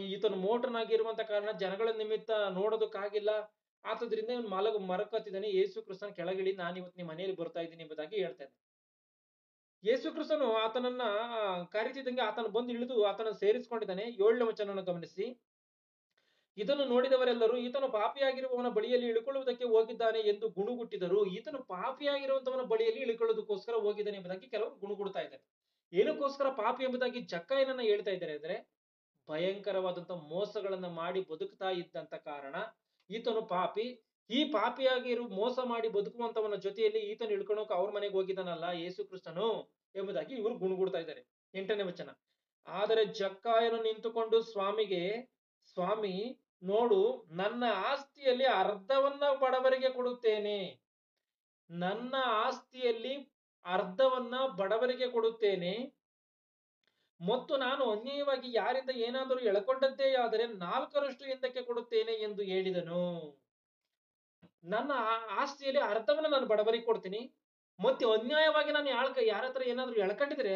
ಈತನು ಮೋಟರ್ನಾಗಿರುವಂತ ಕಾರಣ ಜನಗಳ ನಿಮಿತ್ತ ನೋಡೋದಕ್ಕಾಗಿಲ್ಲ. ಆತದ್ರಿಂದ ಇವನು ಮರಕತ್ತಿದ್ದಾನೆ. ಯೇಸು ಕ್ರಿಸ್ತನ ಕೆಳಗಿಳಿ, ನಾನು ಇವತ್ತು ನಿಮ್ಮ ಮನೆಯಲ್ಲಿ ಬರ್ತಾ ಇದ್ದೀನಿ ಎಂಬುದಾಗಿ ಹೇಳ್ತಾನೆ. ಯೇಸು ಕ್ರಿಸ್ತನು ಆತನನ್ನ ಕರೀತಿದ್ದಂಗೆ ಆತನು ಬಂದು ಇಳಿದು ಆತನ ಸೇರಿಸಿಕೊಂಡಿದ್ದಾನೆ. 7ನೇ ವಚನವನ್ನು ಗಮನಿಸಿ. ಇದನ್ನು ನೋಡಿದವರೆಲ್ಲರೂ ಈತನು ಪಾಪಿಯಾಗಿರುವವನ ಬಳಿಯಲ್ಲಿ ಇಳಿಕೊಳ್ಳುವುದಕ್ಕೆ ಹೋಗಿದ್ದಾನೆ ಎಂದು ಗುಣುಗುಟ್ಟಿದರು. ಈತನು ಪಾಪಿಯಾಗಿರುವಂತವನ ಬಳಿಯಲ್ಲಿ ಇಳಿಕೊಳ್ಳುವುದಕ್ಕೋಸ್ಕರ ಹೋಗಿದ್ದಾನೆ ಎಂಬುದಾಗಿ ಕೆಲವರು ಗುಣುಗುಡ್ತಾ ಇದ್ದಾರೆ. ಏನಕ್ಕೋಸ್ಕರ ಪಾಪಿ ಎಂಬುದಾಗಿ ಜಕ್ಕಾಯನನ್ನ ಹೇಳ್ತಾ ಇದ್ದಾರೆ ಅಂದ್ರೆ, ಭಯಂಕರವಾದಂತ ಮೋಸಗಳನ್ನ ಮಾಡಿ ಬದುಕ್ತಾ ಇದ್ದಂತ ಕಾರಣ ಈತನು ಪಾಪಿ. ಈ ಪಾಪಿಯಾಗಿ ಮೋಸ ಮಾಡಿ ಬದುಕುವಂತವನ ಜೊತೆಯಲ್ಲಿ ಈತನು ಇಳ್ಕೊಳಕ್ ಅವ್ರ ಮನೆಗೆ ಹೋಗಿದ್ದಾನಲ್ಲ ಯೇಸು ಕ್ರಿಸ್ತನು ಎಂಬುದಾಗಿ ಇವರು ಗುಣಗುಡ್ತಾ ಇದ್ದಾರೆ. 8ನೇ ವಚನ. ಆದರೆ ಜಕ್ಕಾಯನು ನಿಂತುಕೊಂಡು ಸ್ವಾಮಿ, ನೋಡು, ನನ್ನ ಆಸ್ತಿಯಲ್ಲಿ ಅರ್ಧವನ್ನ ಬಡವರಿಗೆ ಕೊಡುತ್ತೇನೆ. ನನ್ನ ಆಸ್ತಿಯಲ್ಲಿ ಅರ್ಧವನ್ನ ಬಡವರಿಗೆ ಕೊಡುತ್ತೇನೆ ಮತ್ತು ನಾನು ಅನ್ಯಾಯವಾಗಿ ಯಾರಿಂದ ಏನಾದರೂ ಎಳ್ಕೊಂಡದ್ದೇ ಆದರೆ 4ರಷ್ಟು ಹಿಂದಕ್ಕೆ ಕೊಡುತ್ತೇನೆ ಎಂದು ಹೇಳಿದನು. ನನ್ನ ಆಸ್ತಿಯಲ್ಲಿ ಅರ್ಧವನ್ನ ನಾನು ಬಡವರಿಗೆ ಕೊಡ್ತೀನಿ, ಮತ್ತೆ ಅನ್ಯಾಯವಾಗಿ ನಾನು ಯಾರ ಹತ್ರ ಏನಾದ್ರು ಎಳ್ಕೊಂಡಿದ್ರೆ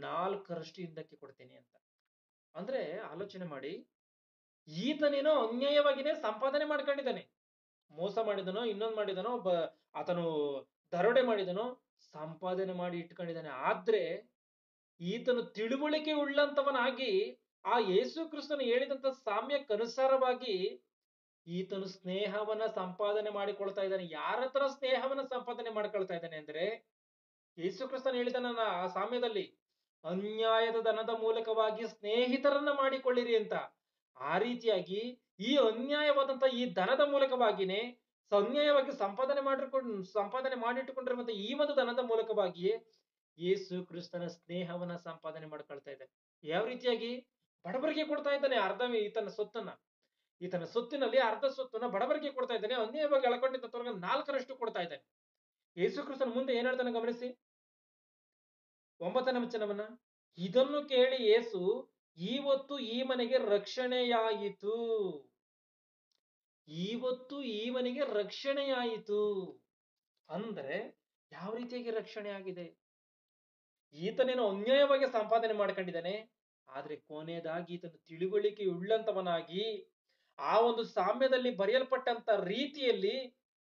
4ರಷ್ಟು ಹಿಂದಕ್ಕೆ ಕೊಡ್ತೀನಿ ಅಂತ. ಅಂದ್ರೆ ಆಲೋಚನೆ ಮಾಡಿ, ಈತನೇನೋ ಅನ್ಯಾಯವಾಗಿನೇ ಸಂಪಾದನೆ ಮಾಡ್ಕೊಂಡಿದ್ದಾನೆ. ಮೋಸ ಮಾಡಿದನೋ, ಇನ್ನೊಂದು ಮಾಡಿದನೋ, ಆತನು ದರೋಡೆ ಮಾಡಿದನೋ, ಸಂಪಾದನೆ ಮಾಡಿ ಇಟ್ಕೊಂಡಿದ್ದಾನೆ. ಆದ್ರೆ ಈತನು ತಿಳುವಳಿಕೆ ಉಳ್ಳಂತವನಾಗಿ ಆ ಯೇಸು ಕ್ರಿಸ್ತನು ಹೇಳಿದಂತ ಸಾಮ್ಯಕ್ಕನುಸಾರವಾಗಿ ಈತನು ಸ್ನೇಹವನ್ನ ಸಂಪಾದನೆ ಮಾಡಿಕೊಳ್ತಾ ಇದ್ದಾನೆ. ಯಾರ ಹತ್ರ ಸ್ನೇಹವನ್ನ ಸಂಪಾದನೆ ಮಾಡ್ಕೊಳ್ತಾ ಇದ್ದಾನೆ ಅಂದ್ರೆ, ಯೇಸು ಕ್ರಿಸ್ತನು ಹೇಳಿದಾನ ಆ ಸಾಮ್ಯದಲ್ಲಿ, ಅನ್ಯಾಯದ ಧನದ ಮೂಲಕವಾಗಿ ಸ್ನೇಹಿತರನ್ನ ಮಾಡಿಕೊಳ್ಳಿರಿ ಅಂತ. ಆ ರೀತಿಯಾಗಿ ಈ ಅನ್ಯಾಯವಾದಂತ ಈ ಧನದ ಮೂಲಕವಾಗಿನೇ ಅನ್ಯಾಯವಾಗಿ ಸಂಪಾದನೆ ಮಾಡಿಟ್ಟುಕೊಂಡಿರುವಂತ ಈ ಒಂದು ಧನದ ಮೂಲಕವಾಗಿಯೇ ಯೇಸು ಕ್ರಿಸ್ತನ ಸ್ನೇಹವನ್ನ ಸಂಪಾದನೆ ಮಾಡ್ಕೊಳ್ತಾ ಇದ್ದಾನೆ. ಯಾವ ರೀತಿಯಾಗಿ? ಬಡವರಿಗೆ ಕೊಡ್ತಾ ಇದ್ದಾನೆ ಈತನ ಸೊತ್ತಿನಲ್ಲಿ ಅರ್ಧ ಸೊತ್ತನ್ನ ಬಡವರಿಗೆ ಕೊಡ್ತಾ ಇದ್ದಾನೆ. ಅನ್ಯಾಯವಾಗಿ ಎಳ್ಕೊಂಡಿದ್ದಂತವ್ರಿಗೆ 4ರಷ್ಟು ಕೊಡ್ತಾ ಇದ್ದಾನೆ. ಯೇಸು ಕ್ರಿಸ್ತನ ಮುಂದೆ ಏನ್ ಹೇಳ್ತಾನೆ ಗಮನಿಸಿ, 9ನೇ ವಚನವನ್ನ. ಇದನ್ನು ಕೇಳಿ ಯೇಸು, ಇವತ್ತು ಈ ಮನೆಗೆ ರಕ್ಷಣೆಯಾಯಿತು, ಇವತ್ತು ಈ ಮನೆಗೆ ರಕ್ಷಣೆಯಾಯಿತು ಅಂದ್ರೆ ಯಾವ ರೀತಿಯಾಗಿ ರಕ್ಷಣೆ ಆಗಿದೆ? ಈತನೇನೋ ಅನ್ಯಾಯವಾಗಿ ಸಂಪಾದನೆ ಮಾಡ್ಕೊಂಡಿದ್ದಾನೆ, ಆದ್ರೆ ಕೊನೆಯದಾಗಿ ಈತನು ತಿಳುವಳಿಕೆ ಉಳ್ಳಂತವನಾಗಿ ಆ ಒಂದು ಸಾಮ್ಯದಲ್ಲಿ ಬರೆಯಲ್ಪಟ್ಟಂತ ರೀತಿಯಲ್ಲಿ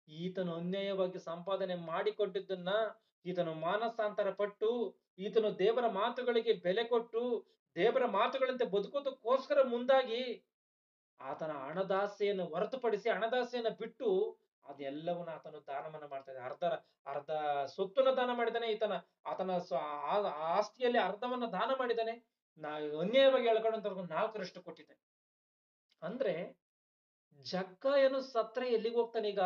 ಈತನು ಅನ್ಯಾಯವಾಗಿ ಸಂಪಾದನೆ ಮಾಡಿಕೊಟ್ಟಿದ್ದನ್ನ ಈತನು ಮಾನಸಾಂತರ ಪಟ್ಟು, ಈತನು ದೇವರ ಮಾತುಗಳಿಗೆ ಬೆಲೆ ಕೊಟ್ಟು ದೇವರ ಮಾತುಗಳಂತೆ ಬದುಕೋದಕ್ಕೋಸ್ಕರ ಮುಂದಾಗಿ ಆತನ ಹಣದಾಸೆಯನ್ನು ಹೊರತುಪಡಿಸಿ, ಹಣದಾಸೆಯನ್ನು ಬಿಟ್ಟು ಅದೆಲ್ಲವನ್ನ ಆತನು ದಾನವನ್ನ ಮಾಡ್ತಾ ಇದ್ದಾನೆ. ಅರ್ಧ ಸೊತ್ತನ್ನು ದಾನ ಮಾಡಿದ್ದಾನೆ ಈತನ. ಆತನ ಆಸ್ತಿಯಲ್ಲಿ ಅರ್ಧವನ್ನ ದಾನ ಮಾಡಿದ್ದಾನೆ. ಅನ್ಯಾಯವಾಗಿ ಹೇಳ್ಕೊಂಡಂತವ್ರಿಗೆ 4ರಷ್ಟು ಕೊಟ್ಟಿದ್ದಾನೆ. ಅಂದ್ರೆ ಜಕ್ಕಾಯನು ಸತ್ರ ಎಲ್ಲಿಗೆ ಹೋಗ್ತಾನೆ ಈಗ?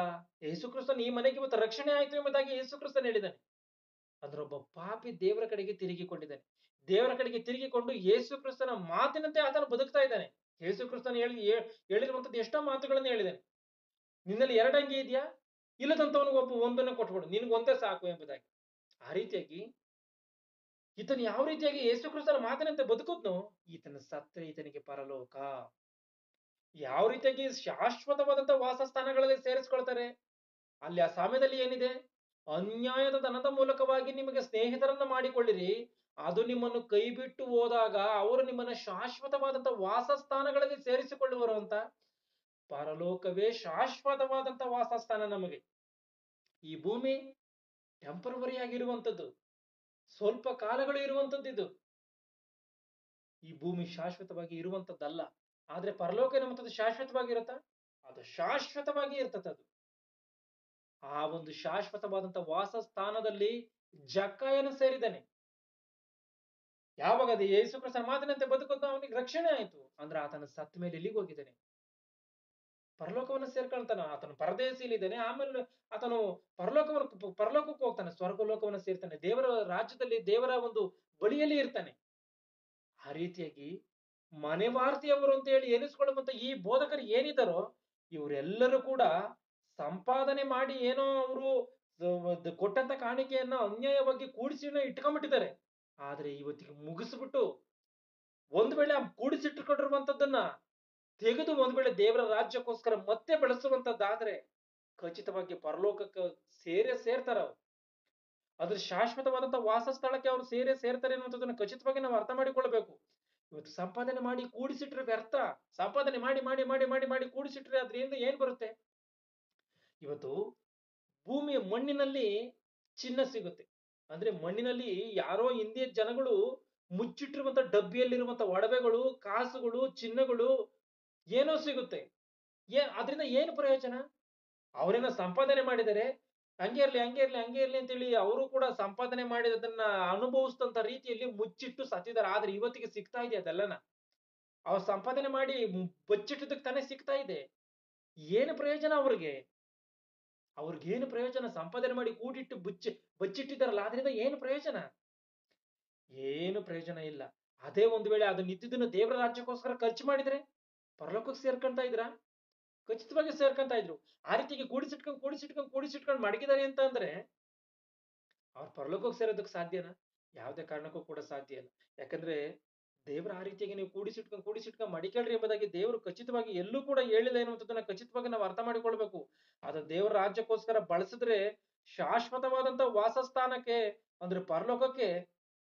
ಯೇಸು ಕ್ರಿಸ್ತನ್ ಈ ಮನೆಗೆ ಇವತ್ತು ರಕ್ಷಣೆ ಆಯ್ತು ಎಂಬುದಾಗಿ ಯೇಸು ಕ್ರಿಸ್ತನ್ ಹೇಳಿದ್ದಾನೆ. ಅಂದ್ರೆ ಒಬ್ಬ ಪಾಪಿ ದೇವರ ಕಡೆಗೆ ತಿರುಗಿಕೊಂಡಿದ್ದಾನೆ. ದೇವರ ಕಡೆಗೆ ತಿರುಗಿಕೊಂಡು ಯೇಸು ಕ್ರಿಸ್ತನ ಮಾತಿನಂತೆ ಆತನು ಬದುಕ್ತಾ ಇದ್ದಾನೆ. ಯೇಸು ಕ್ರಿಸ್ತನ್ ಹೇಳಿರುವಂತದ್ದು ಎಷ್ಟೋ ಮಾತುಗಳನ್ನ ಹೇಳಿದ್ದಾನೆ. ನಿನ್ನಲ್ಲಿ 2 ಅಂಗಿ ಇದೆಯಾ? ಇಲ್ಲದಂತವನಿಗೆ ಒಂದನ್ನು ಕೊಟ್ಬಿಡು, ನಿನ್ಗೆ ಒಂದೇ ಸಾಕು ಎಂಬುದಾಗಿ. ಆ ರೀತಿಯಾಗಿ ಈತನು ಯಾವ ರೀತಿಯಾಗಿ ಯೇಸು ಕ್ರಿಸ್ತನ ಮಾತಿನಂತೆ ಬದುಕುದ್ನೋ, ಈತನ ಸತ್ರೆ ಈತನಿಗೆ ಪರಲೋಕ. ಯಾವ ರೀತಿಯಾಗಿ ಶಾಶ್ವತವಾದಂತಹ ವಾಸಸ್ಥಾನಗಳಲ್ಲಿ ಸೇರಿಸ್ಕೊಳ್ತಾರೆ. ಅಲ್ಲಿ ಆ ಸಾಮ್ಯದಲ್ಲಿ ಏನಿದೆ? ಅನ್ಯಾಯದ ಧನದ ಮೂಲಕವಾಗಿ ನಿಮಗೆ ಸ್ನೇಹಿತರನ್ನ ಮಾಡಿಕೊಳ್ಳಿರಿ, ಅದು ನಿಮ್ಮನ್ನು ಕೈ ಬಿಟ್ಟು ಹೋದಾಗ ಅವರು ನಿಮ್ಮನ್ನ ಶಾಶ್ವತವಾದಂತಹ ವಾಸಸ್ಥಾನಗಳಲ್ಲಿ ಸೇರಿಸಿಕೊಳ್ಳುವರು ಅಂತ. ಪರಲೋಕವೇ ಶಾಶ್ವತವಾದಂತಹ ವಾಸಸ್ಥಾನ ನಮಗೆ. ಈ ಭೂಮಿ ಟೆಂಪರವರಿ ಆಗಿರುವಂತದ್ದು, ಸ್ವಲ್ಪ ಕಾಲಗಳು ಇರುವಂತದ್ದು. ಇದು ಈ ಭೂಮಿ ಶಾಶ್ವತವಾಗಿ ಇರುವಂತದ್ದಲ್ಲ. ಆದ್ರೆ ಪರಲೋಕ ಎನ್ನುವಂಥದ್ದು ಶಾಶ್ವತವಾಗಿರುತ್ತ? ಅದು ಶಾಶ್ವತವಾಗಿ ಇರ್ತದೆ. ಆ ಒಂದು ಶಾಶ್ವತವಾದಂತ ವಾಸಸ್ಥಾನದಲ್ಲಿ ಜಕ್ಕಾಯನು ಸೇರಿದ್ದಾನೆ. ಯಾವಾಗ ಅದು ಯೇಸು ಕ್ರಿಸ್ತನ ಮಾತಿನಂತೆ ಬದುಕೋದು ಅವನಿಗೆ ರಕ್ಷಣೆ ಆಯ್ತು ಅಂದ್ರೆ ಆತನ ಸತ್ತ ಮೇಲೆ ಎಲ್ಲಿಗೆ ಹೋಗಿದ್ದಾನೆ? ಪರಲೋಕವನ್ನು ಸೇರ್ಕೊಳ್ತಾನ. ಆತನು ಪರದೇಶಿಯಲ್ಲಿದ್ದಾನೆ. ಆಮೇಲೆ ಆತನು ಪರಲೋಕಕ್ಕೆ ಹೋಗ್ತಾನೆ, ಸ್ವರ್ಗಲೋಕವನ್ನು ಸೇರ್ತಾನೆ, ದೇವರ ರಾಜ್ಯದಲ್ಲಿ ದೇವರ ಒಂದು ಬಳಿಯಲ್ಲಿ ಇರ್ತಾನೆ. ಆ ರೀತಿಯಾಗಿ ಮನೆವಾರ್ತಿಯವರು ಅಂತ ಹೇಳಿ ಎನಿಸ್ಕೊಳ್ಳುವಂತ ಈ ಬೋಧಕರು ಏನಿದ್ದಾರೋ ಇವರೆಲ್ಲರೂ ಕೂಡ ಸಂಪಾದನೆ ಮಾಡಿ ಏನೋ ಅವರು ಕೊಟ್ಟಂತ ಕಾಣಿಕೆಯನ್ನ ಅನ್ಯಾಯವಾಗಿ ಕೂಡಿಸಿ ಇಟ್ಕೊಂಡ್ಬಿಟ್ಟಿದ್ದಾರೆ. ಆದ್ರೆ ಇವತ್ತಿಗೆ ಮುಗಿಸ್ಬಿಟ್ಟು ಒಂದ್ ವೇಳೆ ಕೂಡಿಸಿಟ್ಟುಕೊಂಡಿರುವಂತದ್ದನ್ನ ತೆಗೆದು ಒಂದ್ ವೇಳೆ ದೇವರ ರಾಜ್ಯಕ್ಕೋಸ್ಕರ ಮತ್ತೆ ಬೆಳೆಸುವಂತದ್ದಾದ್ರೆ ಖಚಿತವಾಗಿ ಪರಲೋಕಕ್ಕೆ ಸೇರ್ತಾರ. ಅದ್ರ ಶಾಶ್ವತವಾದಂತ ವಾಸಸ್ಥಳಕ್ಕೆ ಅವ್ರು ಸೇರ್ತಾರೆ ಅನ್ನುವಂಥದ್ದನ್ನ ಖಚಿತವಾಗಿ ನಾವು ಅರ್ಥ ಮಾಡಿಕೊಳ್ಬೇಕು. ಇವತ್ತು ಸಂಪಾದನೆ ಮಾಡಿ ಕೂಡಿಸಿಟ್ರೆ ವ್ಯರ್ಥ. ಸಂಪಾದನೆ ಮಾಡಿ ಮಾಡಿ ಮಾಡಿ ಮಾಡಿ ಮಾಡಿ ಕೂಡಿಸಿಟ್ರೆ ಅದ್ರಿಂದ ಏನ್ ಬರುತ್ತೆ? ಇವತ್ತು ಭೂಮಿಯ ಮಣ್ಣಿನಲ್ಲಿ ಚಿನ್ನ ಸಿಗುತ್ತೆ. ಅಂದ್ರೆ ಮಣ್ಣಿನಲ್ಲಿ ಯಾರೋ ಹಿಂದಿಯ ಜನಗಳು ಮುಚ್ಚಿಟ್ಟಿರುವಂತ ಡಬ್ಬಿಯಲ್ಲಿರುವಂತ ಒಡವೆಗಳು, ಕಾಸುಗಳು, ಚಿನ್ನಗಳು ಏನೋ ಸಿಗುತ್ತೆ. ಅದರಿಂದ ಏನು ಪ್ರಯೋಜನ? ಅವರೇನೋ ಸಂಪಾದನೆ ಮಾಡಿದರೆ ಹಂಗೆ ಇರ್ಲಿ ಅಂತೇಳಿ ಅವರು ಕೂಡ ಸಂಪಾದನೆ ಮಾಡಿದನ್ನ ಅನುಭವಿಸಿದಂತ ರೀತಿಯಲ್ಲಿ ಮುಚ್ಚಿಟ್ಟು ಸತ್ತಿದ್ದಾರೆ. ಆದ್ರೆ ಇವತ್ತಿಗೆ ಸಿಗ್ತಾ ಇದೆ ಅದೆಲ್ಲನ. ಅವ್ರು ಸಂಪಾದನೆ ಮಾಡಿ ಬಚ್ಚಿಟ್ಟದಕ್ಕೆ ತಾನೇ ಸಿಗ್ತಾ ಇದೆ. ಏನು ಪ್ರಯೋಜನ ಅವ್ರಿಗೆ? ಅವ್ರಿಗೇನು ಪ್ರಯೋಜನ? ಸಂಪಾದನೆ ಮಾಡಿ ಕೂಡಿಟ್ಟು ಬಚ್ಚಿಟ್ಟಿದ್ದಾರಲ್ಲ, ಅದರಿಂದ ಏನು ಪ್ರಯೋಜನ? ಏನು ಪ್ರಯೋಜನ ಇಲ್ಲ. ಅದೇ ಒಂದು ವೇಳೆ ಅದನ್ನ ಇದ್ದಿದ್ದನ್ನ ದೇವರ ರಾಜ್ಯಕ್ಕೋಸ್ಕರ ಖರ್ಚು ಮಾಡಿದ್ರೆ ಪರಲೋಕಕ್ಕೆ ಸೇರ್ಕೊಂತ ಇದ್ರ? ಖಚಿತವಾಗಿ ಸೇರ್ಕೊಂತ ಇದ್ರು. ಆ ರೀತಿಗೆ ಕೂಡಿಸಿಟ್ಕೊಂಡು ಮಡಗಿದ್ದಾರೆ ಅಂತ ಅಂದ್ರೆ ಅವ್ರ ಪರಲೋಕಕ್ಕೆ ಸೇರೋದಕ್ಕೆ ಸಾಧ್ಯನಾ? ಯಾವುದೇ ಕಾರಣಕ್ಕೂ ಕೂಡ ಸಾಧ್ಯ ಇಲ್ಲ. ಯಾಕಂದ್ರೆ ದೇವ್ರ ಆ ರೀತಿಯಾಗಿ ನೀವು ಕೂಡಿಸಿಟ್ಕೊಂಡು ಮಡಿಕೇಳ್ರಿ ಎಂಬುದಾಗಿ ದೇವರು ಖಚಿತವಾಗಿ ಎಲ್ಲೂ ಕೂಡ ಹೇಳಿಲ್ಲ ಎನ್ನುವಂಥದ್ದನ್ನ ಖಚಿತವಾಗಿ ನಾವು ಅರ್ಥ ಮಾಡಿಕೊಳ್ಬೇಕು. ಅದ ದೇವರ ರಾಜ್ಯಕ್ಕೋಸ್ಕರ ಬಳಸಿದ್ರೆ ಶಾಶ್ವತವಾದಂತ ವಾಸಸ್ಥಾನಕ್ಕೆ ಅಂದ್ರೆ ಪರಲೋಕಕ್ಕೆ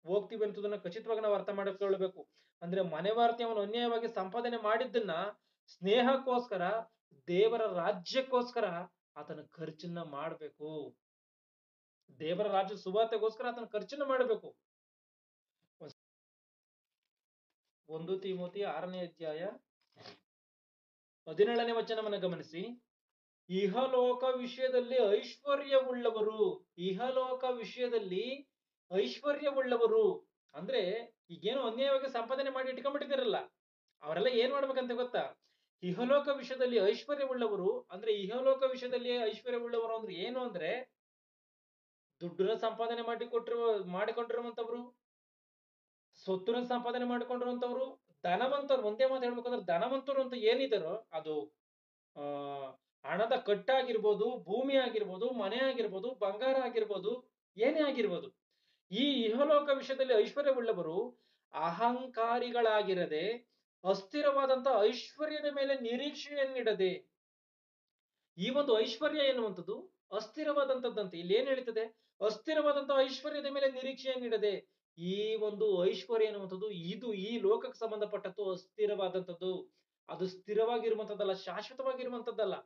ಹೋಗ್ತೀವಿ ಅಂತದನ್ನ ಖಚಿತವಾಗಿ ನಾವು ಅರ್ಥ ಮಾಡಿಕೊಳ್ಬೇಕು. ಅಂದ್ರೆ ಮನೆವಾರ್ತಿ ಅವನು ಅನ್ಯಾಯವಾಗಿ ಸಂಪಾದನೆ ಮಾಡಿದ್ದನ್ನ ಸ್ನೇಹಕ್ಕೋಸ್ಕರ, ದೇವರ ರಾಜ್ಯಕ್ಕೋಸ್ಕರ ಆತನ ಖರ್ಚನ್ನ ಮಾಡ್ಬೇಕು. ದೇವರ ರಾಜ್ಯ ಸುವಾರ್ತೆಗೋಸ್ಕರ ಆತನ ಖರ್ಚನ್ನ ಮಾಡಬೇಕು. 1 ತಿಮೋಥಿ 6ನೇ ಅಧ್ಯಾಯ 17ನೇ ವಚನವನ್ನು ಗಮನಿಸಿ. ಇಹಲೋಕ ವಿಷಯದಲ್ಲಿ ಐಶ್ವರ್ಯವುಳ್ಳವರು, ಇಹಲೋಕ ವಿಷಯದಲ್ಲಿ ಐಶ್ವರ್ಯವುಳ್ಳವರು ಅಂದ್ರೆ ಈಗೇನೋ ಅನ್ಯಾಯವಾಗಿ ಸಂಪಾದನೆ ಮಾಡಿ ಇಟ್ಕೊಂಡ್ಬಿಟ್ಟಿದಾರಲ್ಲ, ಅವರೆಲ್ಲ ಏನ್ ಮಾಡ್ಬೇಕಂತ ಗೊತ್ತಾ? ಇಹಲೋಕ ವಿಷಯದಲ್ಲಿ ಐಶ್ವರ್ಯವುಳ್ಳವರು ಅಂದ್ರೆ ಇಹಲೋಕ ವಿಷಯದಲ್ಲಿ ಐಶ್ವರ್ಯವುಳ್ಳವರು ಅಂದ್ರೆ ಏನು ಅಂದ್ರೆ ದುಡ್ಡನ್ನ ಸಂಪಾದನೆ ಮಾಡಿಕೊಂಡಿರುವಂತವ್ರು, ಸ್ವತ್ತನ್ನ ಸಂಪಾದನೆ ಮಾಡಿಕೊಂಡಿರುವಂತವ್ರು, ಧನವಂತರು. ಒಂದೇ ಮಾತು ಹೇಳ್ಬೇಕಂದ್ರೆ ಧನವಂತರು ಅಂತ ಏನಿದಾರೋ ಅದು ಹಣದ ಕಟ್ಟಾಗಿರ್ಬೋದು, ಭೂಮಿ ಆಗಿರ್ಬೋದು, ಮನೆ ಆಗಿರ್ಬೋದು, ಬಂಗಾರ ಆಗಿರ್ಬೋದು, ಏನೇ ಆಗಿರ್ಬೋದು. ಈ ಇಹಲೋಕ ವಿಷಯದಲ್ಲಿ ಐಶ್ವರ್ಯವುಳ್ಳವರು ಅಹಂಕಾರಿಗಳಾಗಿರದೆ ಅಸ್ಥಿರವಾದಂತಹ ಐಶ್ವರ್ಯದ ಮೇಲೆ ನಿರೀಕ್ಷೆಯನ್ನಿಡದೆ. ಈ ಒಂದು ಐಶ್ವರ್ಯ ಎನ್ನುವಂಥದ್ದು ಅಸ್ಥಿರವಾದಂಥದ್ದಂತೆ. ಇಲ್ಲಿ ಏನ್ ಹೇಳ್ತದೆ? ಅಸ್ಥಿರವಾದಂತಹ ಐಶ್ವರ್ಯದ ಮೇಲೆ ನಿರೀಕ್ಷೆಯನ್ನಿಡದೆ. ಈ ಒಂದು ಐಶ್ವರ್ಯ ಎನ್ನುವಂಥದ್ದು ಇದು ಈ ಲೋಕಕ್ಕೆ ಸಂಬಂಧಪಟ್ಟದ್ದು ಅಸ್ಥಿರವಾದಂಥದ್ದು. ಅದು ಸ್ಥಿರವಾಗಿರುವಂತದ್ದಲ್ಲ, ಶಾಶ್ವತವಾಗಿರುವಂತದ್ದಲ್ಲ.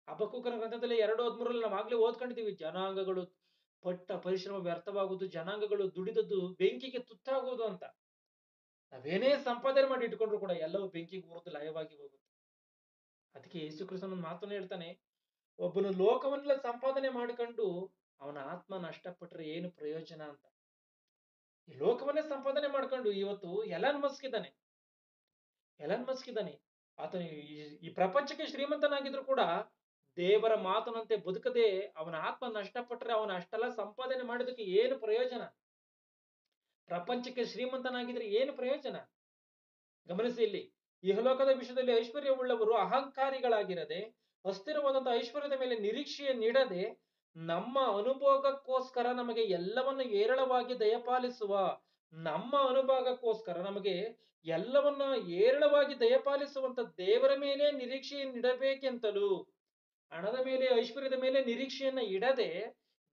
ಹಬಕ್ಕೂಕನ ಗ್ರಂಥದಲ್ಲಿ 2:13 ನಾವು ಆಗ್ಲೇ ಓದ್ಕೊಂಡಿದೀವಿ. ಜನಾಂಗಗಳು ಪಟ್ಟ ಪರಿಶ್ರಮ ವ್ಯರ್ಥವಾಗುವುದು, ಜನಾಂಗಗಳು ದುಡಿದದ್ದು ಬೆಂಕಿಗೆ ತುತ್ತಾಗುವುದು ಅಂತ. ನಾವೇನೇ ಸಂಪಾದನೆ ಮಾಡಿ ಇಟ್ಕೊಂಡ್ರು ಕೂಡ ಎಲ್ಲವೂ ಬೆಂಕಿಗೆ ಉರಿದು ಲಯವಾಗಿ ಹೋಗುತ್ತೆ. ಅದಕ್ಕೆ ಯೇಸು ಕ್ರಿಸ್ತನ ಮಾತನ್ನು ಹೇಳ್ತಾನೆ, ಒಬ್ಬನು ಲೋಕವನ್ನೆಲ್ಲ ಸಂಪಾದನೆ ಮಾಡಿಕೊಂಡು ಅವನ ಆತ್ಮ ನಷ್ಟಪಟ್ರೆ ಏನು ಪ್ರಯೋಜನ ಅಂತ. ಈ ಲೋಕವನ್ನೇ ಸಂಪಾದನೆ ಮಾಡ್ಕೊಂಡು ಇವತ್ತು ಎಲಾನ್ ಮಸ್ಕ್ ಇದ್ದಾನೆ. ಆತನು ಈ ಪ್ರಪಂಚಕ್ಕೆ ಶ್ರೀಮಂತನಾಗಿದ್ರು ಕೂಡ ದೇವರ ಮಾತನಂತೆ ಬದುಕದೆ ಅವನ ಆತ್ಮ ನಷ್ಟಪಟ್ರೆ ಅವನ ಅಷ್ಟೆಲ್ಲ ಸಂಪಾದನೆ ಮಾಡಿದಕ್ಕೆ ಏನು ಪ್ರಯೋಜನ? ಪ್ರಪಂಚಕ್ಕೆ ಶ್ರೀಮಂತನಾಗಿದ್ರೆ ಏನು ಪ್ರಯೋಜನ? ಗಮನಿಸಿ, ಇಲ್ಲಿ ಇಹಲೋಕದ ವಿಷಯದಲ್ಲಿ ಐಶ್ವರ್ಯವುಳ್ಳವರು ಅಹಂಕಾರಿಗಳಾಗಿರದೆ ಅಸ್ಥಿರವಾದಂತಹ ಐಶ್ವರ್ಯದ ಮೇಲೆ ನಿರೀಕ್ಷೆಯನ್ನಿಡದೆ ನಮ್ಮ ಅನುಭೋಗಕ್ಕೋಸ್ಕರ ನಮಗೆ ಎಲ್ಲವನ್ನು ಹೇರಳವಾಗಿ ದಯಪಾಲಿಸುವ ನಮಗೆ ಎಲ್ಲವನ್ನ ಹೇರಳವಾಗಿ ದಯಪಾಲಿಸುವಂತ ದೇವರ ಮೇಲೆ ನಿರೀಕ್ಷೆಯನ್ನಿಡಬೇಕೆಂತಲೂ, ಹಣದ ಮೇಲೆ ಐಶ್ವರ್ಯದ ಮೇಲೆ ನಿರೀಕ್ಷೆಯನ್ನ ಇಡದೆ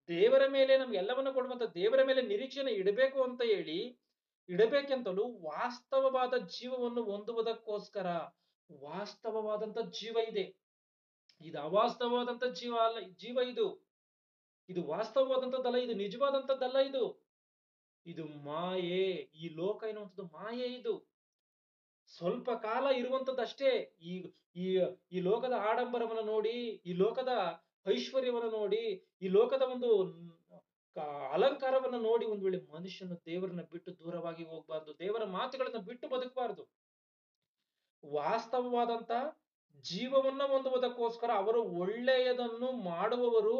ದೇವರ ಮೇಲೆ ನಮ್ಗೆ ಎಲ್ಲವನ್ನ ಕೊಡುವಂತ ದೇವರ ಮೇಲೆ ನಿರೀಕ್ಷೆಯನ್ನ ಇಡಬೇಕು ಅಂತ ಹೇಳಿ ಇಡಬೇಕೆಂತಲೂ ವಾಸ್ತವವಾದ ಜೀವವನ್ನು ಹೊಂದುವುದಕ್ಕೋಸ್ಕರ. ವಾಸ್ತವವಾದಂತ ಜೀವ ಇದೆ, ಇದು ಅವಾಸ್ತವವಾದಂತ ಜೀವ ಅಲ್ಲ. ಇದು ವಾಸ್ತವವಾದಂಥದ್ದಲ್ಲ, ಇದು ನಿಜವಾದಂಥದ್ದಲ್ಲ. ಇದು ಮಾಯೆ. ಈ ಲೋಕ ಎನ್ನುವಂಥದ್ದು ಮಾಯೆ. ಇದು ಸ್ವಲ್ಪ ಕಾಲ ಇರುವಂತದ್ದಷ್ಟೇ. ಈ ಈ ಈ ಲೋಕದ ಆಡಂಬರವನ್ನು ನೋಡಿ, ಈ ಲೋಕದ ಐಶ್ವರ್ಯವನ್ನು ನೋಡಿ, ಈ ಲೋಕದ ಒಂದು ಅಲಂಕಾರವನ್ನು ನೋಡಿ ಒಂದು ವೇಳೆ ಮನುಷ್ಯನು ದೇವರನ್ನ ಬಿಟ್ಟು ದೂರವಾಗಿ ಹೋಗ್ಬಾರ್ದು, ದೇವರ ಮಾತುಗಳನ್ನ ಬಿಟ್ಟು ಬದುಕಬಾರ್ದು. ವಾಸ್ತವವಾದಂತ ಜೀವವನ್ನ ಹೊಂದುವುದಕ್ಕೋಸ್ಕರ ಅವರು ಒಳ್ಳೆಯದನ್ನು ಮಾಡುವವರು,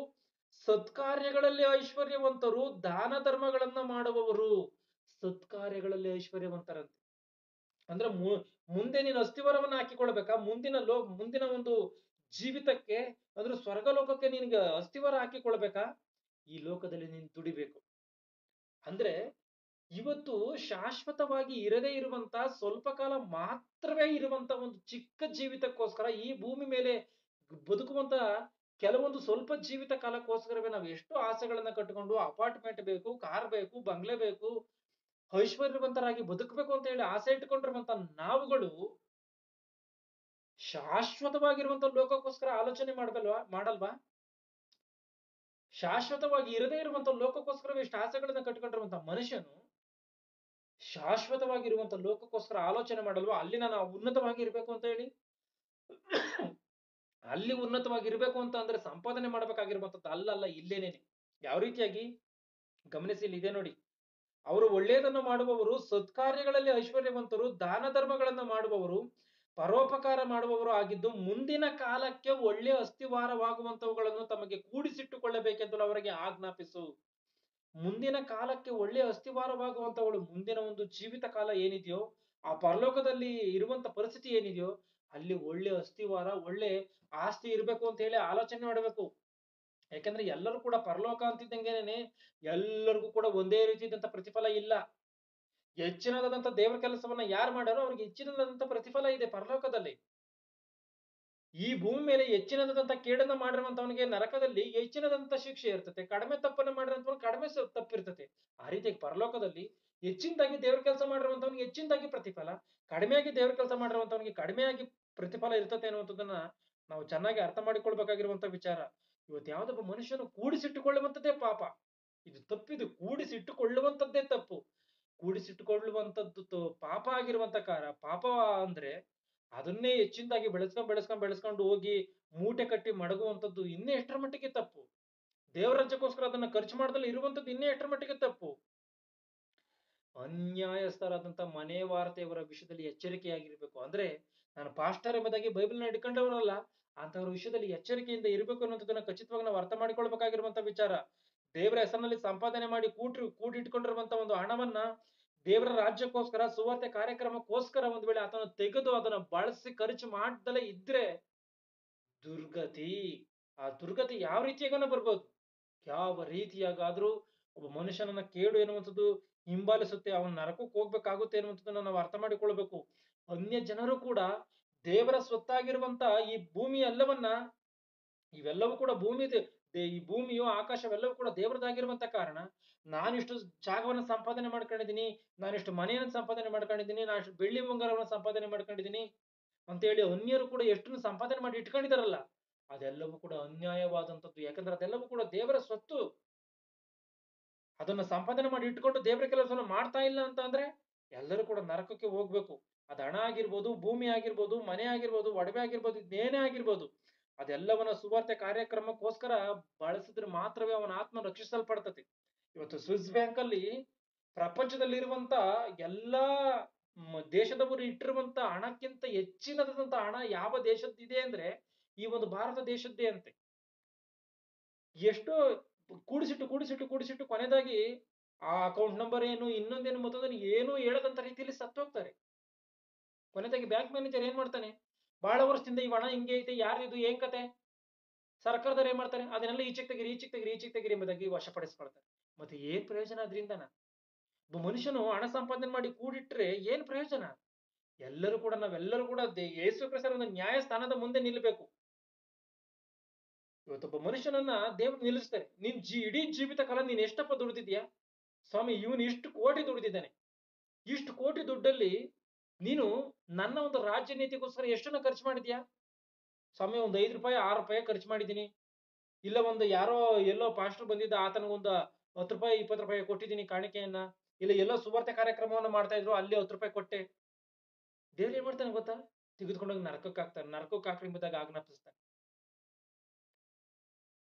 ಸತ್ಕಾರ್ಯಗಳಲ್ಲಿ ಐಶ್ವರ್ಯವಂತರು, ದಾನ ಧರ್ಮಗಳನ್ನ ಮಾಡುವವರು ಸತ್ಕಾರ್ಯಗಳಲ್ಲಿ ಐಶ್ವರ್ಯವಂತರಂತೆ. ಅಂದ್ರೆ ಮುಂದೆ ನೀನು ಅಸ್ಥಿವಾರವನ್ನ ಹಾಕಿಕೊಳ್ಬೇಕಾ? ಮುಂದಿನ ಒಂದು ಜೀವಿತಕ್ಕೆ, ಅಂದ್ರೆ ಸ್ವರ್ಗಲೋಕಕ್ಕೆ ನಿನ್ಗೆ ಅಸ್ಥಿವಾರ ಹಾಕಿಕೊಳ್ಬೇಕಾ? ಈ ಲೋಕದಲ್ಲಿ ನೀನು ದುಡಿಬೇಕು. ಅಂದ್ರೆ ಇವತ್ತು ಶಾಶ್ವತವಾಗಿ ಇರದೇ ಇರುವಂತ, ಸ್ವಲ್ಪ ಕಾಲ ಮಾತ್ರವೇ ಇರುವಂತ ಒಂದು ಚಿಕ್ಕ ಜೀವಿತಕ್ಕೋಸ್ಕರ ಈ ಭೂಮಿ ಮೇಲೆ ಬದುಕುವಂತ ಕೆಲವೊಂದು ಸ್ವಲ್ಪ ಜೀವಿತ ಕಾಲಕ್ಕೋಸ್ಕರವೇ ನಾವು ಎಷ್ಟು ಆಸೆಗಳನ್ನ ಕಟ್ಟಿಕೊಂಡು ಅಪಾರ್ಟ್ಮೆಂಟ್ ಬೇಕು, ಕಾರ್ ಬೇಕು, ಬಂಗ್ಲೆ ಬೇಕು, ಐಶ್ವರ್ಯವಂತರಾಗಿ ಬದುಕಬೇಕು ಅಂತ ಹೇಳಿ ಆಸೆ ಇಟ್ಟುಕೊಂಡಿರುವಂತ ನಾವುಗಳು ಶಾಶ್ವತವಾಗಿರುವಂತ ಲೋಕಕ್ಕೋಸ್ಕರ ಆಲೋಚನೆ ಮಾಡಲ್ವಾ? ಶಾಶ್ವತವಾಗಿ ಇರದೇ ಇರುವಂತ ಲೋಕಕ್ಕೋಸ್ಕರ ಎಷ್ಟು ಆಸೆಗಳನ್ನ ಕಟ್ಟಿಕೊಂಡಿರುವಂತ ಮನುಷ್ಯನು ಶಾಶ್ವತವಾಗಿರುವಂತ ಲೋಕಕ್ಕೋಸ್ಕರ ಆಲೋಚನೆ ಮಾಡಲ್ವಾ? ಅಲ್ಲಿ ನಾನು ಉನ್ನತವಾಗಿ ಇರ್ಬೇಕು ಅಂತ ಹೇಳಿ. ಅಲ್ಲಿ ಉನ್ನತವಾಗಿ ಇರ್ಬೇಕು ಅಂತ ಅಂದ್ರೆ ಸಂಪಾದನೆ ಮಾಡ್ಬೇಕಾಗಿರುವಂತದ್ದು ಅಲ್ಲಲ್ಲ, ಇಲ್ಲೇನೇನೆ. ಯಾವ ರೀತಿಯಾಗಿ? ಗಮನಿಸಿ, ಇಲ್ಲಿ ಇದೆ ನೋಡಿ. ಅವರು ಒಳ್ಳೆಯದನ್ನು ಮಾಡುವವರು, ಸತ್ಕಾರ್ಯಗಳಲ್ಲಿ ಐಶ್ವರ್ಯವಂತರು, ದಾನ ಧರ್ಮಗಳನ್ನ ಮಾಡುವವರು, ಪರೋಪಕಾರ ಮಾಡುವವರು ಆಗಿದ್ದು ಮುಂದಿನ ಕಾಲಕ್ಕೆ ಒಳ್ಳೆಯ ಅಸ್ಥಿವಾರವಾಗುವಂತವುಗಳನ್ನು ತಮಗೆ ಕೂಡಿಸಿಟ್ಟುಕೊಳ್ಳಬೇಕೆಂದು ಅವರಿಗೆ ಆಜ್ಞಾಪಿಸು. ಮುಂದಿನ ಕಾಲಕ್ಕೆ ಒಳ್ಳೆಯ ಅಸ್ಥಿವಾರವಾಗುವಂತವಳು, ಮುಂದಿನ ಒಂದು ಜೀವಿತ ಕಾಲ ಏನಿದೆಯೋ, ಆ ಪರಲೋಕದಲ್ಲಿ ಇರುವಂತ ಪರಿಸ್ಥಿತಿ ಏನಿದೆಯೋ ಅಲ್ಲಿ ಒಳ್ಳೆ ಅಸ್ಥಿವಾರ, ಒಳ್ಳೆ ಆಸ್ತಿ ಇರ್ಬೇಕು ಅಂತ ಹೇಳಿ ಆಲೋಚನೆ ಮಾಡಬೇಕು. ಯಾಕಂದ್ರೆ ಎಲ್ಲರೂ ಕೂಡ ಪರಲೋಕ ಅಂತಿದ್ದಂಗೆನೆ ಎಲ್ಲರಿಗೂ ಕೂಡ ಒಂದೇ ರೀತಿಯಾದಂತ ಪ್ರತಿಫಲ ಇಲ್ಲ. ಹೆಚ್ಚಿನದಾದಂತ ದೇವರ ಕೆಲಸವನ್ನ ಯಾರು ಮಾಡ್ಯಾರೋ ಅವ್ರಿಗೆ ಹೆಚ್ಚಿನದಾದಂತ ಪ್ರತಿಫಲ ಇದೆ ಪರಲೋಕದಲ್ಲಿ. ಈ ಭೂಮಿ ಮೇಲೆ ಹೆಚ್ಚಿನದಾದಂತ ಕೇಡನ್ನ ಮಾಡಿರುವಂತವನಿಗೆ ನರಕದಲ್ಲಿ ಹೆಚ್ಚಿನದಂತ ಶಿಕ್ಷೆ ಇರ್ತದೆ, ಕಡಿಮೆ ತಪ್ಪನ್ನ ಮಾಡಿರುವಂತವನಿಗೆ ಕಡಿಮೆ ತಪ್ಪಿರ್ತದೆ. ಆ ರೀತಿಯಾಗಿ ಪರಲೋಕದಲ್ಲಿ ಹೆಚ್ಚಿನದಾಗಿ ದೇವ್ರ ಕೆಲಸ ಮಾಡಿರುವಂತವನಿಗೆ ಹೆಚ್ಚಿನದಾಗಿ ಪ್ರತಿಫಲ, ಕಡಿಮೆಯಾಗಿ ದೇವ್ರ ಕೆಲಸ ಮಾಡಿರುವಂತವನಿಗೆ ಕಡಿಮೆಯಾಗಿ ಪ್ರತಿಫಲ ಇರ್ತದೆ ಅನ್ನುವಂಥದ್ದನ್ನ ನಾವು ಚೆನ್ನಾಗಿ ಅರ್ಥ ಮಾಡಿಕೊಳ್ಬೇಕಾಗಿರುವಂತ ವಿಚಾರ. ಇವತ್ತು ಯಾವ್ದೊಬ್ಬ ಮನುಷ್ಯನು ಕೂಡಿಸಿಟ್ಟುಕೊಳ್ಳುವಂಥದ್ದೇ ಪಾಪ. ಇದು ತಪ್ಪಿದು. ಕೂಡಿಸಿಟ್ಟುಕೊಳ್ಳುವಂಥದ್ದೇ ತಪ್ಪು. ಕೂಡಿಸಿಟ್ಟುಕೊಳ್ಳುವಂಥದ್ದು ಪಾಪ ಆಗಿರುವಂತ ಪಾಪ ಅಂದ್ರೆ ಅದನ್ನೇ ಹೆಚ್ಚಿನದಾಗಿ ಬೆಳೆಸ್ಕೊಂಡು ಹೋಗಿ ಮೂಟೆ ಕಟ್ಟಿ ಮಡಗುವಂಥದ್ದು ಇನ್ನೇ ಎಷ್ಟರ ಮಟ್ಟಿಗೆ ತಪ್ಪು. ದೇವರ ರಾಜ್ಯಕ್ಕೋಸ್ಕರ ಅದನ್ನ ಖರ್ಚು ಮಾಡದಲ್ಲಿ ಇರುವಂತದ್ದು ಇನ್ನೇ ಎಷ್ಟರ ಮಟ್ಟಿಗೆ ತಪ್ಪು. ಅನ್ಯಾಯಸ್ಥರಾದಂತ ಮನೆ ವಾರ್ತೆಯವರ ವಿಷಯದಲ್ಲಿ ಎಚ್ಚರಿಕೆಯಾಗಿರ್ಬೇಕು. ಅಂದ್ರೆ ನಾನು ಪಾಸ್ಟರ್ ಎಂಬುದಾಗಿ ಬೈಬಲ್ನ ಹಿಡ್ಕೊಂಡವರಲ್ಲ, ಅಂತವ್ರ ವಿಷಯದಲ್ಲಿ ಎಚ್ಚರಿಕೆಯಿಂದ ಇರಬೇಕು ಅನ್ನೋದನ್ನ ಖಚಿತವಾಗಿ ನಾವು ಅರ್ಥ ಮಾಡಿಕೊಳ್ಬೇಕಾಗಿರುವಂತ ವಿಚಾರ. ದೇವರ ಹೆಸರಿನಲ್ಲಿ ಸಂಪಾದನೆ ಮಾಡಿ ಕೂಡಿಟ್ಕೊಂಡಿರುವಂತ ಒಂದು ಹಣವನ್ನ ದೇವರ ರಾಜ್ಯಕ್ಕೋಸ್ಕರ, ಸುವಾರ್ತೆ ಕಾರ್ಯಕ್ರಮಕ್ಕೋಸ್ಕರ ಒಂದು ವೇಳೆ ಅದನ್ನು ತೆಗೆದು ಅದನ್ನ ಬಳಸಿ ಖರ್ಚು ಮಾಡ್ದಲೇ ಇದ್ರೆ ದುರ್ಗತಿ. ಆ ದುರ್ಗತಿ ಯಾವ ರೀತಿಯಾಗನ ಬರ್ಬೋದು. ಯಾವ ರೀತಿಯಾಗಾದ್ರೂ ಒಬ್ಬ ಮನುಷ್ಯನನ್ನ ಕೇಡು ಎನ್ನುವಂಥದ್ದು ಹಿಂಬಾಲಿಸುತ್ತೆ. ಅವನ ನರಕಕ್ಕೆ ಹೋಗ್ಬೇಕಾಗುತ್ತೆ ಎನ್ನುವಂಥದ್ದನ್ನ ನಾವು ಅರ್ಥ ಮಾಡಿಕೊಳ್ಬೇಕು. ಅನ್ಯ ಜನರು ಕೂಡ ದೇವರ ಸ್ವತ್ತಾಗಿರುವಂತ ಈ ಭೂಮಿ ಎಲ್ಲವನ್ನ, ಇವೆಲ್ಲವೂ ಕೂಡ ಈ ಭೂಮಿಯು ಆಕಾಶವೆಲ್ಲವೂ ಕೂಡ ದೇವರದಾಗಿರುವಂತ ಕಾರಣ ನಾನಿಷ್ಟು ಜಾಗವನ್ನು ಸಂಪಾದನೆ ಮಾಡ್ಕೊಂಡಿದ್ದೀನಿ, ನಾನಿಷ್ಟು ಮನೆಯನ್ನು ಸಂಪಾದನೆ ಮಾಡ್ಕೊಂಡಿದ್ದೀನಿ, ನಾನಿಷ್ಟು ಬೆಳ್ಳಿ ಬಂಗಾರವನ್ನು ಸಂಪಾದನೆ ಮಾಡ್ಕೊಂಡಿದ್ದೀನಿ ಅಂತ ಹೇಳಿ ಅನ್ಯರು ಕೂಡ ಎಷ್ಟು ಸಂಪಾದನೆ ಮಾಡಿ ಇಟ್ಕೊಂಡಿದಾರಲ್ಲ, ಅದೆಲ್ಲವೂ ಕೂಡ ಅನ್ಯಾಯವಾದಂಥದ್ದು. ಯಾಕಂದ್ರೆ ಅದೆಲ್ಲವೂ ಕೂಡ ದೇವರ ಸ್ವತ್ತು. ಅದನ್ನ ಸಂಪಾದನೆ ಮಾಡಿ ಇಟ್ಕೊಂಡು ದೇವರ ಕೆಲಸವನ್ನು ಮಾಡ್ತಾ ಇಲ್ಲ ಅಂತ ಅಂದ್ರೆ ಎಲ್ಲರೂ ಕೂಡ ನರಕಕ್ಕೆ ಹೋಗ್ಬೇಕು. ಅದು ಹಣ ಆಗಿರ್ಬೋದು, ಭೂಮಿ ಆಗಿರ್ಬೋದು, ಮನೆ ಆಗಿರ್ಬೋದು, ಒಡವೆ ಆಗಿರ್ಬೋದು, ಇದೇನೇ ಆಗಿರ್ಬೋದು, ಅದೆಲ್ಲವನ್ನ ಸುವಾರ್ತೆ ಕಾರ್ಯಕ್ರಮಕ್ಕೋಸ್ಕರ ಬಳಸಿದ್ರೆ ಮಾತ್ರವೇ ಅವನ ಆತ್ಮ ರಕ್ಷಿಸಲ್ಪಡ್ತದೆ. ಇವತ್ತು ಸ್ವಿಸ್ ಬ್ಯಾಂಕ್ ಅಲ್ಲಿ ಪ್ರಪಂಚದಲ್ಲಿರುವಂತ ಎಲ್ಲಾ ದೇಶದವರು ಇಟ್ಟಿರುವಂತ ಹಣಕ್ಕಿಂತ ಹೆಚ್ಚಿನದಂತ ಹಣ ಯಾವ ದೇಶದ್ದಿದೆ ಅಂದ್ರೆ ಈ ಒಂದು ಭಾರತ ದೇಶದ್ದೇ ಅಂತೆ. ಎಷ್ಟೋ ಕೂಡಿಸಿಟ್ಟು ಕೊನೆದಾಗಿ ಆ ಅಕೌಂಟ್ ನಂಬರ್ ಏನು, ಇನ್ನೊಂದೇನು, ಮತ್ತೊಂದೇನು ಏನೂ ಹೇಳದಂತ ರೀತಿಯಲ್ಲಿ ಸತ್ತೋಗ್ತಾರೆ. ಕೊನೆದಾಗಿ ಬ್ಯಾಂಕ್ ಮ್ಯಾನೇಜರ್ ಏನ್ ಮಾಡ್ತಾನೆ, ಬಹಳ ವರ್ಷದಿಂದ ಈ ಹಣ ಹಿಂಗೆ ಐತೆ, ಯಾರಿದು, ಏನ್ ಕತೆ, ಸರ್ಕಾರದವ್ರು ಏನ್ ಮಾಡ್ತಾರೆ, ಅದನ್ನೆಲ್ಲ ಈಚೆಗೆ ತೆಗಿರಿ ಎಂಬುದಾಗಿ ವಶಪಡಿಸ್ಕೊಳ್ತಾರೆ. ಮತ್ತೆ ಏನ್ ಪ್ರಯೋಜನ ಅದರಿಂದನ? ಒಬ್ಬ ಮನುಷ್ಯನು ಹಣ ಸಂಪಾದನೆ ಮಾಡಿ ಕೂಡಿಟ್ರೆ ಏನ್ ಪ್ರಯೋಜನ? ನಾವೆಲ್ಲರೂ ಕೂಡ ಯೇಸು ಕ್ರಿಸ್ತನ ಒಂದು ನ್ಯಾಯ ಸ್ಥಾನದ ಮುಂದೆ ನಿಲ್ಲಬೇಕು. ಇವತ್ತೊಬ್ಬ ಮನುಷ್ಯನನ್ನ ದೇವ್ರು ನಿಲ್ಲಿಸ್ತಾರೆ. ಇಡೀ ಜೀವಿತ ಕಾಲ ನೀನ್ ಎಷ್ಟಪ್ಪ ದುಡ್ದಿದ್ಯಾ? ಸ್ವಾಮಿ, ಇವನು ಇಷ್ಟು ಕೋಟಿ ದುಡ್ದಿದ್ದಾನೆ, ಇಷ್ಟು ಕೋಟಿ ದುಡ್ಡಲ್ಲಿ ನೀನು ನನ್ನ ಒಂದು ರಾಜ್ಯ ನೀತಿಗೋಸ್ಕರ ಎಷ್ಟನ್ನ ಖರ್ಚು ಮಾಡಿದ್ಯಾ? ಸ್ವಾಮಿ, ಒಂದು 5 ರೂಪಾಯಿ 6 ರೂಪಾಯಿ ಖರ್ಚು ಮಾಡಿದ್ದೀನಿ. ಇಲ್ಲ ಒಂದು ಯಾರೋ ಎಲ್ಲೋ ಪಾಸ್ಟರ್ ಬಂದಿದ್ದ, ಆತನಿಗೊಂದು 10 ರೂಪಾಯಿ 20 ರೂಪಾಯಿ ಕೊಟ್ಟಿದ್ದೀನಿ ಕಾಣಿಕೆಯನ್ನ. ಇಲ್ಲ ಎಲ್ಲೋ ಸುವಾರ್ತೆ ಕಾರ್ಯಕ್ರಮವನ್ನ ಮಾಡ್ತಾ ಇದ್ರು, ಅಲ್ಲಿ 10 ರೂಪಾಯಿ ಕೊಟ್ಟೆ. ದೇವ್ರು ಏನ್ ಮಾಡ್ತಾನೆ ಗೊತ್ತಾ? ತೆಗೆದುಕೊಂಡೋಗಿ ನರಕಕ್ಕೆ ಹಾಕ್ತಾನೆ. ನರಕಕ್ಕೆ ಹಾಕ್ರಿ ಎಂಬುದಾಗಿ ಆಜ್ಞಾಪಿಸ್ತಾನೆ.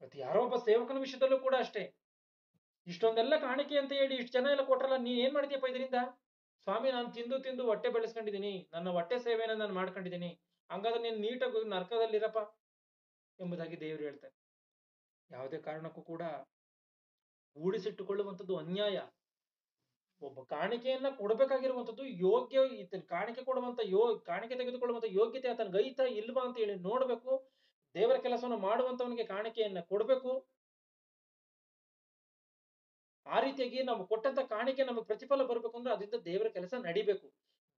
ಮತ್ತೆ ಯಾರೋ ಒಬ್ಬ ಸೇವಕನ ವಿಷಯದಲ್ಲೂ ಕೂಡ ಅಷ್ಟೇ. ಇಷ್ಟೊಂದೆಲ್ಲ ಕಾಣಿಕೆ ಅಂತ ಹೇಳಿ ಇಷ್ಟು ಜನ ಎಲ್ಲ ಕೊಟ್ರಲ್ಲ, ನೀನ್ ಏನ್ ಮಾಡಿದ್ಯಪ್ಪ ಇದರಿಂದ? ಸ್ವಾಮಿ, ನಾನು ತಿಂದು ಹೊಟ್ಟೆ ಬೆಳೆಸ್ಕೊಂಡಿದ್ದೀನಿ, ನನ್ನ ಹೊಟ್ಟೆ ಸೇವೆಯನ್ನ ನಾನು ಮಾಡ್ಕೊಂಡಿದ್ದೀನಿ, ಹಂಗಾದ್ರೆ ನೀನ್ ನೀಟಾಗಿ ನರಕದಲ್ಲಿರಪ್ಪ ಎಂಬುದಾಗಿ ದೇವರು ಹೇಳ್ತಾರೆ. ಯಾವುದೇ ಕಾರಣಕ್ಕೂ ಕೂಡ ಕೂಡಿಸಿಟ್ಟುಕೊಳ್ಳುವಂಥದ್ದು ಅನ್ಯಾಯ. ಒಬ್ಬ ಕಾಣಿಕೆಯನ್ನ ಕೊಡಬೇಕಾಗಿರುವಂಥದ್ದು ಯೋಗ್ಯ, ಕಾಣಿಕೆ ಕೊಡುವಂತ ಕಾಣಿಕೆ ತೆಗೆದುಕೊಳ್ಳುವಂತ ಯೋಗ್ಯತೆ ಆತನಿಗೆ ಐತಾ ಇಲ್ವಾ ಅಂತ ಹೇಳಿ ನೋಡ್ಬೇಕು. ದೇವರ ಕೆಲಸವನ್ನು ಮಾಡುವಂತವನಿಗೆ ಕಾಣಿಕೆಯನ್ನ ಕೊಡ್ಬೇಕು. ಆ ರೀತಿಯಾಗಿ ನಾವು ಕೊಟ್ಟಂತ ಕಾಣಿಕೆ ನಮಗೆ ಪ್ರತಿಫಲ ಬರ್ಬೇಕು ಅಂದ್ರೆ ಅದರಿಂದ ದೇವರ ಕೆಲಸ ನಡಿಬೇಕು.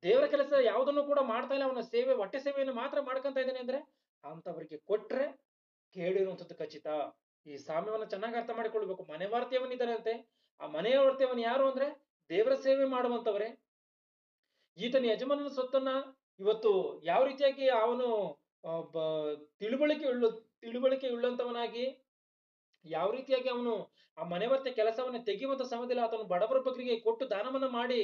ದೇವರ ಕೆಲಸ ಯಾವುದನ್ನು ಕೂಡ ಮಾಡ್ತಾ ಇಲ್ಲ, ಅವನ ಸೇವೆ, ಹೊಟ್ಟೆ ಸೇವೆಯನ್ನು ಮಾತ್ರ ಮಾಡ್ಕೊಂತ ಇದ್ದಾನೆ ಅಂದ್ರೆ ಅಂತವರಿಗೆ ಕೊಟ್ರೆ ಕೇಳಿರುವಂಥದ್ದು ಖಚಿತ. ಈ ಸಾಮ್ಯವನ್ನ ಚೆನ್ನಾಗಿ ಅರ್ಥ ಮಾಡಿಕೊಳ್ಬೇಕು. ಮನೆವಾರ್ತೆಯವನಿದ್ದಾನೆ ಅಂತೆ, ಆ ಮನೆಯವರ್ತೇವನ್ ಯಾರು ಅಂದ್ರೆ ದೇವರ ಸೇವೆ ಮಾಡುವಂತವರೇ. ಈತನ ಯಜಮಾನನ ಸೊತ್ತನ್ನ ಇವತ್ತು ಯಾವ ರೀತಿಯಾಗಿ ಅವನು ತಿಳುವಳಿಕೆ ಉಳ್ಳಂತವನಾಗಿ ಯಾವ ರೀತಿಯಾಗಿ ಅವನು ಆ ಮನೆವರ್ತೆ ಕೆಲಸವನ್ನ ತೆಗೆಯುವಂತ ಸಮಯದಲ್ಲಿ ಆತನು ಬಡವರ ಬಗ್ಗರಿಗೆ ಕೊಟ್ಟು ದಾನವನ್ನ ಮಾಡಿ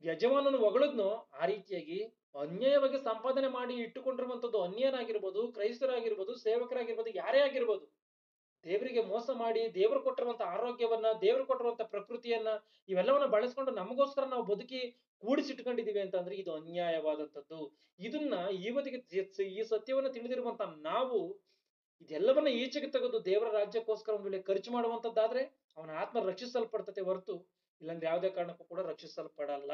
ಯಜಮಾನನು ಹೊಗಳದ್ನೋ, ಆ ರೀತಿಯಾಗಿ ಅನ್ಯಾಯವಾಗಿ ಸಂಪಾದನೆ ಮಾಡಿ ಇಟ್ಟುಕೊಂಡಿರುವಂತದ್ದು ಅನ್ಯನಾಗಿರ್ಬೋದು, ಕ್ರೈಸ್ತರಾಗಿರ್ಬೋದು, ಸೇವಕರಾಗಿರ್ಬೋದು, ಯಾರೇ ಆಗಿರ್ಬೋದು, ದೇವರಿಗೆ ಮೋಸ ಮಾಡಿ ದೇವರು ಕೊಟ್ಟಿರುವಂತ ಆರೋಗ್ಯವನ್ನ, ದೇವರು ಕೊಟ್ಟಿರುವಂತ ಪ್ರಕೃತಿಯನ್ನ, ಇವೆಲ್ಲವನ್ನ ಬಳಸ್ಕೊಂಡು ನಮಗೋಸ್ಕರ ನಾವು ಬದುಕಿ ಕೂಡಿಸಿಟ್ಕೊಂಡಿದೀವಿ ಅಂತಂದ್ರೆ ಇದು ಅನ್ಯಾಯವಾದಂಥದ್ದು. ಇದನ್ನ ಇವತ್ತಿಗೆ ಈ ಸತ್ಯವನ್ನ ತಿಳಿದಿರುವಂತ ನಾವು ಇದೆಲ್ಲವನ್ನ ಈಚೆಗೆ ತೆಗೆದು ದೇವರ ರಾಜ್ಯಕ್ಕೋಸ್ಕರ ಒಂದು ವೇಳೆ ಖರ್ಚು ಮಾಡುವಂತದ್ದಾದ್ರೆ ಅವನ ಆತ್ಮ ರಕ್ಷಿಸಲ್ಪಡ್ತತೆ ಹೊರತು ಇಲ್ಲಾಂದ್ರೆ ಯಾವುದೇ ಕಾರಣಕ್ಕೂ ಕೂಡ ರಕ್ಷಿಸಲ್ಪಡಲ್ಲ.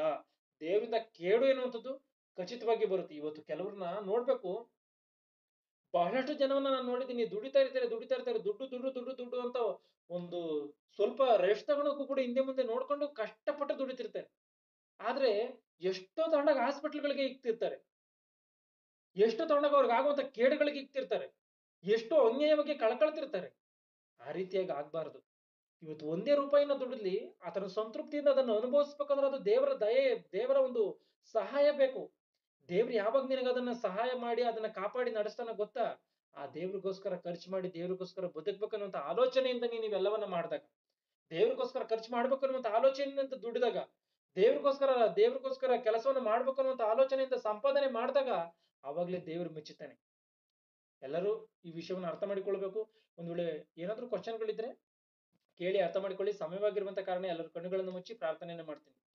ದೇವರಿಂದ ಕೇಡು ಎನ್ನುವಂಥದ್ದು ಖಚಿತವಾಗಿ ಬರುತ್ತೆ. ಇವತ್ತು ಕೆಲವ್ರನ್ನ ನೋಡ್ಬೇಕು, ಬಹಳಷ್ಟು ಜನವನ್ನ ನಾನು ನೋಡಿದ್ದೀನಿ, ದುಡಿತಾ ಇರ್ತಾರೆ, ದುಡ್ಡು ಅಂತ ಒಂದು ಸ್ವಲ್ಪ ರೆಸ್ಟ್ ತಗೊಳಕ್ಕೂ ಕೂಡ ಹಿಂದೆ ಮುಂದೆ ನೋಡ್ಕೊಂಡು ಕಷ್ಟಪಟ್ಟು ದುಡಿತಿರ್ತಾರೆ. ಆದ್ರೆ ಎಷ್ಟೋ ತಗೊಂಡಾಗ ಹಾಸ್ಪಿಟಲ್ಗಳಿಗೆ ಇಕ್ತಿರ್ತಾರೆ, ಎಷ್ಟೋ ತಗೊಂಡಾಗ ಅವ್ರಿಗೆ ಆಗುವಂತ ಕೇಡುಗಳಿಗೆ ಇಕ್ತಿರ್ತಾರೆ, ಎಷ್ಟೋ ಅನ್ಯಾಯವಾಗಿ ಕಳ್ಕೊಳ್ತಿರ್ತಾರೆ. ಆ ರೀತಿಯಾಗಿ ಆಗ್ಬಾರ್ದು. ಇವತ್ತು 1 ರೂಪಾಯಿನ ದುಡಿದ್ಲಿ ಆತನ ಸಂತೃಪ್ತಿಯಿಂದ ಅದನ್ನು ಅನುಭವಿಸ್ಬೇಕಂದ್ರೆ ಅದು ದೇವರ ದಯೆ, ದೇವರ ಒಂದು ಸಹಾಯ ಬೇಕು. ದೇವ್ರು ಯಾವಾಗ ನಿನಗೆ ಅದನ್ನ ಸಹಾಯ ಮಾಡಿ ಅದನ್ನ ಕಾಪಾಡಿ ನಡೆಸ್ತಾನ ಗೊತ್ತಾ? ಆ ದೇವ್ರಿಗೋಸ್ಕರ ಖರ್ಚು ಮಾಡಿ ದೇವ್ರಿಗೋಸ್ಕರ ಬದುಕ್ಬೇಕನ್ನುವಂತ ಆಲೋಚನೆಯಿಂದ ನೀನು ಇವೆಲ್ಲವನ್ನ ಮಾಡಿದಾಗ, ದೇವ್ರಿಗೋಸ್ಕರ ಖರ್ಚು ಮಾಡ್ಬೇಕು ಅನ್ನುವಂತ ಆಲೋಚನೆಯಿಂದ ದುಡಿದಾಗ, ದೇವ್ರಿಗೋಸ್ಕರ ಕೆಲಸವನ್ನು ಮಾಡ್ಬೇಕು ಅನ್ನುವಂತ ಆಲೋಚನೆಯಿಂದ ಸಂಪಾದನೆ ಮಾಡಿದಾಗ ಅವಾಗ್ಲೇ ದೇವ್ರು ಮೆಚ್ಚುತ್ತಾನೆ. ಎಲ್ಲರೂ ಈ ವಿಷಯವನ್ನು ಅರ್ಥ ಮಾಡಿಕೊಳ್ಬೇಕು. ಒಂದ್ ವೇಳೆ ಏನಾದ್ರೂ ಕ್ವಶನ್ಗಳಿದ್ರೆ ಕೇಳಿ ಅರ್ಥ ಮಾಡಿಕೊಳ್ಳಿ. ಸಮಯವಾಗಿರುವಂತ ಕಾರಣ ಎಲ್ಲರ ಕಣ್ಣುಗಳನ್ನು ಮುಚ್ಚಿ ಪ್ರಾರ್ಥನೆಯನ್ನ ಮಾಡ್ತೀನಿ.